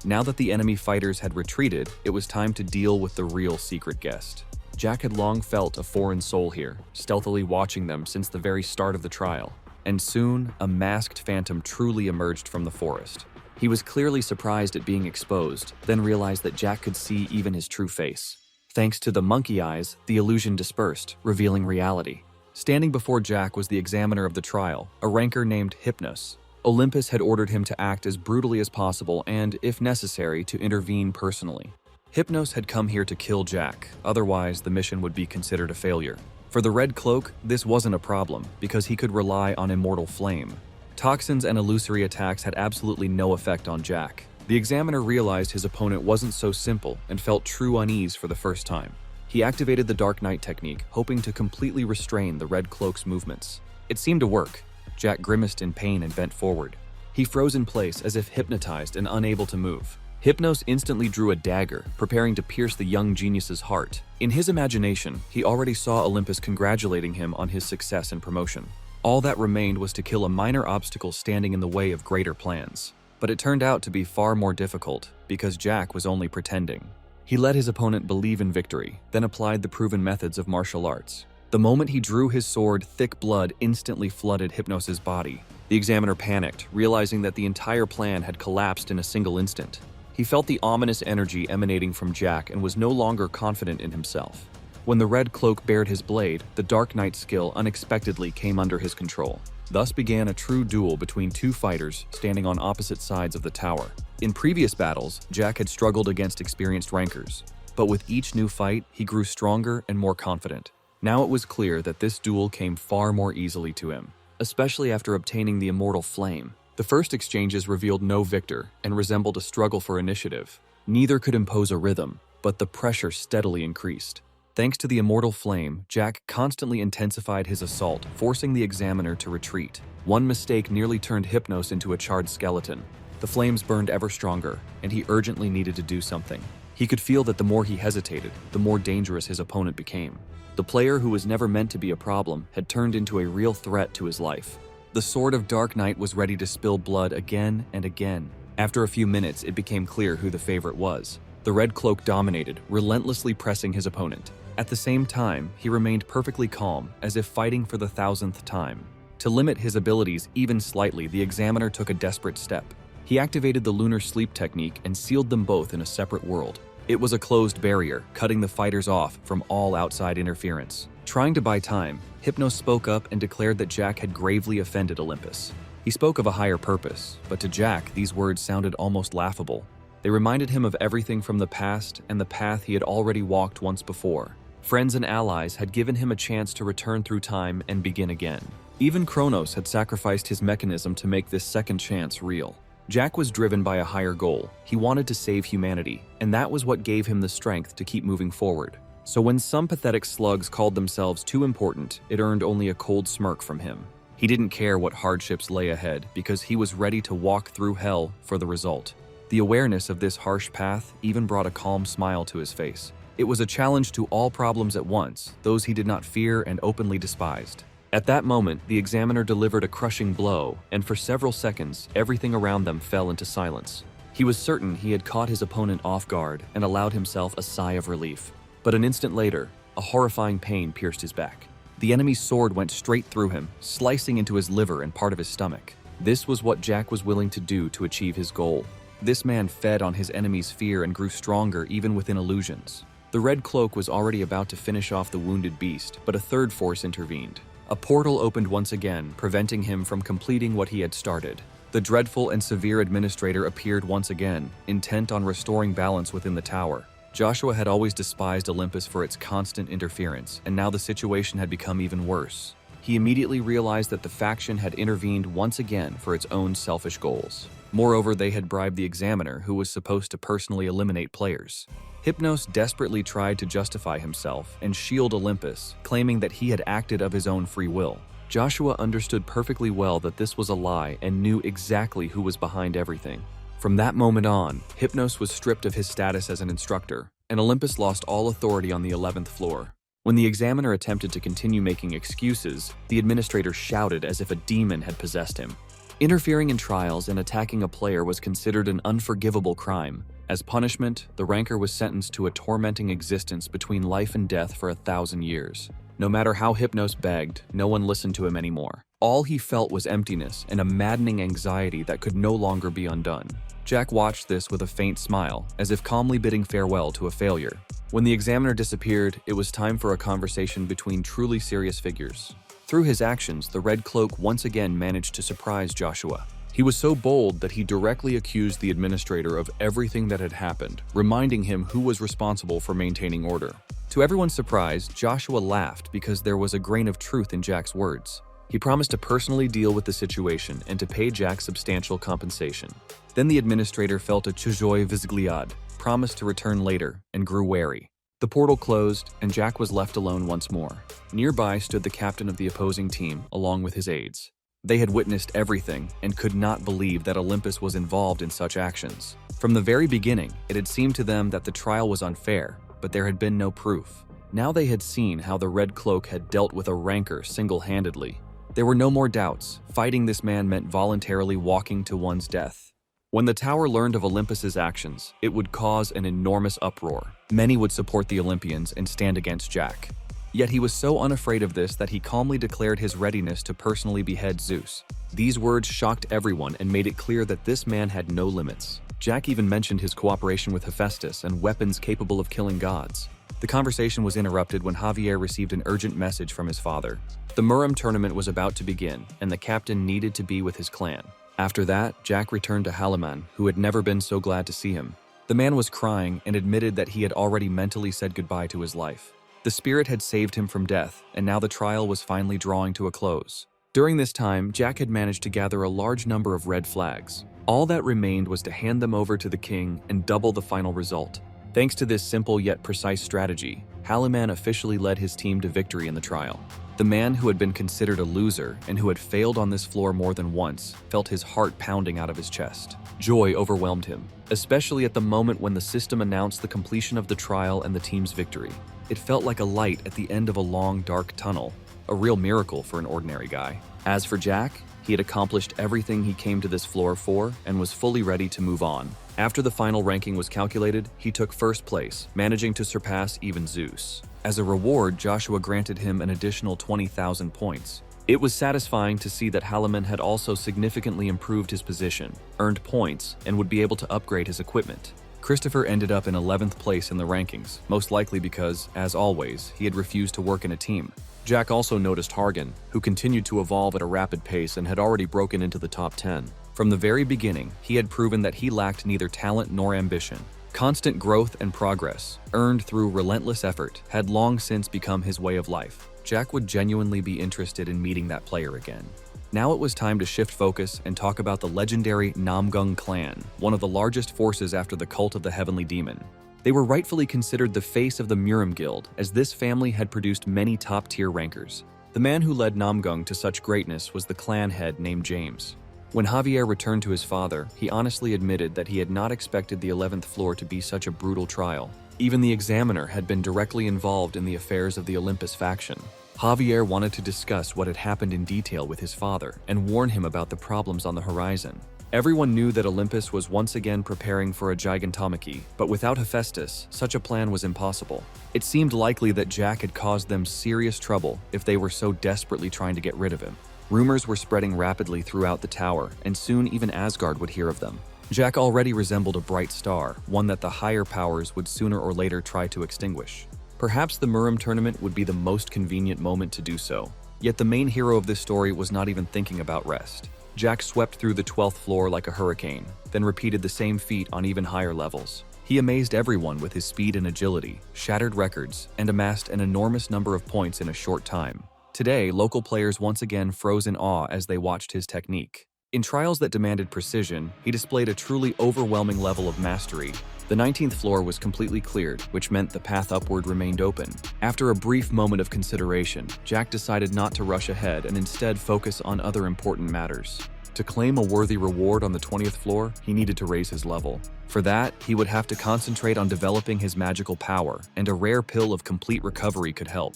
Now that the enemy fighters had retreated, it was time to deal with the real secret guest. Jack had long felt a foreign soul here, stealthily watching them since the very start of the trial. And soon, a masked phantom truly emerged from the forest. He was clearly surprised at being exposed, then realized that Jack could see even his true face. Thanks to the monkey eyes, the illusion dispersed, revealing reality. Standing before Jack was the examiner of the trial, a ranker named Hypnos. Olympus had ordered him to act as brutally as possible and, if necessary, to intervene personally. Hypnos had come here to kill Jack, otherwise the mission would be considered a failure. For the Red Cloak, this wasn't a problem, because he could rely on Immortal Flame. Toxins and illusory attacks had absolutely no effect on Jack. The examiner realized his opponent wasn't so simple and felt true unease for the first time. He activated the Dark Knight technique, hoping to completely restrain the Red Cloak's movements. It seemed to work. Jack grimaced in pain and bent forward. He froze in place as if hypnotized and unable to move. Hypnos instantly drew a dagger, preparing to pierce the young genius's heart. In his imagination, he already saw Olympus congratulating him on his success and promotion. All that remained was to kill a minor obstacle standing in the way of greater plans. But it turned out to be far more difficult, because Jack was only pretending. He let his opponent believe in victory, then applied the proven methods of martial arts. The moment he drew his sword, thick blood instantly flooded Hypnos' body. The examiner panicked, realizing that the entire plan had collapsed in a single instant. He felt the ominous energy emanating from Jack and was no longer confident in himself. When the Red Cloak bared his blade, the Dark Knight skill unexpectedly came under his control. Thus began a true duel between two fighters standing on opposite sides of the tower. In previous battles, Jack had struggled against experienced rankers, but with each new fight, he grew stronger and more confident. Now it was clear that this duel came far more easily to him, especially after obtaining the Immortal Flame. The first exchanges revealed no victor and resembled a struggle for initiative. Neither could impose a rhythm, but the pressure steadily increased. Thanks to the Immortal Flame, Jack constantly intensified his assault, forcing the examiner to retreat. One mistake nearly turned Hypnos into a charred skeleton. The flames burned ever stronger, and he urgently needed to do something. He could feel that the more he hesitated, the more dangerous his opponent became. The player who was never meant to be a problem had turned into a real threat to his life. The sword of Dark Knight was ready to spill blood again and again. After a few minutes, it became clear who the favorite was. The Red Cloak dominated, relentlessly pressing his opponent. At the same time, he remained perfectly calm, as if fighting for the 1000th time. To limit his abilities even slightly, the examiner took a desperate step. He activated the lunar sleep technique and sealed them both in a separate world. It was a closed barrier, cutting the fighters off from all outside interference. Trying to buy time, Hypnos spoke up and declared that Jack had gravely offended Olympus. He spoke of a higher purpose, but to Jack, these words sounded almost laughable. They reminded him of everything from the past and the path he had already walked once before. Friends and allies had given him a chance to return through time and begin again. Even Kronos had sacrificed his mechanism to make this second chance real. Jack was driven by a higher goal. He wanted to save humanity, and that was what gave him the strength to keep moving forward. So when some pathetic slugs called themselves too important, it earned only a cold smirk from him. He didn't care what hardships lay ahead because he was ready to walk through hell for the result. The awareness of this harsh path even brought a calm smile to his face. It was a challenge to all problems at once, those he did not fear and openly despised. At that moment, the examiner delivered a crushing blow, and for several seconds, everything around them fell into silence. He was certain he had caught his opponent off guard and allowed himself a sigh of relief. But an instant later, a horrifying pain pierced his back. The enemy's sword went straight through him, slicing into his liver and part of his stomach. This was what Jack was willing to do to achieve his goal. This man fed on his enemy's fear and grew stronger even within illusions. The Red Cloak was already about to finish off the wounded beast, but a third force intervened. A portal opened once again, preventing him from completing what he had started. The dreadful and severe administrator appeared once again, intent on restoring balance within the tower. Joshua had always despised Olympus for its constant interference, and now the situation had become even worse. He immediately realized that the faction had intervened once again for its own selfish goals. Moreover, they had bribed the examiner, who was supposed to personally eliminate players. Hypnos desperately tried to justify himself and shield Olympus, claiming that he had acted of his own free will. Joshua understood perfectly well that this was a lie and knew exactly who was behind everything. From that moment on, Hypnos was stripped of his status as an instructor, and Olympus lost all authority on the 11th floor. When the examiner attempted to continue making excuses, the administrator shouted as if a demon had possessed him. Interfering in trials and attacking a player was considered an unforgivable crime. As punishment, the ranker was sentenced to a tormenting existence between life and death for 1,000 years. No matter how Hypnos begged, no one listened to him anymore. All he felt was emptiness and a maddening anxiety that could no longer be undone. Jack watched this with a faint smile, as if calmly bidding farewell to a failure. When the examiner disappeared, it was time for a conversation between truly serious figures. Through his actions, the Red Cloak once again managed to surprise Joshua. He was so bold that he directly accused the administrator of everything that had happened, reminding him who was responsible for maintaining order. To everyone's surprise, Joshua laughed because there was a grain of truth in Jack's words. He promised to personally deal with the situation and to pay Jack substantial compensation. Then the administrator felt a chojoy vizgliad, promised to return later, and grew wary. The portal closed, and Jack was left alone once more. Nearby stood the captain of the opposing team, along with his aides. They had witnessed everything and could not believe that Olympus was involved in such actions. From the very beginning, it had seemed to them that the trial was unfair, but there had been no proof. Now they had seen how the Red Cloak had dealt with a ranker single-handedly. There were no more doubts. Fighting this man meant voluntarily walking to one's death. When the tower learned of Olympus's actions, it would cause an enormous uproar. Many would support the Olympians and stand against Jack. Yet he was so unafraid of this that he calmly declared his readiness to personally behead Zeus. These words shocked everyone and made it clear that this man had no limits. Jack even mentioned his cooperation with Hephaestus and weapons capable of killing gods. The conversation was interrupted when Javier received an urgent message from his father. The Muram tournament was about to begin, and the captain needed to be with his clan. After that, Jack returned to Halaman, who had never been so glad to see him. The man was crying and admitted that he had already mentally said goodbye to his life. The spirit had saved him from death, and now the trial was finally drawing to a close. During this time, Jack had managed to gather a large number of red flags. All that remained was to hand them over to the king and double the final result. Thanks to this simple yet precise strategy, Halaman officially led his team to victory in the trial. The man who had been considered a loser and who had failed on this floor more than once felt his heart pounding out of his chest. Joy overwhelmed him, especially at the moment when the system announced the completion of the trial and the team's victory. It felt like a light at the end of a long, dark tunnel, a real miracle for an ordinary guy. As for Jack, he had accomplished everything he came to this floor for and was fully ready to move on. After the final ranking was calculated, he took first place, managing to surpass even Zeus. As a reward, Joshua granted him an additional 20,000 points. It was satisfying to see that Halaman had also significantly improved his position, earned points, and would be able to upgrade his equipment. Christopher ended up in 11th place in the rankings, most likely because, as always, he had refused to work in a team. Jack also noticed Hargan, who continued to evolve at a rapid pace and had already broken into the top 10. From the very beginning, he had proven that he lacked neither talent nor ambition. Constant growth and progress, earned through relentless effort, had long since become his way of life. Jack would genuinely be interested in meeting that player again. Now it was time to shift focus and talk about the legendary Namgung clan, one of the largest forces after the cult of the Heavenly Demon. They were rightfully considered the face of the Muram Guild, as this family had produced many top-tier rankers. The man who led Namgung to such greatness was the clan head named James. When Javier returned to his father, he honestly admitted that he had not expected the 11th floor to be such a brutal trial. Even the examiner had been directly involved in the affairs of the Olympus faction. Javier wanted to discuss what had happened in detail with his father and warn him about the problems on the horizon. Everyone knew that Olympus was once again preparing for a gigantomachy, but without Hephaestus, such a plan was impossible. It seemed likely that Jack had caused them serious trouble if they were so desperately trying to get rid of him. Rumors were spreading rapidly throughout the tower, and soon even Asgard would hear of them. Jack already resembled a bright star, one that the higher powers would sooner or later try to extinguish. Perhaps the Murim tournament would be the most convenient moment to do so. Yet the main hero of this story was not even thinking about rest. Jack swept through the 12th floor like a hurricane, then repeated the same feat on even higher levels. He amazed everyone with his speed and agility, shattered records, and amassed an enormous number of points in a short time. Today, local players once again froze in awe as they watched his technique. In trials that demanded precision, he displayed a truly overwhelming level of mastery. The 19th floor was completely cleared, which meant the path upward remained open. After a brief moment of consideration, Jack decided not to rush ahead and instead focus on other important matters. To claim a worthy reward on the 20th floor, he needed to raise his level. For that, he would have to concentrate on developing his magical power, and a rare pill of complete recovery could help.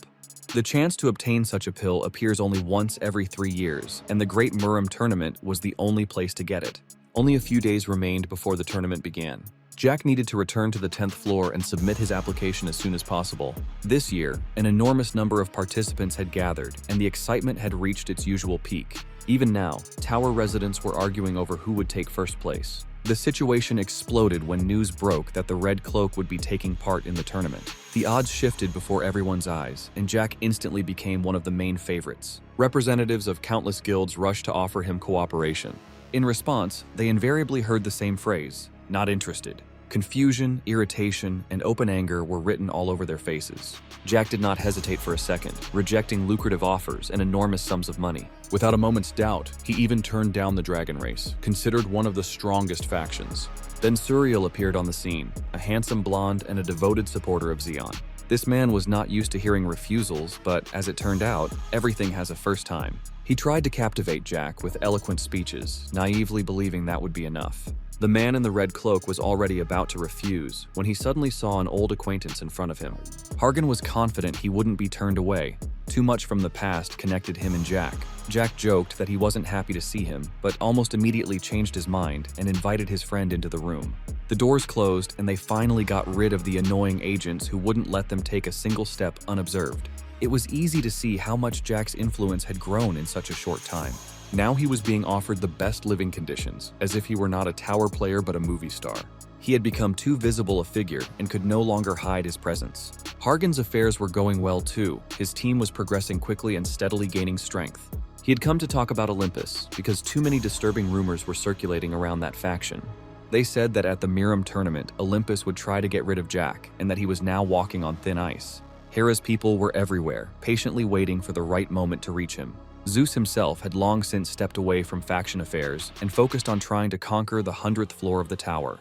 The chance to obtain such a pill appears only once every 3 years, and the Great Murim Tournament was the only place to get it. Only a few days remained before the tournament began. Jack needed to return to the 10th floor and submit his application as soon as possible. This year, an enormous number of participants had gathered, and the excitement had reached its usual peak. Even now, tower residents were arguing over who would take first place. The situation exploded when news broke that the Red Cloak would be taking part in the tournament. The odds shifted before everyone's eyes, and Jack instantly became one of the main favorites. Representatives of countless guilds rushed to offer him cooperation. In response, they invariably heard the same phrase: not interested. Confusion, irritation, and open anger were written all over their faces. Jack did not hesitate for a second, rejecting lucrative offers and enormous sums of money. Without a moment's doubt, he even turned down the Dragon Race, considered one of the strongest factions. Then Suriel appeared on the scene, a handsome blonde and a devoted supporter of Xeon. This man was not used to hearing refusals, but as it turned out, everything has a first time. He tried to captivate Jack with eloquent speeches, naively believing that would be enough. The man in the red cloak was already about to refuse when he suddenly saw an old acquaintance in front of him. Hargan was confident he wouldn't be turned away. Too much from the past connected him and Jack. Jack joked that he wasn't happy to see him, but almost immediately changed his mind and invited his friend into the room. The doors closed and they finally got rid of the annoying agents who wouldn't let them take a single step unobserved. It was easy to see how much Jack's influence had grown in such a short time. Now he was being offered the best living conditions, as if he were not a tower player but a movie star. He had become too visible a figure and could no longer hide his presence. Hargan's affairs were going well too. His team was progressing quickly and steadily gaining strength. He had come to talk about Olympus because too many disturbing rumors were circulating around that faction. They said that at the Murim tournament, Olympus would try to get rid of Jack and that he was now walking on thin ice. Hera's people were everywhere, patiently waiting for the right moment to reach him. Zeus himself had long since stepped away from faction affairs and focused on trying to conquer the 100th floor of the tower.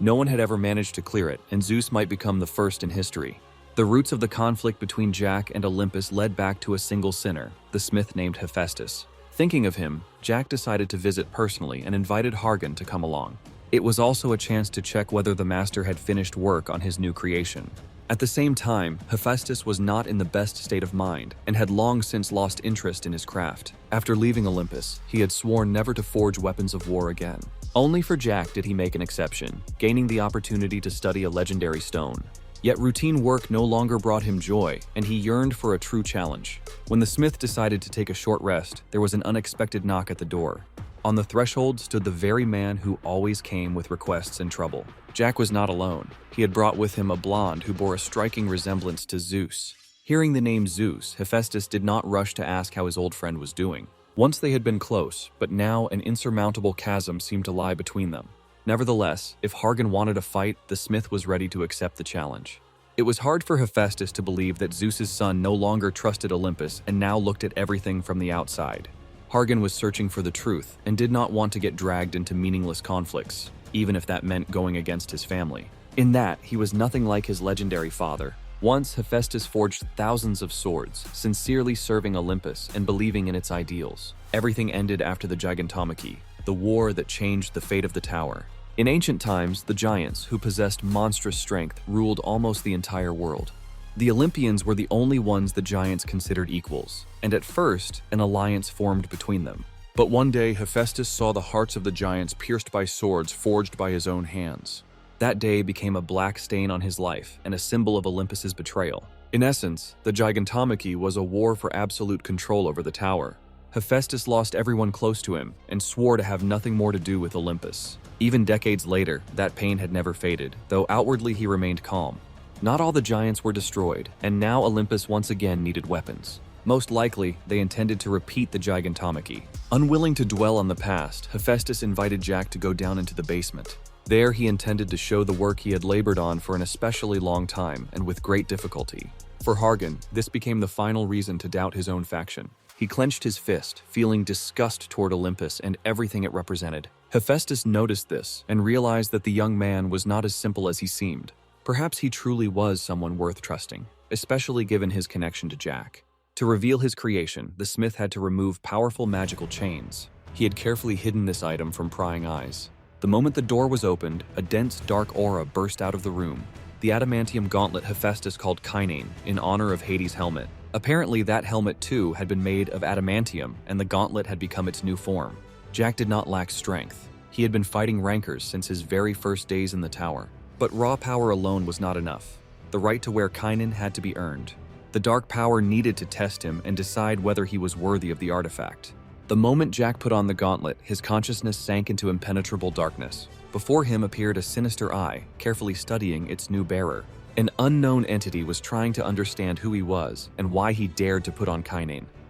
No one had ever managed to clear it, and Zeus might become the first in history. The roots of the conflict between Jack and Olympus led back to a single sinner, the smith named Hephaestus. Thinking of him, Jack decided to visit personally and invited Hargan to come along. It was also a chance to check whether the master had finished work on his new creation. At the same time, Hephaestus was not in the best state of mind and had long since lost interest in his craft. After leaving Olympus, he had sworn never to forge weapons of war again. Only for Jack did he make an exception, gaining the opportunity to study a legendary stone. Yet routine work no longer brought him joy, and he yearned for a true challenge. When the smith decided to take a short rest, there was an unexpected knock at the door. On the threshold stood the very man who always came with requests and trouble. Jack was not alone. He had brought with him a blonde who bore a striking resemblance to Zeus. Hearing the name Zeus, Hephaestus did not rush to ask how his old friend was doing. Once they had been close, but now an insurmountable chasm seemed to lie between them. Nevertheless, if Hargan wanted a fight, the smith was ready to accept the challenge. It was hard for Hephaestus to believe that Zeus's son no longer trusted Olympus and now looked at everything from the outside. Hargan was searching for the truth and did not want to get dragged into meaningless conflicts, even if that meant going against his family. In that, he was nothing like his legendary father. Once, Hephaestus forged thousands of swords, sincerely serving Olympus and believing in its ideals. Everything ended after the Gigantomachy. the war that changed the fate of the tower. In ancient times, the giants, who possessed monstrous strength, ruled almost the entire world. The Olympians were the only ones the giants considered equals, and at first, an alliance formed between them. But one day, Hephaestus saw the hearts of the giants pierced by swords forged by his own hands. That day became a black stain on his life and a symbol of Olympus's betrayal. In essence, the Gigantomachy was a war for absolute control over the tower. Hephaestus lost everyone close to him and swore to have nothing more to do with Olympus. Even decades later, that pain had never faded, though outwardly he remained calm. Not all the giants were destroyed, and now Olympus once again needed weapons. Most likely, they intended to repeat the Gigantomachy. Unwilling to dwell on the past, Hephaestus invited Jack to go down into the basement. There, he intended to show the work he had labored on for an especially long time and with great difficulty. For Hargan, this became the final reason to doubt his own faction. He clenched his fist, feeling disgust toward Olympus and everything it represented. Hephaestus noticed this and realized that the young man was not as simple as he seemed. Perhaps he truly was someone worth trusting, especially given his connection to Jack. To reveal his creation, the smith had to remove powerful magical chains. He had carefully hidden this item from prying eyes. The moment the door was opened, a dense, dark aura burst out of the room. The adamantium gauntlet Hephaestus called Kynane, in honor of Hades' helmet. Apparently, that helmet too had been made of adamantium, and the gauntlet had become its new form. Jack did not lack strength. He had been fighting rankers since his very first days in the tower. But raw power alone was not enough. The right to wear Kynane had to be earned. The dark power needed to test him and decide whether he was worthy of the artifact. The moment Jack put on the gauntlet, his consciousness sank into impenetrable darkness. Before him appeared a sinister eye, carefully studying its new bearer. An unknown entity was trying to understand who he was and why he dared to put on Kynane.